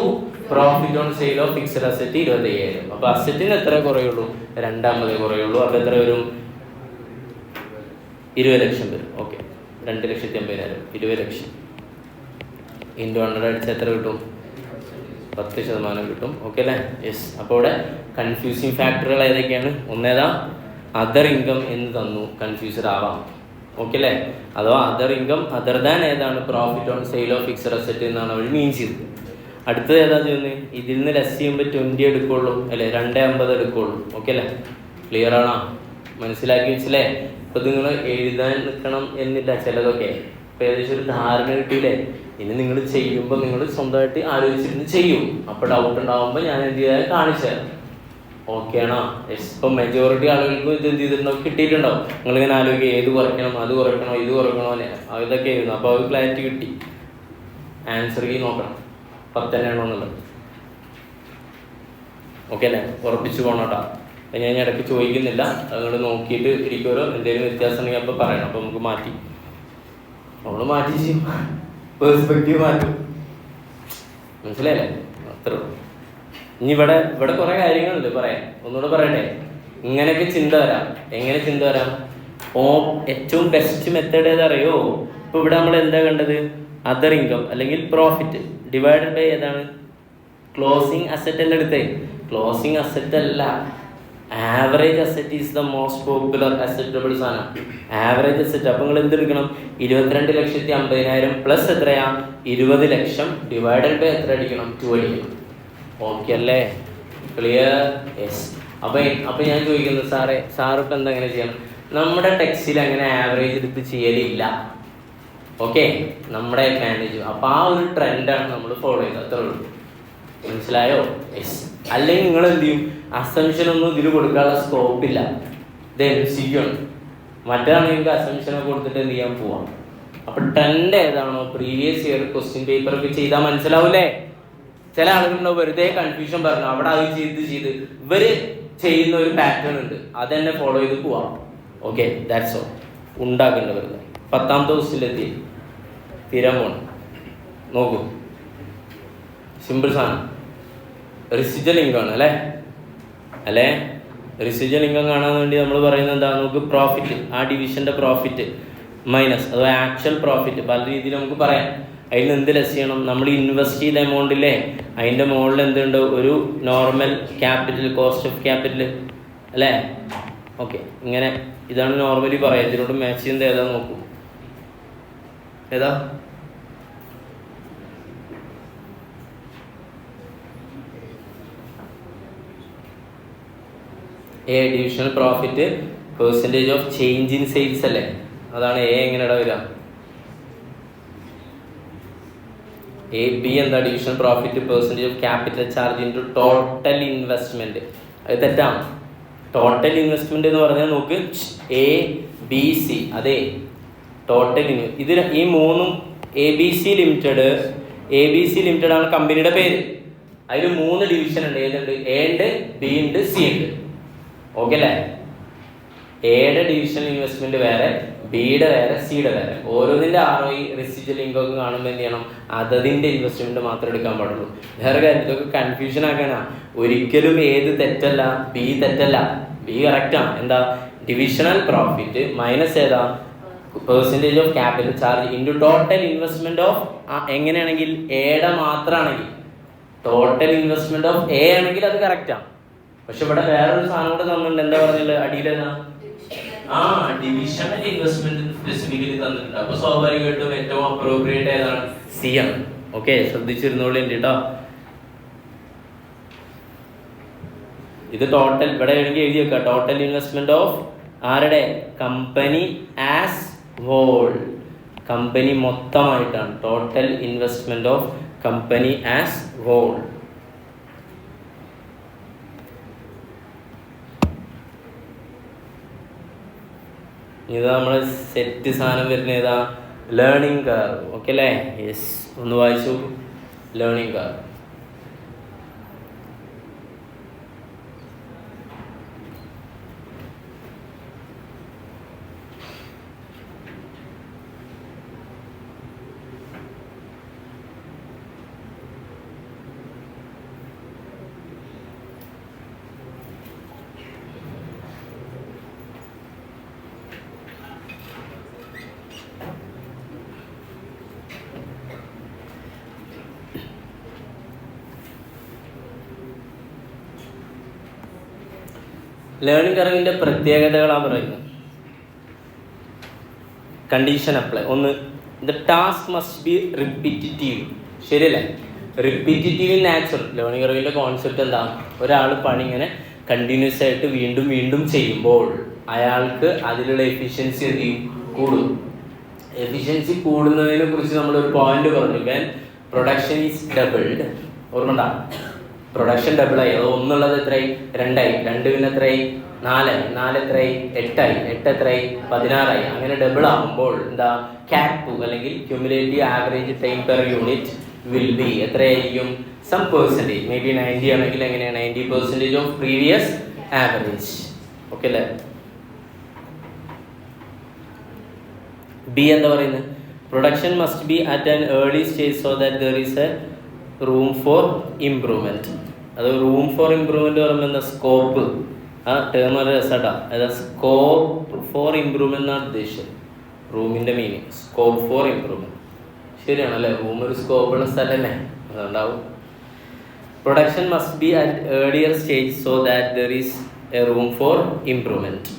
profit on sale of fixed asset 25,000. അപ്പോൾ അസറ്റിന് എത്ര കുറയുള്ളൂ? 2,50,000 കുറയുള്ളൂ. അപ്പോൾ എത്ര വരും? 20 ലക്ഷം വരും. ഓക്കെ, 2,50,000 20 ലക്ഷം ഇൻറ്റു 100 അടിച്ച് എത്ര കിട്ടും? 10% കിട്ടും. ഓക്കെ അല്ലേ? യെസ്. അപ്പോൾ ഇവിടെ കൺഫ്യൂസിങ് ഫാക്ടറുകൾ ഏതൊക്കെയാണ്? ഒന്നേതാ അതർ ഇൻകം എന്ന് തന്നു, കൺഫ്യൂസ്ഡ് ആവാം. ഓക്കെ അല്ലേ? അഥവാ അതർ ഇൻകം അതർ ദാൻ ഏതാണ് profit on sale of fixed asset എന്നാണ് അവർ മീൻ ചെയ്തത്. അടുത്തത് ഏതാ ചെയ്യുന്നത്? ഇതിൽ നിന്ന് ലെസ് ചെയ്യുമ്പോൾ 20 എടുക്കുള്ളൂ അല്ലേ, 2,50 എടുക്കുള്ളൂ. ഓക്കെ അല്ലേ? ക്ലിയർ ആണോ? മനസ്സിലാക്കി വെച്ചില്ലേ? ഇപ്പം നിങ്ങൾ എഴുതാൻ നിൽക്കണം എന്നില്ല ചിലതൊക്കെ. ഇപ്പം ഏകദേശം ഒരു ധാരണ കിട്ടിയില്ലേ? ഇനി നിങ്ങൾ ചെയ്യുമ്പോൾ നിങ്ങൾ സ്വന്തമായിട്ട് ആലോചിച്ചിരുന്ന് ചെയ്യും. അപ്പോൾ ഡൗട്ട് ഉണ്ടാകുമ്പോൾ ഞാൻ എന്ത് ചെയ്താൽ കാണിച്ചു തരാം. ഓക്കെ ആണോ? യെസ്. ഇപ്പം മെജോറിറ്റി ആളുകൾക്കും ഇത് എന്ത് ചെയ്തിട്ടുണ്ടാവും, കിട്ടിയിട്ടുണ്ടാവും. നിങ്ങളിങ്ങനെ ആലോചിക്കുക ഏത് കുറയ്ക്കണം, അത് കുറയ്ക്കണോ, ഇത് കുറയ്ക്കണോ അല്ലേ, അതൊക്കെ ആയിരുന്നു. അപ്പോൾ അത് ക്ലാരിറ്റി കിട്ടി. ആൻസർ കീ നോക്കണം 10 ആണോ എന്നുള്ളത്. ഓക്കെ അല്ലേ? ഉറപ്പിച്ച് പോകണം കേട്ടോ. അപ്പം ഞാൻ ഇടയ്ക്ക് ചോദിക്കുന്നില്ല, അതുകൊണ്ട് നോക്കിയിട്ട് ഇരിക്കുമല്ലോ. എന്തെങ്കിലും വ്യത്യാസം ഉണ്ടെങ്കിൽ അപ്പോൾ പറയണം. അപ്പോൾ നമുക്ക് മാറ്റി ചെയ്യും, പേഴ്സ്പെക്റ്റീവ് മാറ്റും. മനസ്സിലായല്ലേ? അത്രേ ഉള്ളൂ. ഇനി ഇവിടെ കുറേ കാര്യങ്ങളുണ്ട് പറയാൻ. ഒന്നുകൂടെ പറയട്ടെ. ഇങ്ങനെയൊക്കെ ചിന്ത വരാം. എങ്ങനെ ചിന്ത വരാം? ഏറ്റവും ബെസ്റ്റ് മെത്തേഡ് ഏതറിയോ? ഇപ്പോൾ ഇവിടെ നമ്മൾ എന്താ കണ്ടത്? അതർ ഇൻകം അല്ലെങ്കിൽ പ്രോഫിറ്റ് ഡിവൈഡഡ് ബൈ ഏതാണ്? ക്ലോസിങ് അസറ്റ് അല്ല എടുത്തേ. ക്ലോസിങ് അസറ്റ് അല്ല, average asset is the most popular acceptable സാധനം. Average asset. അപ്പോൾ നിങ്ങൾ എന്തെടുക്കണം? 22,50,000 പ്ലസ് എത്രയാ? 20 ലക്ഷം ഡിവൈഡഡ് ബൈ എത്ര അടിക്കണം? 2 അടിക്കണം. ഓക്കെ അല്ലേ? ക്ലിയർ? യെസ്. അപ്പോൾ ഞാൻ ചോദിക്കുന്നത് സാറിപ്പോൾ എന്താ അങ്ങനെ ചെയ്യണം? നമ്മുടെ ടെക്സ്റ്റിൽ അങ്ങനെ ആവറേജ് എടുത്ത് ചെയ്യലില്ല. ഓക്കെ, നമ്മുടെ മാനേജ്. അപ്പോൾ ആ ഒരു ട്രെൻഡാണ് നമ്മൾ ഫോളോ ചെയ്തത്. അത്രേ ഉള്ളൂ. മനസ്സിലായോ? യെസ്. അല്ലെങ്കിൽ നിങ്ങൾ എന്ത് ചെയ്യും? അസംഷനൊന്നും ഇതിൽ കൊടുക്കാനുള്ള സ്കോപ്പില്ല. ഇത് MCQ ആണ്. മറ്റാണെങ്കിൽ അസംഷനൊക്കെ കൊടുത്തിട്ട് എന്ത് ചെയ്യാൻ പോവാം. അപ്പോൾ ട്രെൻഡ് ഏതാണോ പ്രീവിയസ് ഇയർ ക്വസ്റ്റ്യൻ പേപ്പറൊക്കെ ചെയ്താൽ മനസ്സിലാവൂലേ? ചില ആളുകളുണ്ടാവും വെറുതെ കൺഫ്യൂഷൻ പറഞ്ഞു, അവിടെ അത് ചെയ്ത് ഇവർ ചെയ്യുന്ന ഒരു പാറ്റേൺ ഉണ്ട്, അതെന്നെ ഫോളോ ചെയ്ത് പോവാം. Okay, that's all. ഉണ്ടാക്കേണ്ട വെറുതെ. 10ാമത്തെ ക്വസ്റ്റ്യനിലെത്തി തീരാൻ പോണം. നോക്കൂ, സിമ്പിൾ സാധനം. റെസിജ്വൽ ഇൻകം ആണ് അല്ലേ? റെസിജ്വൽ ഇൻകം കാണാൻ വേണ്ടി നമ്മൾ പറയുന്നത് എന്താ, നമുക്ക് പ്രോഫിറ്റ്, ആ ഡിവിഷൻ്റെ പ്രോഫിറ്റ് മൈനസ് അഥവാ ആക്ച്വൽ പ്രോഫിറ്റ് പല രീതിയിൽ നമുക്ക് പറയാം. അതിൽ നിന്ന് എന്ത് ലെസ് ചെയ്യണം, നമ്മൾ ഇൻവെസ്റ്റ് ചെയ്ത എമൗണ്ടില്ലേ അതിൻ്റെ മുകളിൽ എന്തുണ്ട്, ഒരു normal capital, cost of capital അല്ലേ. ഓക്കെ, ഇങ്ങനെ ഇതാണ് നോർമലി പറയാം. ഇതിനോട് മാച്ച് ചെയ്യുന്നത് ഏതാ നോക്കൂ, ഏതാ A divisional profit percentage of change in sales അല്ലേ, അതാണ് എ. എങ്ങനെയാണ് വരിക, എ. ബി എന്താ, divisional profit percentage of capital charge into total investment. അത് തെറ്റാണ്. ടോട്ടൽ ഇൻവെസ്റ്റ്മെൻറ്റ് എന്ന് പറഞ്ഞാൽ നോക്ക് എ ബി സി, അതെ ടോട്ടൽ ഇത് ഈ മൂന്നും എ ബി സി ലിമിറ്റഡ് ആണ് കമ്പനിയുടെ പേര്. അതിൽ 3 ഡിവിഷൻ ഉണ്ട്. ഏതുണ്ട്, എ ഉണ്ട്, ബി ഉണ്ട്, സി ഉണ്ട്. ഓക്കെ അല്ലേ. എയുടെ ഡിവിഷണൽ ഇൻവെസ്റ്റ്മെന്റ് വേറെ, ബിയുടെ വേറെ, സിയുടെ വേറെ. ഓരോന്നിൻ്റെ ROI റെസിജ്വൽ ഇൻകം കാണുമ്പോൾ എന്ത് ചെയ്യണം, അതതിൻ്റെ ഇൻവെസ്റ്റ്മെന്റ് മാത്രമേ എടുക്കാൻ പാടുള്ളൂ. വേറെ കാര്യം ഇതൊക്കെ കൺഫ്യൂഷൻ ആക്കാനാ. ഒരിക്കലും ഏത് തെറ്റല്ല, ബി തെറ്റല്ല, ബി കറക്റ്റാണ്. എന്താ, ഡിവിഷണൽ പ്രോഫിറ്റ് മൈനസ് ഏതാ, percentage of capital charge into total investment of, എങ്ങനെയാണെങ്കിൽ എയുടെ മാത്രമാണെങ്കിൽ ടോട്ടൽ ഇൻവെസ്റ്റ്മെന്റ് ഓഫ് എ ആണെങ്കിൽ അത് കറക്റ്റാണ്. പക്ഷെ ഇവിടെ വേറൊരു സാധനം കൂടെ തന്നിട്ടുണ്ട്. എന്താ പറഞ്ഞില്ല, അടിയിലേതാ, ഡിവിഷണൽ ഇൻവെസ്റ്റ്മെന്റ് സ്പെസിഫിക്കലി തന്നിട്ടുണ്ട്. അപ്പൊ സ്വാഭാവികമായിട്ടും ഏറ്റവും അപ്രോപ്രിയേറ്റ് ഏതാണ്, സി ആണ്. ഓക്കെ, ശ്രദ്ധിച്ചിരുന്നോളൂ കേട്ടോ. ഇത് ടോട്ടൽ ഇവിടെ വേണമെങ്കിൽ എഴുതി വെക്കുക. ടോട്ടൽ ഇൻവെസ്റ്റ്മെന്റ് ഓഫ് ആരുടെ, കമ്പനി ആസ് ഹോൾ, കമ്പനി മൊത്തമായിട്ടാണ്. Total investment of company as whole. ഇത് നമ്മുടെ സെറ്റ് സാധനം വരുന്ന ഏതാ, ലേണിംഗ് കർവ്. ഓക്കെ അല്ലേ, യെസ്, ഒന്ന് വായിച്ചു, ലേണിംഗ് കർവ്. ലേണിംഗ് കർവിൻ്റെ പ്രത്യേകതകളാണ് പറയുന്നത്. Condition apply. ഒന്ന്, the task must be repetitive. ശരിയല്ലേ, റിപ്പീറ്റീവ് ഇൻ നാച്ചുറൽ. ലേണിംഗ് കർവിൻ്റെ കോൺസെപ്റ്റ് എന്താ, ഒരാൾ പണി ഇങ്ങനെ കണ്ടിന്യൂസ് ആയിട്ട് വീണ്ടും വീണ്ടും ചെയ്യുമ്പോൾ അയാൾക്ക് അതിലുള്ള എഫിഷ്യൻസി എന്ത് ചെയ്യും, കൂടും. എഫിഷ്യൻസി കൂടുന്നതിനെ കുറിച്ച് നമ്മളൊരു പോയിന്റ് പറഞ്ഞു. വെൻ പ്രൊഡക്ഷൻ ഈസ് ഡബിൾഡ്, ഓർമ്മ, പ്രൊഡക്ഷൻ ഡബിളായി. അത് ഒന്നുള്ളത് എത്രയായി, 2ആയി, 2 പിന്നെ എത്രയായി, 4ആയി, 4 എത്രയായി, 8ആയി, 8 എത്രയായി, 16ആയി. അങ്ങനെ ഡബിൾ ആകുമ്പോൾ എന്താ, ക്യാപ് അല്ലെങ്കിൽ cumulative average time per unit will be എത്രയായിരിക്കും, സം പെർസെൻറ്റേജ്, മേ ബി 90 ആണെങ്കിൽ എങ്ങനെയാണ്, 90% ഓഫ് പ്രീവിയസ് ആവറേജ്. ഓക്കെ അല്ലേ. ബി എന്താ പറയുന്നത്, production must be at an early stage so that there is a room for improvement. അത് room for improvement പറയുമ്പോൾ എന്താ, scope. ആ ടേം ഒരു രസട്ടാ. അതായത് സ്കോപ്പ് ഫോർ ഇംപ്രൂവ്മെൻ്റ് എന്നാണ് ഉദ്ദേശിച്ചത്. റൂമിൻ്റെ മീനിങ് സ്കോപ്പ് ഫോർ ഇംപ്രൂവ്മെൻറ്റ്. ശരിയാണല്ലേ, റൂം ഒരു സ്കോപ്പുള്ള സ്ഥലമല്ലേ, അതുണ്ടാവും. Production must be at earlier stage so that there is a room for improvement.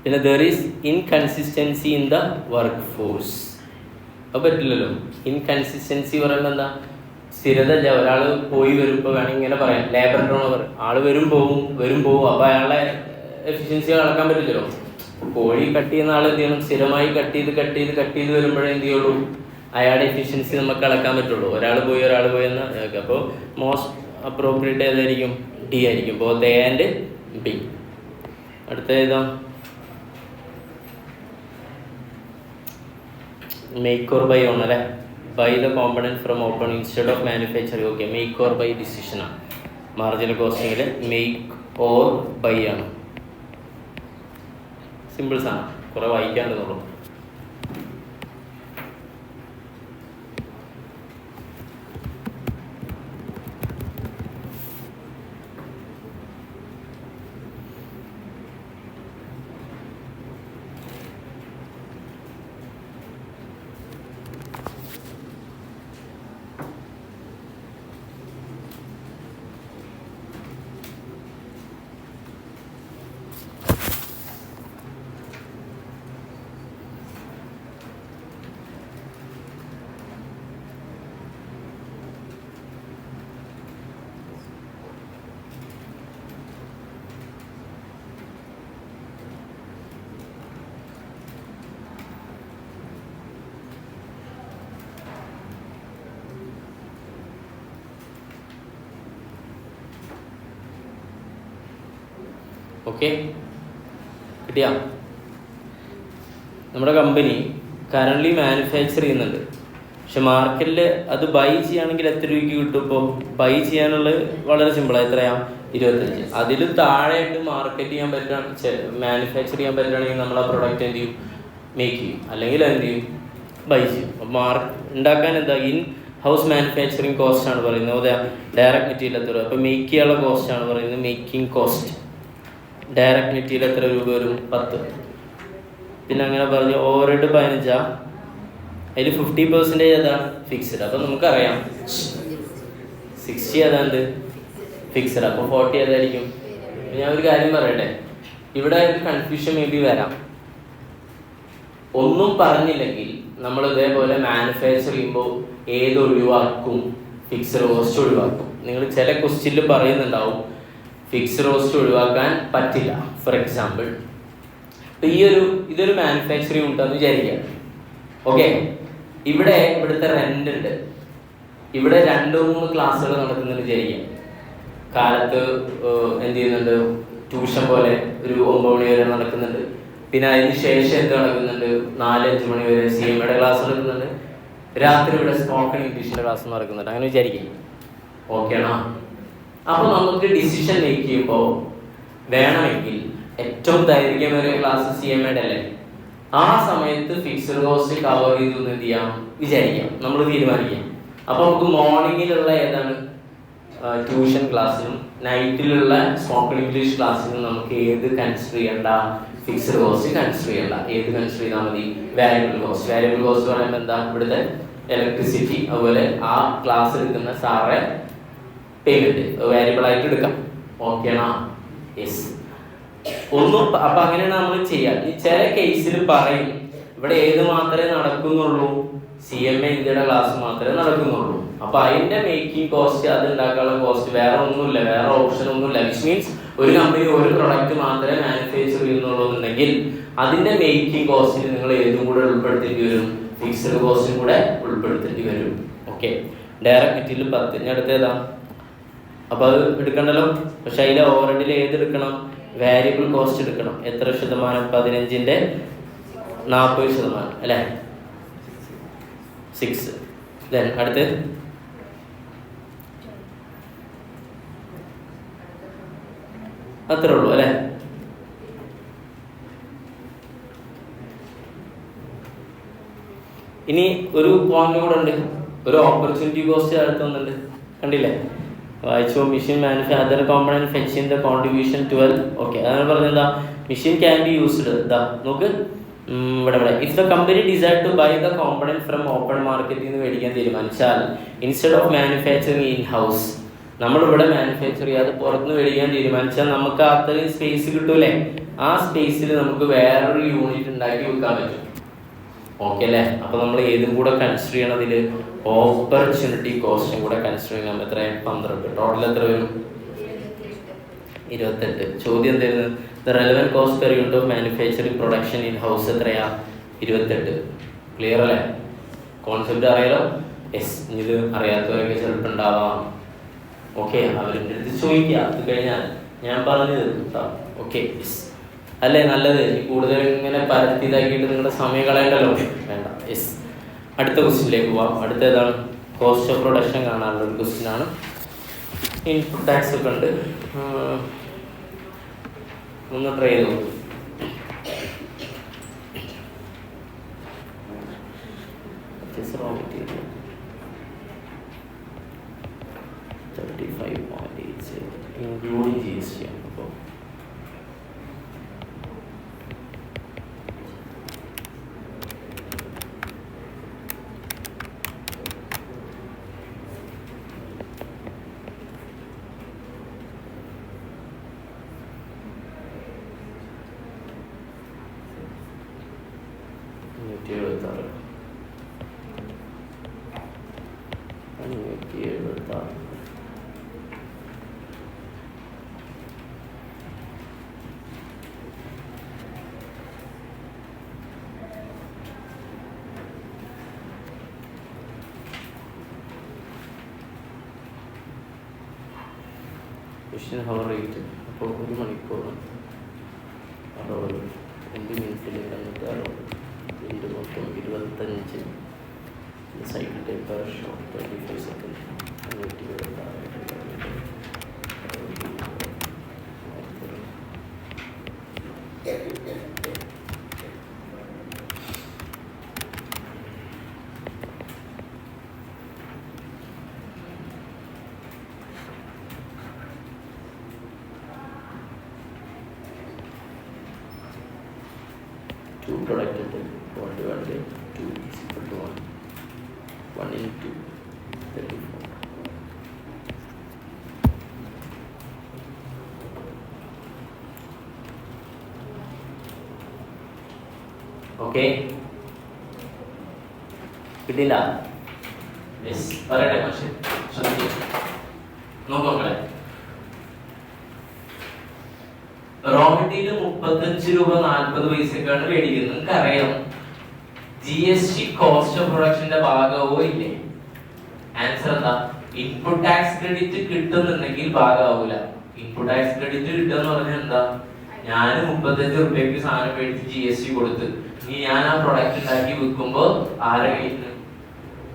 പിന്നെ there is inconsistency in the workforce. അത് പറ്റില്ലല്ലോ. ഇൻകൺസിസ്റ്റൻസി പറയുമ്പോൾ എന്താ, സ്ഥിരത ഇല്ല. ഒരാൾ പോയി വരുമ്പോൾ വേണമെങ്കിൽ ഇങ്ങനെ പറയാം, ലേബർ ടേണോവർ. ആൾ വരും പോവും. അപ്പോൾ അയാളെ എഫിഷ്യൻസി അളക്കാൻ പറ്റില്ലല്ലോ. കോഴി കട്ട് ചെയ്യുന്ന ആൾ എന്ത് ചെയ്യണം, സ്ഥിരമായി കട്ട് ചെയ്ത് വരുമ്പോഴേ എന്ത് ചെയ്യുള്ളൂ, അയാളുടെ എഫിഷ്യൻസി നമുക്ക് അളക്കാൻ പറ്റുള്ളൂ. ഒരാൾ പോയി എന്ന്. അപ്പോൾ മോസ്റ്റ് അപ്രോപ്രിയേറ്റ് ഏതായിരിക്കും, ഡി ആയിരിക്കും. Both A and B. അടുത്ത ഏതാ, മേക്ക് ഓർ ബൈ ആണ് അല്ലേ. Buy the component from open instead of manufacturing. Okay, make or buy ഡിസിഷനാണ്. മാർജിനൽ കോസ്റ്റിങ്ങിൽ മേക്ക് ഓർ ബൈ ആണ്. സിമ്പിൾസ് ആണ്, കുറേ വായിക്കാണ്ടെന്നുള്ളൂ. ഓക്കെ, കിട്ടിയാ? നമ്മുടെ കമ്പനി കറൻ്റ്ലി മാനുഫാക്ചർ ചെയ്യുന്നുണ്ട്, പക്ഷെ മാർക്കറ്റിൽ അത് ബൈ ചെയ്യുകയാണെങ്കിൽ എത്ര രൂപയ്ക്ക് കിട്ടും? ഇപ്പോൾ ബൈ ചെയ്യാനുള്ളത് വളരെ സിമ്പിളാണ്. എത്രയാണ്? 25. അതിൽ താഴെയായിട്ട് മാർക്കറ്റ് ചെയ്യാൻ പറ്റുകയാണ്, മാനുഫാക്ചർ ചെയ്യാൻ പറ്റുകയാണെങ്കിൽ നമ്മൾ ആ പ്രൊഡക്റ്റ് എന്ത് ചെയ്യും? മേക്ക് ചെയ്യും, അല്ലെങ്കിൽ എന്ത് ചെയ്യും? ബൈ ചെയ്യും. ഉണ്ടാക്കാൻ എന്താ ഇൻ ഹൗസ് മാനുഫാക്ചറിങ് കോസ്റ്റ് ആണ് പറയുന്നത്. ഡയറക്റ്റ് മെറ്റീരിയൽ എത്ര രൂപ? അപ്പോൾ മേക്ക് ചെയ്യാനുള്ള കോസ്റ്റ് ആണ് പറയുന്നത് മേക്കിംഗ് കോസ്റ്റ്. ഡയറക്റ്റ് മെറ്റീരിയൽ എത്ര രൂപ വരും? 10. പിന്നെ അങ്ങനെ പറഞ്ഞ് ഓവർഹെഡ് 15. അതിൽ 50% ഏതാണ്? ഫിക്സ്ഡ്. അപ്പം നമുക്കറിയാം 60 ഏതാണ്ട് ഫിക്സ്ഡ്. അപ്പോൾ 40 ഏതായിരിക്കും? ഞാൻ ഒരു കാര്യം പറയട്ടെ, ഇവിടെ ഒരു കൺഫ്യൂഷൻ മേ ബി വരാം. ഒന്നും പറഞ്ഞില്ലെങ്കിൽ നമ്മൾ ഇതേപോലെ മാനുഫാക്ചർ ചെയ്യുമ്പോൾ ഏത് ഒഴിവാക്കും? ഫിക്സ്ഡ് കോസ്റ്റ് ഒഴിവാക്കും. നിങ്ങൾ ചില ക്വസ്റ്റ്യനിൽ പറയുന്നുണ്ടാവും ഫിക്സ്ഡ് കോസ്റ്റ് ഒഴിവാക്കാൻ പറ്റില്ല. ഫോർ എക്സാമ്പിൾ, ഇപ്പം ഇതൊരു മാനുഫാക്ചറിങ് ഉണ്ടെന്ന് വിചാരിക്കാം. ഓക്കെ, ഇവിടുത്തെ റെന്റ് ഉണ്ട്. ഇവിടെ 2-3 ക്ലാസ്സുകൾ നടക്കുന്നുണ്ട് വിചാരിക്കാം. കാലത്ത് എന്ത് ചെയ്യുന്നുണ്ട്? ട്യൂഷൻ പോലെ ഒരു 9 മണി വരെ നടക്കുന്നുണ്ട്. പിന്നെ അതിന് ശേഷം എന്ത് നടക്കുന്നുണ്ട്? 4-5 മണി വരെ CMAയുടെ ക്ലാസ് നടക്കുന്നുണ്ട്. രാത്രി ഇവിടെ സ്പോക്കൺ ഇംഗ്ലീഷിൻ്റെ ക്ലാസ് നടക്കുന്നുണ്ട്. അങ്ങനെ വിചാരിക്കും. ഓക്കെ ആണോ? അപ്പോൾ നമുക്ക് ഡിസിഷൻ മേക്ക് ചെയ്യുമ്പോൾ വേണമെങ്കിൽ ഏറ്റവും ദൈർഘ്യമേറിയ ക്ലാസ് CMAയുടെ അല്ലേ, ആ സമയത്ത് ഫിക്സ്ഡ് കോസ്റ്റ് കവർ ചെയ്തു എന്ന് എന്ത് ചെയ്യാം? വിചാരിക്കാം, നമ്മൾ തീരുമാനിക്കാം. അപ്പോൾ നമുക്ക് മോർണിംഗിലുള്ള ഏതാണ് ട്യൂഷൻ ക്ലാസ്സിനും നൈറ്റിലുള്ള സ്പോക്കൺ ഇംഗ്ലീഷ് ക്ലാസ്സിനും നമുക്ക് ഏത് കൺസിഡർ ചെയ്യേണ്ട? ഫിക്സ്ഡ് കോസ്റ്റ് കൺസിഡർ ചെയ്യേണ്ട. ഏത് കൺസിഡർ ചെയ്താൽ മതി? Variable cost. വാരിയബിൾ കോസ്റ്റ് പറയുമ്പോൾ എന്താ? ഇവിടുത്തെ ഇലക്ട്രിസിറ്റി, അതുപോലെ ആ ക്ലാസ് എടുക്കുന്ന സാറെ പേയ്മെന്റ് വാരിയബിൾ ആയിട്ട് എടുക്കാം. ഓക്കെ ആണോ? യെസ്. അപ്പൊ അങ്ങനെയാണ് നമ്മൾ ചെയ്യാം. ചില കേസിൽ പറയും ഇവിടെ ഏത് മാത്രമേ നടക്കുന്നുള്ളൂ? CMA ഇന്ത്യയുടെ ക്ലാസ് മാത്രമേ നടക്കുന്നുള്ളൂ. അപ്പൊ അതിന്റെ മേക്കിംഗ് കോസ്റ്റ്, അത് ഉണ്ടാക്കാനുള്ള കോസ്റ്റ്, വേറെ ഒന്നുമില്ല, വേറെ ഓപ്ഷൻ ഒന്നുമില്ല. വിച്ച് മീൻസ് ഒരു കമ്പനി ഒരു പ്രൊഡക്റ്റ് മാത്രമേ മാനുഫാക്ചർ ചെയ്യുന്നുള്ളൂ എന്നുണ്ടെങ്കിൽ അതിന്റെ മേക്കിംഗ് കോസ്റ്റിൽ നിങ്ങൾ ഏതും കൂടെ ഉൾപ്പെടുത്തേണ്ടി വരും? ഫിക്സ്ഡ് കോസ്റ്റും കൂടെ ഉൾപ്പെടുത്തേണ്ടി വരും. Okay, direct material 10. ഞാൻ അടുത്ത ഏതാ? അപ്പൊ അത് എടുക്കണ്ടല്ലോ. പക്ഷെ അതിലെ ഓവർഹെഡിൽ ഏത് എടുക്കണം? വാരിയബിൾ കോസ്റ്റ് എടുക്കണം. എത്ര ശതമാനം? 15ന്റെ 40% അല്ലേ? 6. ദെൻ അടുത്ത് അത്രേ ഉള്ളൂ അല്ലേ? ഇനി ഒരു പോയിന്റ് കൂടെ ഉണ്ട്, ഒരു ഓപ്പർച്യൂണിറ്റി കോസ്റ്റ് അടുത്ത് വന്നിട്ടുണ്ട്. കണ്ടില്ലേ? വായിച്ചോ. Machine other component fetching the contribution 12. ഓക്കെ, അതാണ് പറഞ്ഞത് എന്താ? Machine can be used. ഇതാ നോക്ക് ഇവിടെ if the company decide to buy the component from open മാർക്കറ്റിൽ നിന്ന് മേടിക്കാൻ തീരുമാനിച്ചാൽ instead of manufacturing in house, നമ്മളിവിടെ മാനുഫാക്ചർ ചെയ്യാതെ പുറത്തുനിന്ന് മേടിക്കാൻ തീരുമാനിച്ചാൽ നമുക്ക് അത്രയും സ്പേസ് കിട്ടൂലേ? ആ സ്പേസിൽ നമുക്ക് വേറൊരു യൂണിറ്റ് ഉണ്ടാക്കി വെക്കാൻ പറ്റും. ഓക്കെ അല്ലേ? അപ്പോൾ നമ്മൾ ഏതും കൂടെ കൺസിഡർ ചെയ്യണതിൽ ഓപ്പർച്യൂണിറ്റി കോസ്റ്റും കൂടെ കൺസിഡർ ചെയ്യണം. എത്രയും 12. ടോട്ടൽ എത്ര വരും? 28. ചോദ്യം എന്തായിരുന്നു? The relevant cost per unit of manufacturing production in house എത്രയാ? 28. ക്ലിയർ അല്ലേ? കോൺസെപ്റ്റ് അറിയാലോ? യെസ്. ഇത് അറിയാത്തവരൊക്കെ ചിലപ്പോൾ ഉണ്ടാവാം. ഓക്കെ, അവരുടെ അടുത്ത് ചോദിക്കുക. അത് കഴിഞ്ഞാൽ ഞാൻ പറഞ്ഞു തരും. ഓക്കെ, യെസ് അല്ലേ? നല്ലത്. കൂടുതൽ ഇങ്ങനെ പരത്തി ഇതാക്കിയിട്ട് നിങ്ങളുടെ സമയം കളയണ്ടല്ലോ, വേണ്ട. യെസ്. അടുത്ത ക്വസ്റ്റ്യനിലേക്ക് പോവാം. അടുത്ത ഏതാണ്? കോസ്റ്റ് ഓഫ് പ്രൊഡക്ഷൻ കാണാനുള്ള ഒരു ക്വസ്റ്റ്യനാണ്. ഇൻപുട്ട് ടാക്സ് ഒക്കെ ഉണ്ട്, ഒന്ന് ട്രൈ ചെയ്ത് നോക്കും. റോ മെറ്റീരിയൽ 35.8 ഇൻക്ലൂഡിങ് GST ആണ്. അപ്പോൾ ക്വസ്റ്റ്യൻ ഹവർ റേറ്റ് അപ്പോൾ 1 മണിക്കൂർ 2 മിനിറ്റിൽ 260 മൊത്തം 25 cycle time per shot 25 second 2 product into 1 divided by 2 is equal to 1 into 34. Okay കിട്ടില്ല? യെസ്, പറയട്ടെ പക്ഷേ നോക്കോളെ. റോ മെറ്റീരിയൽ 35 രൂപ 40 പൈസക്കാണ് മേടിക്കുന്നത്. നിങ്ങൾക്ക് അറിയാം GST കോസ്റ്റ് ഓഫ് പ്രൊഡക്ഷന്റെ ഭാഗമോ ഇല്ലേ? ആൻസർ എന്താ? ഇൻപുട്ട് ടാക്സ് ക്രെഡിറ്റ് കിട്ടുന്നുണ്ടെങ്കിൽ ഭാഗമാവൂല. ഇൻപുട്ട് ടാക്സ് ക്രെഡിറ്റ് കിട്ടുക പറഞ്ഞാൽ എന്താ? ഞാൻ 35 രൂപയ്ക്ക് സാധനം മേടിച്ച് GST കൊടുത്ത് ഇനി ഞാൻ ആ പ്രൊഡക്റ്റ് ഉണ്ടാക്കി വിൽക്കുമ്പോ ആരെ കയ്യിൽ നിന്ന്?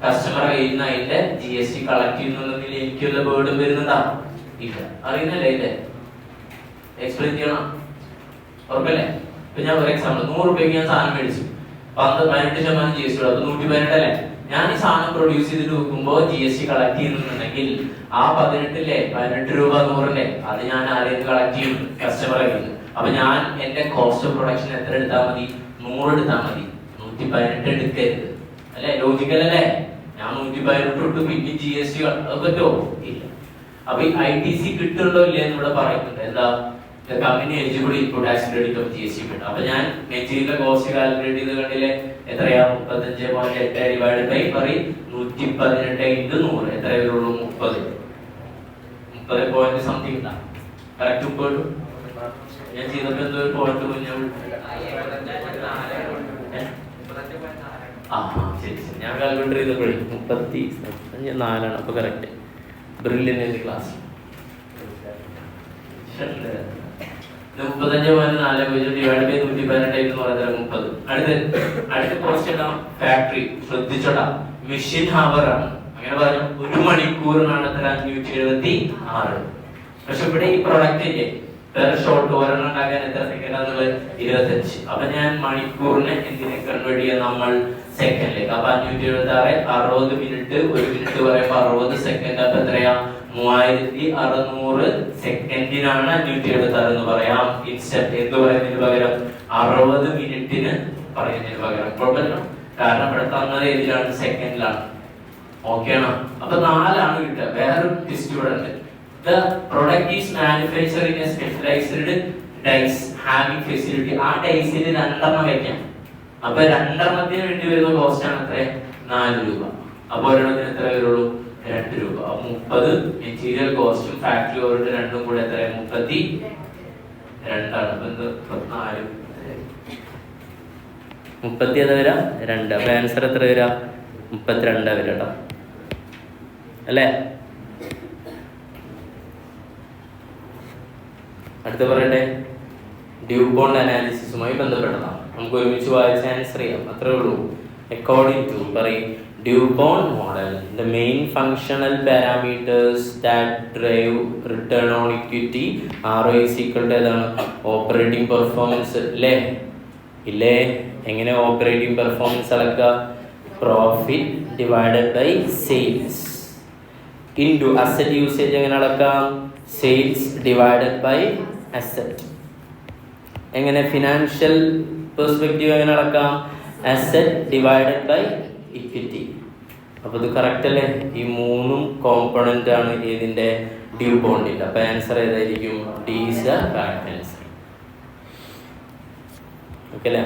കസ്റ്റമറെ കയ്യിൽ നിന്ന് അതിന്റെ GST കളക്ട് ചെയ്യുന്നുണ്ടെങ്കിൽ എനിക്കുള്ള ബേർഡും വരുന്നുണ്ടാ? ഇല്ല. അറിയുന്നല്ലേ ഇല്ലേ? എക്സ്പ്ലെയിൻ ചെയ്യണം. ഉറപ്പല്ലേ? ഇപ്പൊ ഞാൻ ഒരു എക്സാമ്പിൾ, 100 രൂപയ്ക്ക് ഞാൻ സാധനം മേടിച്ചു, 18% GST ഉള്ളു, അപ്പൊ 118 അല്ലേ? ഞാൻ ഈ സാധനം പ്രൊഡ്യൂസ് ചെയ്തിട്ട് വെക്കുമ്പോ GST കളക്ട് ചെയ്യുന്നുണ്ടെങ്കിൽ ആ 18 രൂപ 100 അത് ഞാൻ ആരെയും കളക്ട് ചെയ്യും? കസ്റ്റമറെ കയ്യിൽ നിന്ന്. അപ്പൊ ഞാൻ എന്റെ കോസ്റ്റ് ഓഫ് പ്രൊഡക്ഷൻ എത്ര എടുത്താൽ മതി? 100 എടുത്താൽ മതി, 118 എടുക്കരുത്. അല്ലെ? ലോജിക്കൽ അല്ലേ? ഞാൻ 118 ഇട്ടു, പിന്നെ GST പറ്റുമോ? ഇല്ല. അപ്പൊ ഈ ITC കിട്ടുണ്ടോ ഇല്ലേ എന്ന് ഇവിടെ പറയുന്നുണ്ട്. എന്താ? Company eligible input tax credit of GST കിട്ടും. അപ്പൊ ഞാൻ മെറ്റീരിയൽ കോസ്റ്റ് കാൽക്കുലേറ്റ് ചെയ്ത് കണ്ടില്ലേ? എത്രയാ? 35.8 ഡിവൈഡ് ബൈ 118 ഇൻറ്റു 100 എത്ര വരുള്ളൂ? 30 പോയിന്റ് സംതിങ് ഉണ്ടാ? കറക്റ്റ് 30. ഞാൻ ചെയ്തപ്പോ എന്തോ ഒരു പോയിന്റ് കുഞ്ഞു. ശരി ശരി, ഞാൻ കാൽക്കുലേറ്റ് ചെയ്തപ്പോഴേ 34 അപ്പൊ correct. Brilliant class. 35.4 divide by 118 എന്ന് പറയുന്നത് 30. അടുത്ത ക്വസ്റ്റ്യൻ ഫാക്ടറി. ശ്രദ്ധിച്ചോട്ടാ, മെഷീൻ ഹവർ ആണ്. അങ്ങനെ പറഞ്ഞു 1 മണിക്കൂറിനാണ് എത്ര? 576. പക്ഷെ ഇവിടെ ഈ പ്രൊഡക്റ്റിന്റെ പെർ ഷോട്ട് ഒരെണ്ണം ഉണ്ടാക്കാൻ എത്ര സെക്കൻഡ് ആണെന്നുള്ളത്? 25. അപ്പൊ ഞാൻ മണിക്കൂറിനെ എന്തിനെ കൺവേർട്ട് ചെയ്യാൻ? നമ്മൾ സെക്കൻഡിലേക്ക്. അപ്പൊ 576 60 മിനിറ്റ്, 1 മിനിറ്റ് പറയുമ്പോ 60 സെക്കൻഡ്. അപ്പൊ എത്രയാ? 3600 സെക്കൻഡിനാണ് 576 എന്ന് പറയാം. ഇൻസ്റ്റന്റ് എന്ന് പറയുന്നതിന് പകരം 60 മിനിറ്റിന് പറയുന്നതിന് പകരം കുഴപ്പമില്ല. കാരണം ഇവിടെ തന്നത് ഏതിലാണ്? സെക്കൻഡിലാണ്. ഓക്കെ ആണോ? അപ്പൊ 4 കിട്ടുക. വേറൊരു ടിസ്റ്റ് ഇവിടെ ഉണ്ട്. The product is manufactured in a specialized dice having facility. ആ ഡൈസിൽ 2 വെക്കാം. അപ്പൊ 2 വേണ്ടി വരുന്ന കോസ്റ്റ് ആണ് എത്ര? 4 രൂപ. അപ്പൊ ഒരെണ്ണത്തിന് എത്ര വരുള്ളൂ? 2 രൂപ. 30 മെറ്റീരിയൽ കോസ്റ്റും ഫാക്ടറി ഓവർ രണ്ടും കൂടെ എത്ര? 32 ആണ്. അപ്പൊ 34 30 ഏതാ വരാ? 2. അപ്പൊ ആൻസർ എത്ര വരാ? 32 വരാ അല്ലേ? അടുത്ത പറയട്ടെ, ഡ്യൂപോണ്ട് അനാലിസിസുമായി ബന്ധപ്പെട്ടതാണ്. നമുക്ക് ഒരുമിച്ച് വായിച്ച് ആൻസർ ചെയ്യാം, അത്രേ ഉള്ളൂ. അക്കോർഡിംഗ് ടു പറയും DuPont model, the main functional parameters that drive return on equity ROI ഏതാണ്? ഓപ്പറേറ്റിംഗ് പെർഫോമൻസ് അല്ലേ? ഇല്ലേ? എങ്ങനെ ഓപ്പറേറ്റിംഗ് പെർഫോമൻസ് അളക്കുക? Profit divided by sales into asset usage. എങ്ങനെ അളക്കാം? Sales divided by asset. എങ്ങനെ ഫിനാൻഷ്യൽ പെർസ്പെക്റ്റീവ് എങ്ങനെ അളക്കാം? Asset divided by equity. അപ്പോൾ ഇത് കറക്റ്റ് അല്ലേ? ഈ 3 കോമ്പണന്റ് ആണ് ഇതിന്റെ ഡ്യൂ ബോണ്ടിന്റെ. അപ്പോൾ ആൻസർ ഏതായിരിക്കും? D is the correct answer. Okay അല്ലേ?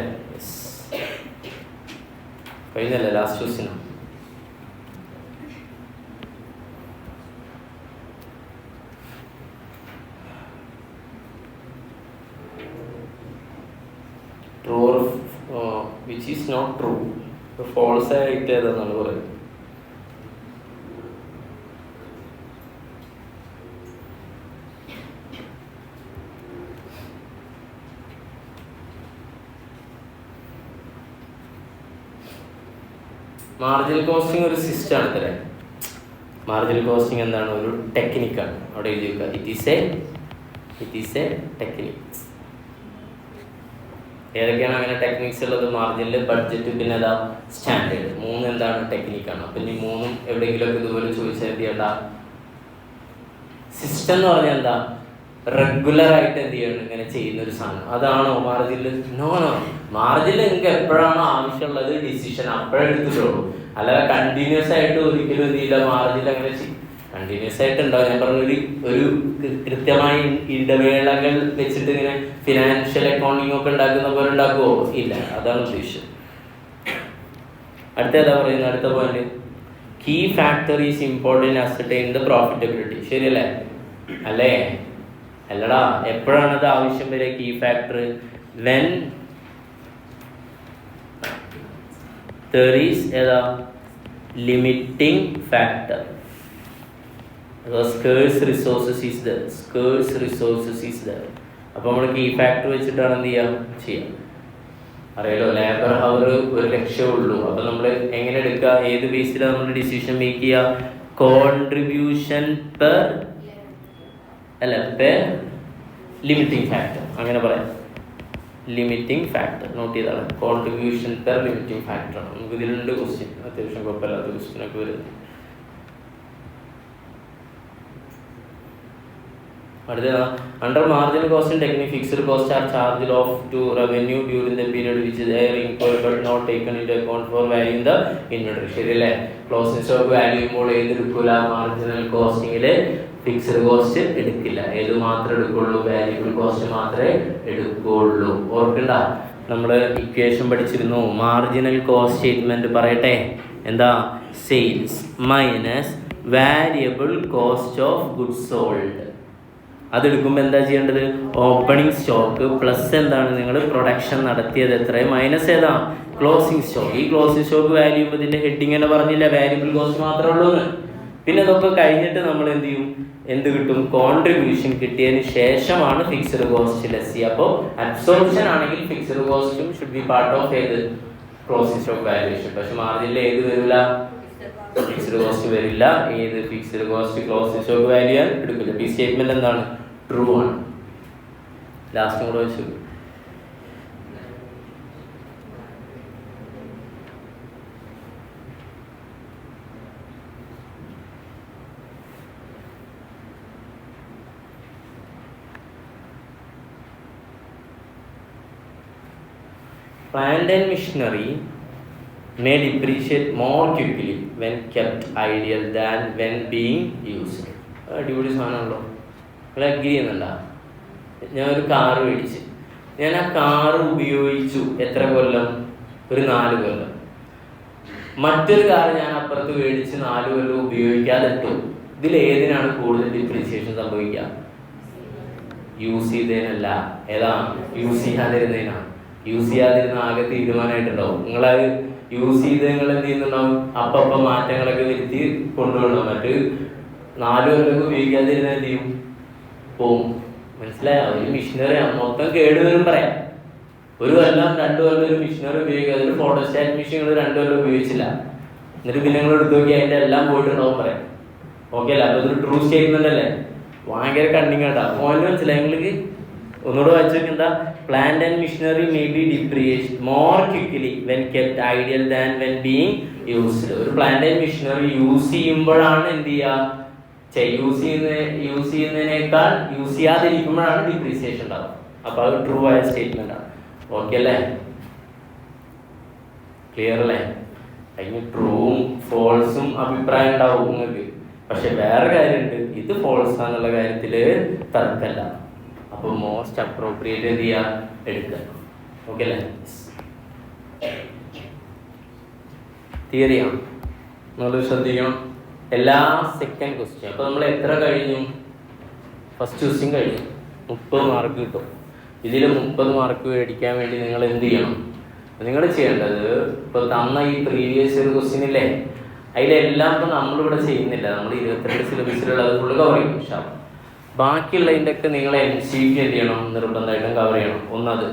കഴിഞ്ഞല്ലേ? Last question. True or which is not true, false ആയിട്ട് ഏതാണെന്നാണ് പറയുന്നത്. മാർജിനൽ കോസ്റ്റിംഗ് ഒരു സിസ്റ്റമാണ് അത്രേ. മാർജിനൽ കോസ്റ്റിംഗ് എന്താണ്? ഒരു ടെക്നിക്കാണ്. അവിടെ എഴുതി വെക്കുക, ഇറ്റ് ഈസ് എ ടെക്നിക്സ്. ഏതൊക്കെയാണ് അങ്ങനെ ടെക്നിക്സ് ഉള്ളത്? മാർജിനിൽ, ബഡ്ജറ്റ്, പിന്നെ ഏതാ സ്റ്റാൻഡേർഡ്. 3 എന്താണ്? ടെക്നിക്കാണ്. അപ്പം ഈ 3 എവിടെയെങ്കിലുമൊക്കെ ഇതുപോലെ ചോദിച്ചാൽ എന്ത് ചെയ്യണ്ട? സിസ്റ്റം എന്ന് പറഞ്ഞാൽ എന്താ? റെഗുലർ ആയിട്ട് എന്ത് ചെയ്യണം? ഇങ്ങനെ ചെയ്യുന്ന ഒരു സാധനം. അതാണോ മാർജിനിൽ? നോ. മാർജിനിൽ നിങ്ങൾക്ക് എപ്പോഴാണോ ആവശ്യമുള്ളത് ഡിസിഷൻ അപ്പോഴേ എടുത്തിട്ടുള്ളൂ. അല്ലാതെ കണ്ടിന്യൂസ് ആയിട്ട് ഒരിക്കലും എന്ത് ചെയ്യില്ല. മാർജിനിൽ അങ്ങനെ കണ്ടിന്യൂസ് ആയിട്ട് ഉണ്ടാവും. ഞാൻ പറഞ്ഞ ഒരു കൃത്യമായ ഇടവേളകൾ വെച്ചിട്ട് ഇങ്ങനെ ഫിനാൻഷ്യൽ അക്കൗണ്ടിങ് ഒക്കെ ഉണ്ടാക്കുന്ന പോലെ ഉണ്ടാക്കുമോ? ഇല്ല. അതാണ് ഉദ്ദേശം. അടുത്ത ഏതാ പറയുന്നത്? അടുത്ത point, key factor is important ascertain the profitability. ശരിയല്ലേ? അല്ലേ? അല്ലടാ, എപ്പോഴാണ് അത് ആവശ്യം വരെ? Key factor when there is ഏതാ limiting factor. Scarce resources is there. അപ്പോൾ നമ്മൾ കീ ഫാക്ടർ വെച്ചിട്ടാണ് എന്ത് ചെയ്യാം. അറിയാലോ, ലേബർ അവർ 1,00,000 ഉള്ളൂ. അപ്പം നമ്മൾ എങ്ങനെ എടുക്കുക? ഏത് ബേസിലാണ് നമ്മൾ ഡിസിഷൻ മേക്ക് ചെയ്യുക? കോൺട്രിബ്യൂഷൻ പെർ ലിമിറ്റിംഗ് ഫാക്ടർ, അങ്ങനെ പറയാം. ലിമിറ്റിംഗ് ഫാക്ടർ നോട്ട് ചെയ്താണ്. Contribution per limiting factor. നമുക്ക് ഇതിൽ 2 ക്വസ്റ്റ്യൻ, അത്യാവശ്യം കുഴപ്പമില്ലാത്ത ക്വസ്റ്റ്യനൊക്കെ വരുന്നത്. അടുത്തതാണ്, under marginal costing technique fixed cost are charged off to revenue during the period which they are included but not taken into account for valuing the inventory. ശരിയല്ലേ? Closing stock value ചെയ്യുമ്പോൾ ഏത് എടുക്കില്ല? Marginal കോസ്റ്റിംഗിൽ fixed cost എടുക്കില്ല. ഏത് മാത്രമേ എടുക്കുള്ളൂ? Valuable cost മാത്രമേ എടുക്കുള്ളൂ. ഓർക്കണ്ട, നമ്മൾ ഇക്വേഷൻ പഠിച്ചിരുന്നു. മാർജിനൽ കോസ്റ്റ് സ്റ്റേറ്റ്മെന്റ് പറയട്ടെ. എന്താ? Sales minus variable cost of goods sold. അതെടുക്കുമ്പോൾ എന്താ ചെയ്യേണ്ടത്? ഓപ്പണിംഗ് സ്റ്റോക്ക് പ്ലസ് എന്താണ്? നിങ്ങൾ പ്രൊഡക്ഷൻ നടത്തിയത് എത്ര മൈനസ് ഏതാ? Closing stock. ഈ ക്ലോസിംഗ് സ്റ്റോക്ക് വാല്യൂ ചെയ്യുമ്പോൾ ഇതിൻ്റെ ഹെഡിങ് തന്നെ പറഞ്ഞില്ല, വാരിയബിൾ കോസ്റ്റ് മാത്രമേ ഉള്ളൂ എന്ന്. പിന്നെ ഇതൊക്കെ കഴിഞ്ഞിട്ട് നമ്മൾ എന്ത് ചെയ്യും? എന്ത് കിട്ടും? കോൺട്രിബ്യൂഷൻ കിട്ടിയതിന് ശേഷമാണ് ഫിക്സ്ഡ് കോസ്റ്റ് ലെസ് ചെയ്യുക. അപ്പോൾ അബ്സോർപ്ഷൻ ആണെങ്കിൽ ഫിക്സ്ഡ് കോസ്റ്റും ഷുഡ് ബി പാർട്ട് ഓഫ് ഏത്? Closing stock valuation. പക്ഷെ മാർജിനിൽ ഏത് വരില്ല? ഫിക്സ്ഡ് കോസ്റ്റ് വരില്ല. ഏത്? Fixed cost closing stock value എടുക്കില്ല. ഈ സ്റ്റേറ്റ്മെന്റ് എന്താണ്? ട്രൂ ആണ്. ലാസ്റ്റും കൂടെ വെച്ചു. Plant and machinery may depreciate more quickly when kept idle than when being used. അടിപൊളി സാധനമാണല്ലോ. നിങ്ങൾ അഗ്രി ചെയ്യുന്നുണ്ടോ? ഞാനൊരു കാറ് മേടിച്ച്, ഞാൻ ആ കാറ് ഉപയോഗിച്ചു എത്ര കൊല്ലം? ഒരു 4 കൊല്ലം. മറ്റൊരു കാറ് ഞാൻ അപ്പുറത്ത് മേടിച്ച് 4 കൊല്ലം ഉപയോഗിക്കാതെ ഇട്ടു. ഇതിലേതിനാണ് കൂടുതൽ ഡിപ്രീസിയേഷൻ സംഭവിക്കുക? യൂസ് ചെയ്തതിനല്ല. ഏതാ? യൂസ് ചെയ്യാതിരുന്നതിനാണ്. യൂസ് ചെയ്യാതിരുന്ന ആകെ തീരുമാനമായിട്ടുണ്ടാവും. നിങ്ങളത് യൂസ് ചെയ്ത് നിങ്ങൾ എന്ത് ചെയ്യുന്നുണ്ടാവും? അപ്പം മാറ്റങ്ങളൊക്കെ വരുത്തി കൊണ്ടുപോകണം. മറ്റ് 4 കൊല്ലം ഉപയോഗിക്കാതിരുന്ന എന്ത് ചെയ്യും? പോവും. മനസ്സിലായോ? ഒരു മിഷനറി മൊത്തം കേടുവരും പറയാം. 1 കൊല്ലം 2 കൊല്ലം ഒരു മിഷനറി ഉപയോഗിക്കാതെ, ഒരു ഫോട്ടോസ്റ്റാറ്റ് മെഷീൻ 2 കൊല്ലം ഉപയോഗിച്ചില്ല, എന്നിട്ട് പിന്നെ നിങ്ങൾ എടുത്തു നോക്കി അതിൻ്റെ എല്ലാം പോയിട്ടുണ്ടാവും പറയാം. ഓക്കെ അല്ല? അപ്പോൾ ഇതൊരു ട്രൂ സ്റ്റേറ്റ്മെന്റ് അല്ലേ? ഭയങ്കര കണ്ണിങ് കേട്ടാ. പോയിന്റ് മനസ്സിലായി നിങ്ങൾക്ക്? ഒന്നുകൂടെ വായിച്ചു നോക്കി. എന്താ? Plant and machinery may be depreciate more quickly when kept ideal than when being used. ഒരു പ്ലാന്റ് ആൻഡ് മെഷീനറി യൂസ് ചെയ്യുമ്പോഴാണ് എന്ത് ചെയ്യുക? യൂസ് ചെയ്യുന്നതിനേക്കാൾ യൂസ് ചെയ്യാതിരിക്കുമ്പോഴാണ് ഡിപ്രീസിയേഷൻ ഉണ്ടാവുക. അപ്പോൾ അത് ട്രൂ ആയ സ്റ്റേറ്റ്മെന്റ് ആണ്. ഓക്കെ അല്ലേ? ക്ലിയർ അല്ലേ? അതിന് ട്രൂവും ഫോൾസും അഭിപ്രായം ഉണ്ടാവും നിങ്ങൾക്ക്. പക്ഷെ വേറെ കാര്യമുണ്ട്, ഇത് ഫോൾസ് ആണെന്നുള്ള കാര്യത്തിൽ തർക്കമല്ല. അപ്പോൾ മോസ്റ്റ് അപ്രോപ്രിയേറ്റ് എന്ത് ചെയ്യുക? എടുക്കുക. ഓക്കെ അല്ലേ? തിയറിയാണ്, നമ്മൾ ശ്രദ്ധിക്കണം. എല്ലാ സെക്കൻഡ് ക്വസ്റ്റ്യൻ. അപ്പോൾ നമ്മൾ എത്ര കഴിഞ്ഞു? ഫസ്റ്റ് ക്വസ്റ്റ്യൻ കഴിഞ്ഞു. 30 മാർക്ക് കിട്ടും. ഇതിൽ 30 മാർക്ക് മേടിക്കാൻ വേണ്ടി നിങ്ങൾ എന്ത് ചെയ്യണം? നിങ്ങൾ ചെയ്യേണ്ടത്, ഇപ്പോൾ തന്ന ഈ പ്രീവിയസ് ഇയർ ക്വസ്റ്റ്യൻ ഇല്ലേ, അതിലെല്ലാം ഇപ്പോൾ നമ്മളിവിടെ ചെയ്യുന്നില്ല. നമ്മൾ 22 സിലബസിലുള്ളത് ഫുള്ള് കവർ ചെയ്യും. പക്ഷേ ബാക്കിയുള്ളതിൻ്റെ ഒക്കെ നിങ്ങൾ MCQ എന്ത് ചെയ്യണം? നിർബന്ധമായിട്ടും കവർ ചെയ്യണം. ഒന്നത്.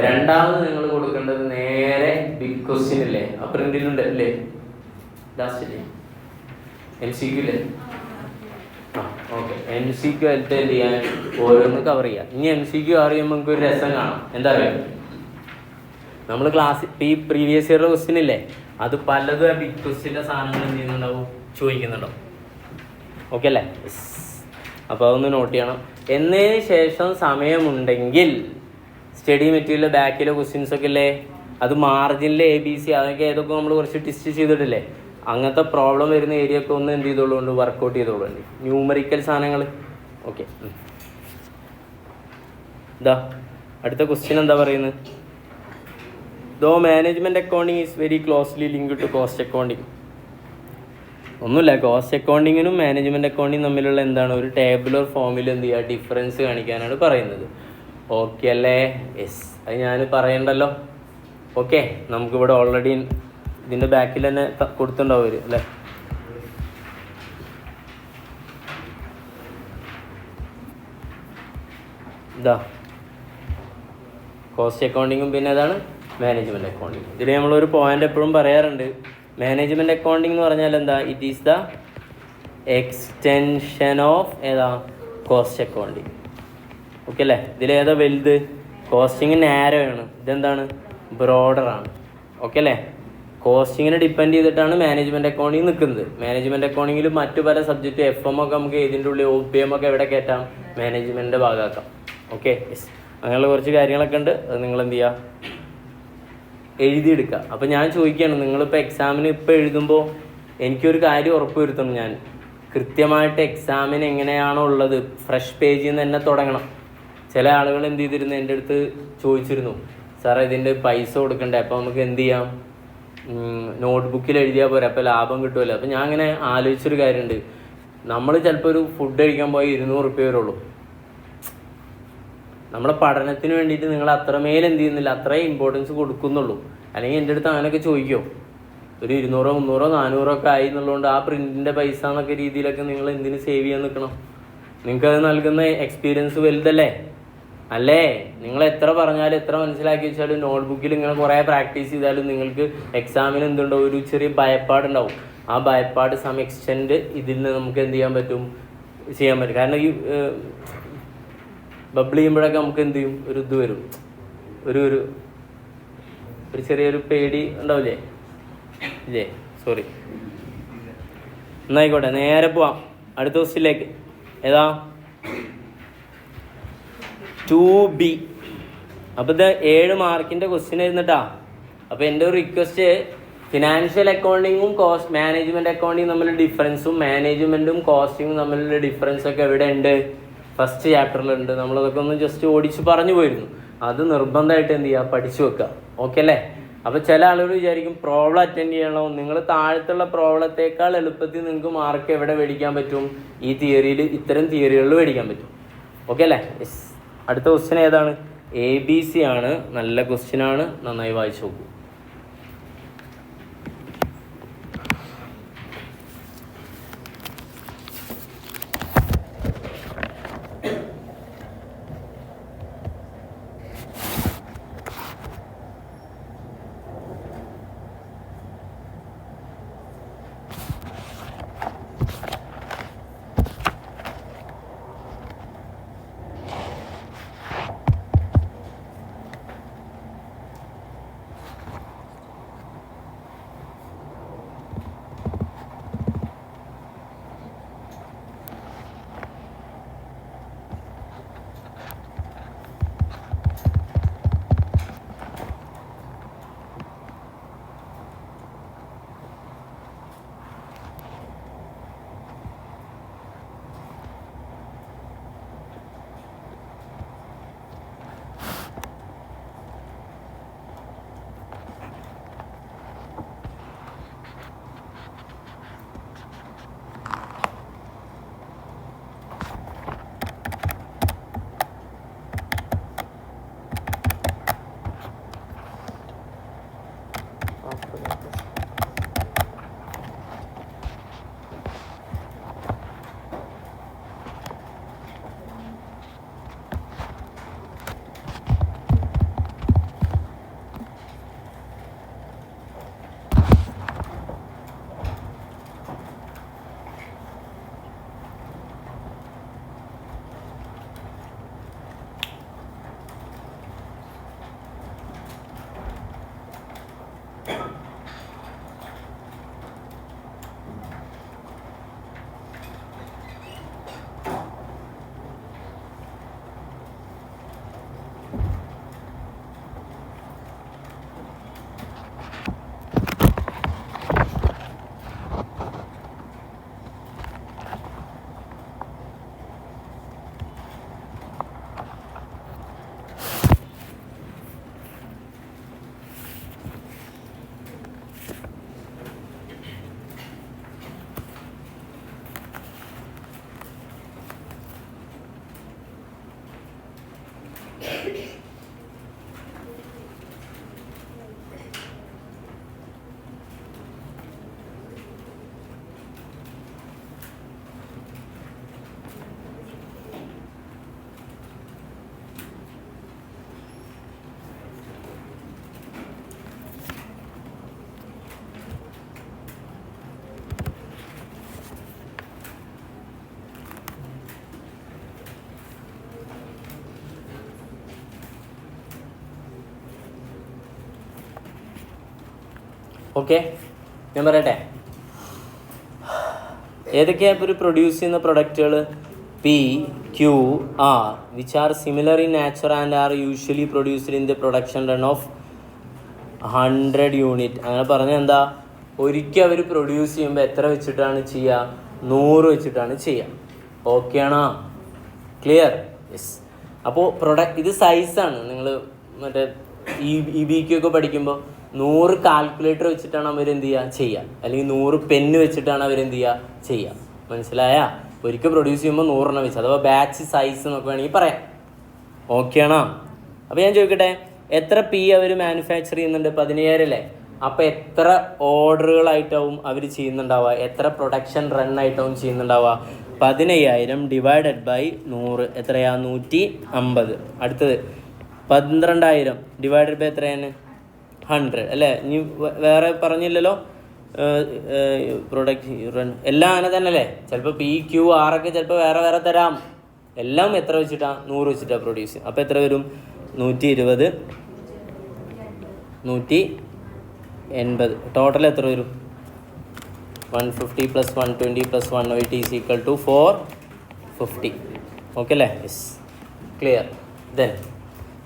രണ്ടാമത് നിങ്ങൾ കൊടുക്കേണ്ടത് നേരെ ബിഗ് ക്വസ്റ്റ്യൻ ഇല്ലേ, ആ പ്രിന്റിലുണ്ട് അല്ലേ, ലാസ്റ്റ് MCQ അല്ലേ? ഓക്കെ, MCQ ആയിട്ട് എന്ത് ചെയ്യാൻ ഓരോന്ന് കവർ ചെയ്യാം. ഇനി MCQ അറിയുമ്പോൾ നമുക്ക് ഒരു രസം കാണാം. എന്താ പറയുക, നമ്മൾ ക്ലാസ് ഈ പ്രീവിയസ് ഇയറിലെ ക്വസ്റ്റ്യൻ ഇല്ലേ, അത് പലതും ആ ബിഗ് ക്വസ്റ്റ്യൻ്റെ സാധനങ്ങൾ എന്ത് ചെയ്യുന്നുണ്ടാവും, ചോദിക്കുന്നുണ്ടാവും. ഓക്കെ അല്ലേ? അപ്പോൾ അതൊന്ന് നോട്ട് ചെയ്യണം. എന്നതിന് ശേഷം സമയമുണ്ടെങ്കിൽ സ്റ്റഡി മെറ്റീരിയൽ ബാക്കിലെ ക്വസ്റ്റ്യൻസൊക്കെ ഇല്ലേ, അത് മാർജിനിൽ ABC അതൊക്കെ ഏതൊക്കെ നമ്മൾ കുറച്ച് ടെസ്റ്റ് ചെയ്തിട്ടില്ലേ, അങ്ങനത്തെ പ്രോബ്ലം വരുന്ന ഏരിയ ഒക്കെ ഒന്ന് എന്ത് ചെയ്തോളുണ്ട്, വർക്കൗട്ട് ചെയ്തോളുണ്ട്. ന്യൂമറിക്കൽ സാധനങ്ങൾ. ഓക്കെ, ഇതാ അടുത്ത ക്വസ്റ്റ്യൻ എന്താ പറയുന്നത്, though management accounting is very closely linked to cost accounting. ഒന്നുമില്ല, കോസ്റ്റ് അക്കൗണ്ടിങ്ങിനും മാനേജ്മെൻറ്റ് അക്കൗണ്ടിങ് തമ്മിലുള്ള എന്താണ്, ഒരു ടേബിളർ ഫോമിൽ എന്ത് ചെയ്യുക, ഡിഫറൻസ് കാണിക്കാനാണ് പറയുന്നത്. ഓക്കെ അല്ലേ? യെസ്, അത് ഞാൻ പറയണ്ടല്ലോ. ഓക്കെ, നമുക്കിവിടെ ഓൾറെഡി ഇതിൻ്റെ ബാക്കിൽ തന്നെ കൊടുത്തിട്ടുണ്ടാവും അവർ അല്ലേ. ഇതാ കോസ്റ്റ് അക്കൗണ്ടിങ്ങും പിന്നെ അതാണ് മാനേജ്മെൻറ്റ് അക്കൗണ്ടിങ്. ഇതിൽ നമ്മളൊരു പോയിന്റ് എപ്പോഴും പറയാറുണ്ട്, മാനേജ്മെൻറ്റ് അക്കൗണ്ടിങ് എന്ന് പറഞ്ഞാൽ എന്താ, it is the extension of ഏതാ, കോസ്റ്റ് അക്കൗണ്ടിങ്. ഓക്കെ അല്ലേ? ഇതിലേതാ വലുത്, കോസ്റ്റിങ് നാരോ ആണ്, ഇതെന്താണ്, ബ്രോഡറാണ്. ഓക്കെ അല്ലേ? കോസ്റ്റിങ്ങിനെ ഡിപ്പെൻഡ് ചെയ്തിട്ടാണ് മാനേജ്മെൻറ്റ് അക്കൗണ്ടിങ് നിൽക്കുന്നത്. മാനേജ്മെൻറ്റ് അക്കൗണ്ടിങ്ങിൽ മറ്റു പല സബ്ജക്റ്റ് FM ഒക്കെ നമുക്ക് ഇതിൻ്റെ ഉള്ളിൽ OPM ഒക്കെ എവിടെ കയറ്റാം, മാനേജ്മെൻറ്റിൻ്റെ ഭാഗമാക്കാം. ഓക്കെ, യെസ്, അങ്ങനെയുള്ള കുറച്ച് കാര്യങ്ങളൊക്കെ ഉണ്ട്. അത് നിങ്ങൾ എന്ത് ചെയ്യുക, എഴുതിയെടുക്കുക. അപ്പോൾ ഞാൻ ചോദിക്കുകയാണ്, നിങ്ങളിപ്പോൾ എക്സാമിന് ഇപ്പോൾ എഴുതുമ്പോൾ എനിക്കൊരു കാര്യം ഉറപ്പ് വരുത്തണം, ഞാൻ കൃത്യമായിട്ട് എക്സാമിന് എങ്ങനെയാണോ ഉള്ളത് ഫ്രഷ് പേജിൽ നിന്ന് തന്നെ തുടങ്ങണം. ചില ആളുകൾ എന്ത് ചെയ്തിരുന്നു, എൻ്റെ അടുത്ത് ചോദിച്ചിരുന്നു, സാറേ ഇതിൻ്റെ പൈസ കൊടുക്കണ്ടേ, അപ്പോൾ നമുക്ക് എന്ത് ചെയ്യാം, നോട്ട്ബുക്കിൽ എഴുതിയാൽ പോരെ, അപ്പോൾ ലാഭം കിട്ടുമല്ലോ. അപ്പോൾ ഞാൻ അങ്ങനെ ആലോചിച്ചൊരു കാര്യമുണ്ട്, നമ്മൾ ചിലപ്പോൾ ഒരു ഫുഡ് കഴിക്കാൻ പോയി 200 റുപ്യ വരുള്ളൂ. നമ്മുടെ പഠനത്തിന് വേണ്ടിയിട്ട് നിങ്ങൾ അത്രമേൽ എന്ത് ചെയ്യുന്നില്ല, അത്രയും ഇമ്പോർട്ടൻസ് കൊടുക്കുന്നുള്ളൂ. അല്ലെങ്കിൽ എൻ്റെ അടുത്ത് അങ്ങനെയൊക്കെ ചോദിക്കുമോ, ഒരു 200, 300, 400 ഒക്കെ ആയി എന്നുള്ളതുകൊണ്ട് ആ പ്രിൻറ്റിൻ്റെ പൈസ എന്നൊക്കെ രീതിയിലൊക്കെ നിങ്ങൾ എന്തിന് സേവ് ചെയ്യാൻ നിൽക്കണം? നിങ്ങൾക്കത് നൽകുന്ന എക്സ്പീരിയൻസ് വലുതല്ലേ അല്ലേ? നിങ്ങൾ എത്ര പറഞ്ഞാലും എത്ര മനസ്സിലാക്കി വെച്ചാലും നോട്ട്ബുക്കിൽ ഇങ്ങനെ കുറേ പ്രാക്ടീസ് ചെയ്താലും നിങ്ങൾക്ക് എക്സാമിന് എന്തുണ്ടോ, ഒരു ചെറിയ ഭയപ്പാടുണ്ടാവും. ആ ഭയപ്പാട് സം എക്സ്റ്റെൻറ്റ് ഇതിൽ നിന്ന് നമുക്ക് എന്ത് ചെയ്യാൻ പറ്റും, ചെയ്യാൻ പറ്റും. കാരണം ഈ ബബിൾ ചെയ്യുമ്പോഴൊക്കെ നമുക്ക് എന്ത് ചെയ്യും, ഒരു ഇത് വരും, ഒരു ചെറിയൊരു പേടി ഉണ്ടാവില്ലേ ഇല്ലേ? സോറി, എന്നായിക്കോട്ടെ, നേരെ പോവാം അടുത്ത ക്വസ്റ്റ്യനിലേക്ക്. ഏതാ, 2B. അപ്പോൾ ഇത് 7 മാർക്കിൻ്റെ ക്വസ്റ്റ്യൻ ആയിരുന്നിട്ടാ. അപ്പോൾ എൻ്റെ ഒരു റിക്വസ്റ്റ്, ഫിനാൻഷ്യൽ അക്കൗണ്ടിങ്ങും മാനേജ്മെൻറ്റ് അക്കൗണ്ടിങ്ങും തമ്മിലുള്ള ഡിഫറൻസും മാനേജ്മെൻറ്റും കോസ്റ്റിങ്ങും തമ്മിലുള്ള ഡിഫറൻസൊക്കെ എവിടെ ഉണ്ട്, ഫസ്റ്റ് ചാപ്റ്ററിലുണ്ട്. നമ്മളതൊക്കെ ഒന്ന് ജസ്റ്റ് ഓടിച്ച് പറഞ്ഞു പോയിരുന്നു. അത് നിർബന്ധമായിട്ട് എന്ത് ചെയ്യുക, പഠിച്ചു വെക്കുക. ഓക്കെ അല്ലേ? അപ്പോൾ ചില ആളുകൾ വിചാരിക്കും പ്രോബ്ലം അറ്റൻഡ് ചെയ്യണോ, നിങ്ങൾ താഴത്തുള്ള പ്രോബ്ലത്തേക്കാൾ എളുപ്പത്തിൽ നിങ്ങൾക്ക് മാർക്ക് എവിടെ മേടിക്കാൻ പറ്റും, ഈ തിയറിയിൽ, ഇത്തരം തിയറികളിൽ മേടിക്കാൻ പറ്റും. ഓക്കെ അല്ലേ? യെസ്. അടുത്ത ക്വസ്റ്റ്യൻ ഏതാണ്, ABC ആണ്. നല്ല ക്വസ്റ്റ്യനാണ്, നന്നായി വായിച്ചു നോക്കൂ. ഓക്കെ, ഞാൻ പറയട്ടെ ഏതൊക്കെയാണ് ഇപ്പോൾ ഒരു പ്രൊഡ്യൂസ് ചെയ്യുന്ന പ്രൊഡക്റ്റുകൾ? P Q R which are similar in nature and are usually produced in the production run of 100 unit. അങ്ങനെ പറഞ്ഞാൽ എന്താ, ഒരിക്കൽ അവർ പ്രൊഡ്യൂസ് ചെയ്യുമ്പോൾ എത്ര വെച്ചിട്ടാണ് ചെയ്യുക? 100 വെച്ചിട്ടാണ് ചെയ്യുക. ഓക്കെ ആണോ? ക്ലിയർ? യെസ്. അപ്പോൾ ഇത് സൈസാണ്. നിങ്ങൾ മറ്റേ EBQ ഒക്കെ പഠിക്കുമ്പോൾ 100 കാൽക്കുലേറ്റർ വെച്ചിട്ടാണ് അവരെന്ത് ചെയ്യുക, അല്ലെങ്കിൽ 100 പെന്ന് വെച്ചിട്ടാണ് അവരെന്ത് ചെയ്യുക. മനസ്സിലായ? ഒരിക്കൽ പ്രൊഡ്യൂസ് ചെയ്യുമ്പോൾ 100 വെച്ച്, അഥവാ ബാച്ച് സൈസ് എന്നൊക്കെ വേണമെങ്കിൽ പറയാം. ഓക്കെ ആണോ? അപ്പോൾ ഞാൻ ചോദിക്കട്ടെ, എത്ര പി അവർ മാനുഫാക്ചർ ചെയ്യുന്നുണ്ട്? 10,000 അല്ലേ? അപ്പോൾ എത്ര ഓർഡറുകളായിട്ടാവും അവർ ചെയ്യുന്നുണ്ടാവുക? എത്ര പ്രൊഡക്ഷൻ റൺ ആയിട്ടാവും ചെയ്യുന്നുണ്ടാവുക? 10,000 ഡിവൈഡഡ് ബൈ 100 എത്രയാ? 150. അടുത്തത് 12,000 ഡിവൈഡഡ് ബൈ എത്രയാണ്? 100 അല്ലേ? ഇനി വേറെ പറഞ്ഞില്ലല്ലോ പ്രൊഡക്റ്റ് റൺ എല്ലാം അങ്ങനെ തന്നെ അല്ലേ? ചിലപ്പോൾ പി ക്യു ആറൊക്കെ ചിലപ്പോൾ വേറെ വേറെ തരാം. എല്ലാം എത്ര വെച്ചിട്ടാണ്? 100 വെച്ചിട്ടാണ് പ്രൊഡ്യൂസ് ചെയ്യുക. അപ്പോൾ എത്ര വരും? 120, 180. ടോട്ടൽ എത്ര വരും? 150 + 120 + 180 = 450. ഓക്കെ അല്ലേ? Yes, clear. Then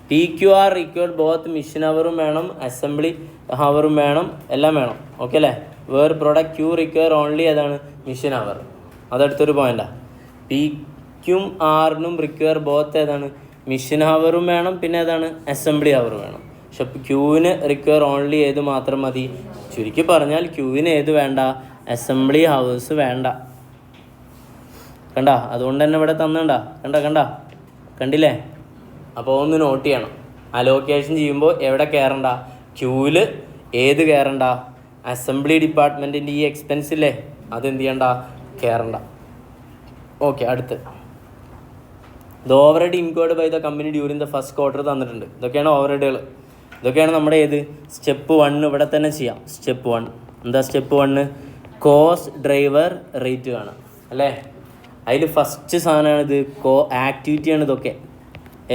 P Q R required both machine അവറും വേണം, അസംബ്ലി അവറും വേണം, എല്ലാം വേണം. ഓക്കെ അല്ലേ? Where product Q require only ഏതാണ്? Machine hour. അതടുത്തൊരു പോയിൻ്റാണ്. പി ക്യും ആറിനും റിക്വയർ ബോത്ത് ഏതാണ്? മെഷീൻ അവറും വേണം, പിന്നെ ഏതാണ്? അസംബ്ലി അവർ വേണം. പക്ഷെ ക്യൂവിന് റിക്വയർ ഓൺലി ഏത് മാത്രം മതി? ചുരുക്കി പറഞ്ഞാൽ ക്യൂവിന് ഏത് വേണ്ട? അസംബ്ലി ഹവേഴ്സ് വേണ്ട. കണ്ട? അതുകൊണ്ട് തന്നെ ഇവിടെ കണ്ടില്ലേ? അപ്പോൾ ഒന്ന് നോട്ട് ചെയ്യണം. അലോക്കേഷൻ ചെയ്യുമ്പോൾ എവിടെ കയറണ്ട? ക്യൂവിൽ ഏത് കയറണ്ട? അസംബ്ലി ഡിപ്പാർട്ട്മെൻറ്റിൻ്റെ ഈ എക്സ്പെൻസ് ഇല്ലേ, അതെന്ത് ചെയ്യണ്ട? കയറണ്ട. ഓക്കെ, അടുത്ത് overhead incurred by the company during the first quarter തന്നിട്ടുണ്ട്. ഇതൊക്കെയാണ് ഓവർ ഹെഡുകൾ. ഇതൊക്കെയാണ് നമ്മുടെ ഏത് സ്റ്റെപ്പ് 1 ഇവിടെ തന്നെ ചെയ്യാം. സ്റ്റെപ്പ് 1 എന്താ? സ്റ്റെപ്പ് 1 കോസ്റ്റ് ഡ്രൈവർ റേറ്റ് കാണാം അല്ലേ? അതിൽ ഫസ്റ്റ് സാധനമാണ് ഇത്, ആക്ടിവിറ്റിയാണ് ഇതൊക്കെ.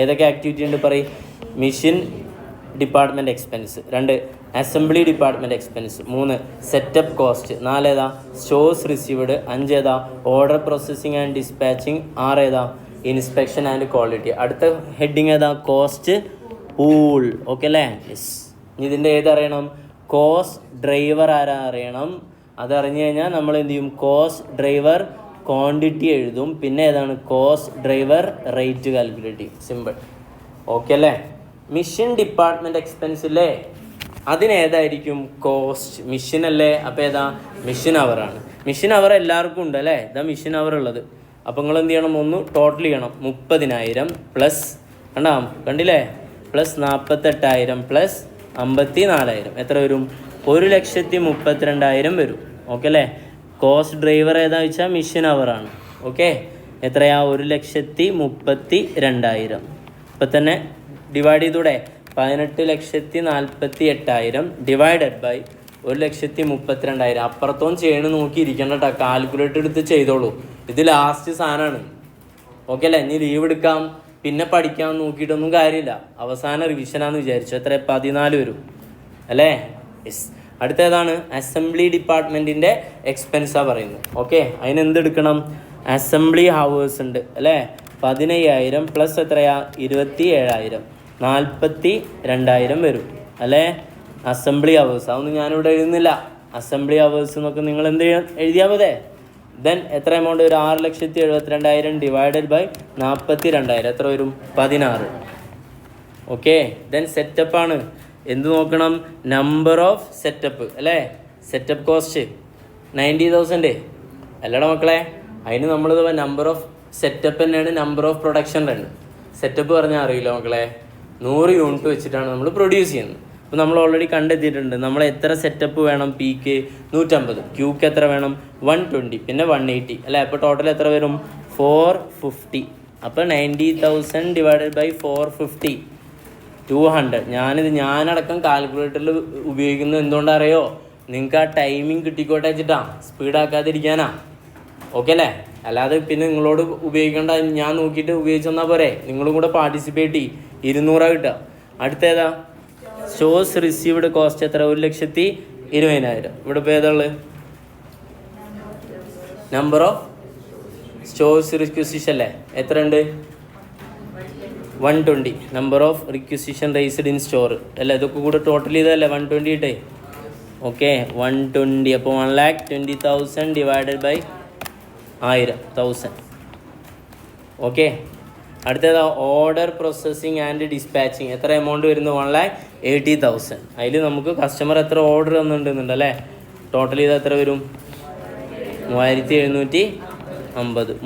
ഏതൊക്കെ ആക്ടിവിറ്റി ഉണ്ട് പറയും? Machine department expense. 2 assembly department expense. 3 setup cost. 4 ഏതാ? Stores received. 5 ഏതാ? Order processing and dispatching. 6 ഏതാ? Inspection and quality. അടുത്ത ഹെഡിങ് ഏതാ? Cost pool. ഓക്കെ അല്ലേ? യെസ്. ഇതിൻ്റെ ഏതറിയണം? കോസ്റ്റ് ഡ്രൈവർ ആരാ അറിയണം. അതറിഞ്ഞു കഴിഞ്ഞാൽ നമ്മൾ എന്ത് ചെയ്യും? കോസ്റ്റ് ഡ്രൈവർ ക്വാണ്ടിറ്റി എഴുതും. പിന്നെ ഏതാണ്? കോസ്റ്റ് ഡ്രൈവർ റേറ്റ് കാൽക്കുലേറ്റ് ചെയ്യും. സിമ്പിൾ. ഓക്കെ അല്ലേ? മെഷീൻ ഡിപ്പാർട്ട്മെൻറ്റ് എക്സ്പെൻസ് ഇല്ലേ, അതിനേതായിരിക്കും? കോസ്റ്റ്. മെഷീൻ അല്ലേ? അപ്പോൾ ഏതാ? മെഷീൻ അവറാണ്. മെഷീൻ അവർ എല്ലാവർക്കും ഉണ്ട് അല്ലേ? ഇതാ മെഷീൻ അവർ ഉള്ളത്. അപ്പോൾ നിങ്ങൾ എന്ത് ചെയ്യണം? ഒന്ന് ടോട്ടൽ ചെയ്യണം. 30,000 പ്ലസ് കണ്ടില്ലേ? പ്ലസ് 48,000 പ്ലസ് 54,000 എത്ര വരും? 1,32,000 വരും. ഓക്കെ അല്ലേ? കോസ്റ്റ് ഡ്രൈവർ ഏതാ വെച്ചാൽ മെഷീൻ അവറാണ്. ഓക്കെ, എത്രയാ? 1,32,000. ഇപ്പം തന്നെ ഡിവൈഡ് ചെയ്തൂടെ? 18,48,000 ഡിവൈഡഡ് ബൈ 1,32,000. അപ്പുറത്തോളം ചെയ്യണം നോക്കിയിരിക്കണം കേട്ടോ. കാൽക്കുലേറ്റർ എടുത്ത് ചെയ്തോളൂ. ഇത് ലാസ്റ്റ് സാധനമാണ്. ഓക്കെ അല്ലേ? ഇനി ലീവ് എടുക്കാം, പിന്നെ പഠിക്കാൻ നോക്കിയിട്ടൊന്നും കാര്യമില്ല. അവസാന റിവിഷനാന്ന് വിചാരിച്ചു. എത്ര? 14 വരും അല്ലേ? യെസ്. അടുത്തേതാണ്? അസംബ്ലി ഡിപ്പാർട്ട്മെൻറ്റിൻ്റെ എക്സ്പെൻസാണ് പറയുന്നത്. ഓക്കെ, അതിനെന്തെടുക്കണം? അസംബ്ലി ഹവേഴ്സ് ഉണ്ട് അല്ലേ? 15,000 പ്ലസ് എത്രയാ? 27,000 42,000 വരും അല്ലേ? Assembly hours. അതൊന്നും ഞാനിവിടെ എഴുതുന്നില്ല. അസംബ്ലി ഹവേഴ്സ് എന്നൊക്കെ നിങ്ങൾ എന്ത് ചെയ്യാൻ എഴുതിയാൽ മതി. ദെൻ എത്ര എമൗണ്ട്? ഒരു 6,72,000 ഡിവൈഡഡ് ബൈ 42,000 എത്ര വരും? 16. ഓക്കെ, ദെൻ സെറ്റപ്പാണ്. എന്ത് നോക്കണം? നമ്പർ ഓഫ് സെറ്റപ്പ് അല്ലേ? സെറ്റപ്പ് കോസ്റ്റ് 90,000 അല്ലടാ മക്കളെ. അതിന് നമ്മൾ നമ്പർ ഓഫ് സെറ്റപ്പ് തന്നെയാണ് number of production run. Setup പറഞ്ഞാൽ അറിയില്ല മക്കളെ. 100 യൂണിറ്റ് വെച്ചിട്ടാണ് നമ്മൾ പ്രൊഡ്യൂസ് ചെയ്യുന്നത്. അപ്പോൾ നമ്മൾ ഓൾറെഡി കണ്ടെത്തിയിട്ടുണ്ട് നമ്മൾ എത്ര സെറ്റപ്പ് വേണം. പിക്ക് 150, ക്യൂക്ക് എത്ര വേണം? 120, പിന്നെ 180 അല്ലേ? അപ്പോൾ ടോട്ടൽ എത്ര വരും? 450. അപ്പോൾ 90,000 ഡിവൈഡഡ് ബൈ 450 200. ഞാനടക്കം കാൽക്കുലേറ്ററിൽ ഉപയോഗിക്കുന്നത് എന്തുകൊണ്ടറിയോ? നിങ്ങൾക്ക് ആ ടൈമിങ് കിട്ടിക്കോട്ടെ വെച്ചിട്ടാ, സ്പീഡാക്കാതിരിക്കാനാ. ഓക്കെ അല്ലേ? അല്ലാതെ പിന്നെ നിങ്ങളോട് ഉപയോഗിക്കേണ്ട, ഞാൻ നോക്കിയിട്ട് ഉപയോഗിച്ച് തന്നാൽ പോരെ. നിങ്ങളും കൂടെ പാർട്ടിസിപ്പേറ്റ് ചെയ്യും. 200 കിട്ടുക. അടുത്തേതാ? സ്റ്റോഴ്സ് റിസീവ്ഡ് കോസ്റ്റ് എത്ര? 1,80,000 20,000. ഇവിടെ ഇപ്പോൾ ഏതാള് നമ്പർ ഓഫ് സ്റ്റോഴ്സ് റിക്വസിഷൻ അല്ലേ, എത്ര ഉണ്ട്? 120. Number of requisition raised in store അല്ലേ, ഇതൊക്കെ കൂടെ ടോട്ടൽ ചെയ്തല്ലേ 120 ഇട്ടേ. ഓക്കെ 120. അപ്പോൾ 1,20,000 ഡിവൈഡഡ് ബൈ 1,000. ഓക്കെ അടുത്തത് ഓർഡർ പ്രോസസ്സിങ് ആൻഡ് ഡിസ്പാച്ചിങ്. എത്ര എമൗണ്ട് വരുന്നു? 1,80,000. അതിൽ നമുക്ക് കസ്റ്റമർ എത്ര ഓർഡർ തന്നിട്ടുണ്ടെന്നുണ്ട് അല്ലേ, ടോട്ടൽ ചെയ്താൽ എത്ര വരും? 3,750.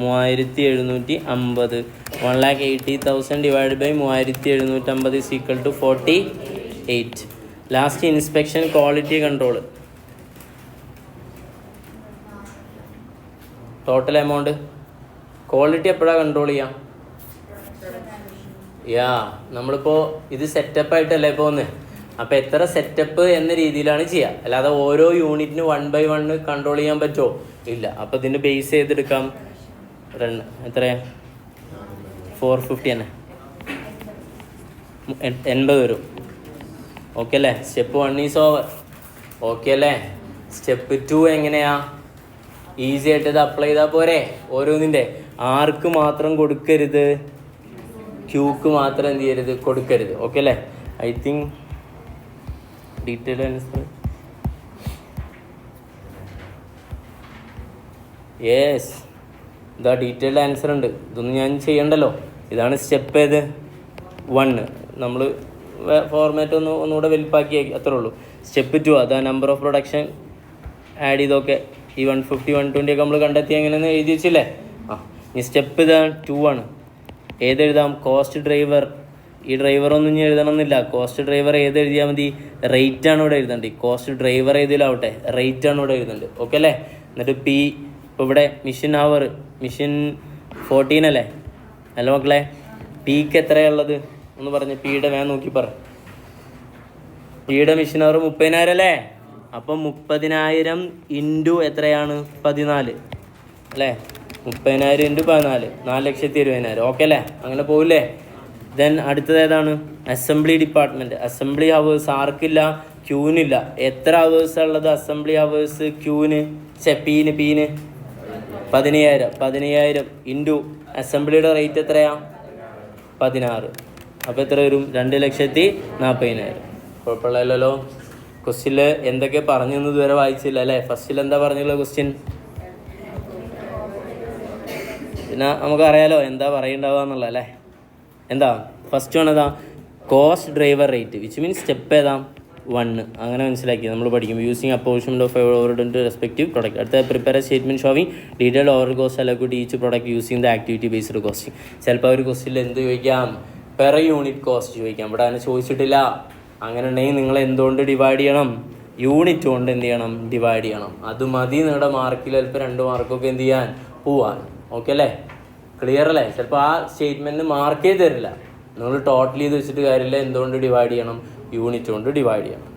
3,750. 1,80,000 divide by 3,750 is equal to 48. Last inspection quality control. Total amount quality എപ്പോഴാണ് കൺട്രോൾ ചെയ്യാം? നമ്മളിപ്പോൾ ഇത് സെറ്റപ്പായിട്ടല്ലേ ഇപ്പോൾ ഒന്ന്, അപ്പോൾ എത്ര സെറ്റപ്പ് എന്ന രീതിയിലാണ് ചെയ്യുക, അല്ലാതെ ഓരോ യൂണിറ്റിന് 1 by 1 കൺട്രോൾ ചെയ്യാൻ പറ്റുമോ? ഇല്ല. അപ്പോൾ ഇതിൻ്റെ ബേസ് ചെയ്തെടുക്കാം. എത്രയാണ്? 450 തന്നെ, 80 വരും. ഓക്കെ അല്ലേ? Step 1 is over. ഓക്കെ അല്ലേ? സ്റ്റെപ്പ് 2 എങ്ങനെയാ? ഈസി ആയിട്ട് ഇത് അപ്ലൈ ചെയ്താൽ പോരെ? ഓരോന്നിൻ്റെ ആർക്ക് മാത്രം കൊടുക്കരുത്, ക്യൂക്ക് മാത്രം എന്ത് ചെയ്യരുത്, കൊടുക്കരുത്. ഓക്കെ അല്ലേ? I think detail answer. Yes, ഇതാ ഡീറ്റെയിൽഡ് ആൻസർ ഉണ്ട്. ഇതൊന്നും ഞാൻ ചെയ്യണ്ടല്ലോ. ഇതാണ് സ്റ്റെപ്പ് ഏത് 1. നമ്മൾ ഫോർമാറ്റ് ഒന്നുകൂടെ വലുപ്പാക്കി അത്രേ ഉള്ളൂ. സ്റ്റെപ്പ് 2 അതാ നമ്പർ ഓഫ് പ്രൊഡക്ഷൻ ആഡ് ചെയ്തൊക്കെ ഈ 150 120 ഒക്കെ നമ്മൾ കണ്ടെത്തി എങ്ങനെയെന്ന് എഴുതി വെച്ചില്ലേ. ഈ സ്റ്റെപ്പ് ഇതാ 2 ആണ്. ഏതെഴുതാം? Cost driver. ഈ ഡ്രൈവറൊന്നും ഇനി എഴുതണമെന്നില്ല. കോസ്റ്റ് ഡ്രൈവർ ഏതെഴുതിയാൽ മതി? റേറ്റാണ് ഇവിടെ എഴുതേണ്ടത്. കോസ്റ്റ് ഡ്രൈവർ ഏതിലാവട്ടെ, റേറ്റാണ് ഇവിടെ എഴുതേണ്ടത്. ഓക്കെ അല്ലേ? എന്നിട്ട് പി, ഇപ്പോൾ ഇവിടെ മിഷൻ അവർ, മിഷൻ 14 അല്ലേ അല്ല മക്കളെ? പിക്ക് എത്രയുള്ളത് ഒന്ന് പറഞ്ഞ്, പിയുടെ ഞാൻ നോക്കി പറ. പിയുടെ മിഷൻ അവർ 30,000 അല്ലേ? അപ്പം 30,000 ഇൻറ്റു എത്രയാണ്? 14 അല്ലേ? 30,000 ഇൻറ്റു 14, 4,20,000. ഓക്കെ അല്ലേ? അങ്ങനെ പോവില്ലേ? ദെൻ അടുത്തത് ഏതാണ്? Assembly department. അസംബ്ലി ഹവേഴ്സ് ആർക്കില്ല? ക്യൂവിനില്ല. എത്ര ഹവേഴ്സാണ് ഉള്ളത് അസംബ്ലി ഹവേഴ്സ്? ക്യൂവിന് പീന് 15,000 ഇൻറ്റു അസംബ്ലിയുടെ റേറ്റ് എത്രയാണ്? 16. അപ്പോൾ എത്ര വരും? 2,40,000. കുഴപ്പമില്ലല്ലോ. ക്വസ്റ്റ്യനിൽ എന്തൊക്കെ പറഞ്ഞു എന്ന് ഇതുവരെ വായിച്ചില്ല അല്ലേ? ഫസ്റ്റിൽ എന്താ പറഞ്ഞുള്ള ക്വസ്റ്റ്യൻ? പിന്നെ നമുക്കറിയാലോ എന്താ പറയുണ്ടാവുക എന്നുള്ളത് അല്ലേ? എന്താ ഫസ്റ്റ് വൺ? ഏതാ? Cost driver rate, which means step ഏതാ? 1. അങ്ങനെ മനസ്സിലാക്കി നമ്മൾ പഠിക്കും. Using apportionment of over to respective product. അടുത്ത prepare statement showing detail over cost allocate each product using the activity based costing. ചിലപ്പോൾ ഒരു ക്വസ്റ്റ്യനിൽ എന്ത് ചോദിക്കാം? പെർ യൂണിറ്റ് കോസ്റ്റ് ചോദിക്കാം. ഇവിടെ അങ്ങനെ ചോദിച്ചിട്ടില്ല. അങ്ങനെ ഉണ്ടെങ്കിൽ നിങ്ങൾ എന്തുകൊണ്ട് ഡിവൈഡ് ചെയ്യണം? യൂണിറ്റ് കൊണ്ട് എന്ത് ചെയ്യണം? ഡിവൈഡ് ചെയ്യണം. അത് മതി നിങ്ങളുടെ മാർക്കിൽ ചിലപ്പോൾ 2 മാർക്കൊക്കെ എന്ത് ചെയ്യാൻ പോവാൻ. ഓക്കെ അല്ലേ? ക്ലിയർ അല്ലേ? ചിലപ്പോൾ ആ സ്റ്റേറ്റ്മെൻറ്റിന് മാർക്കേ തരില്ല. നിങ്ങൾ ടോട്ടൽ ചെയ്ത് വെച്ചിട്ട് കാര്യമില്ല. എന്തുകൊണ്ട് ഡിവൈഡ് ചെയ്യണം? യൂണിറ്റ് കൊണ്ട് ഡിവൈഡ് ചെയ്യണം.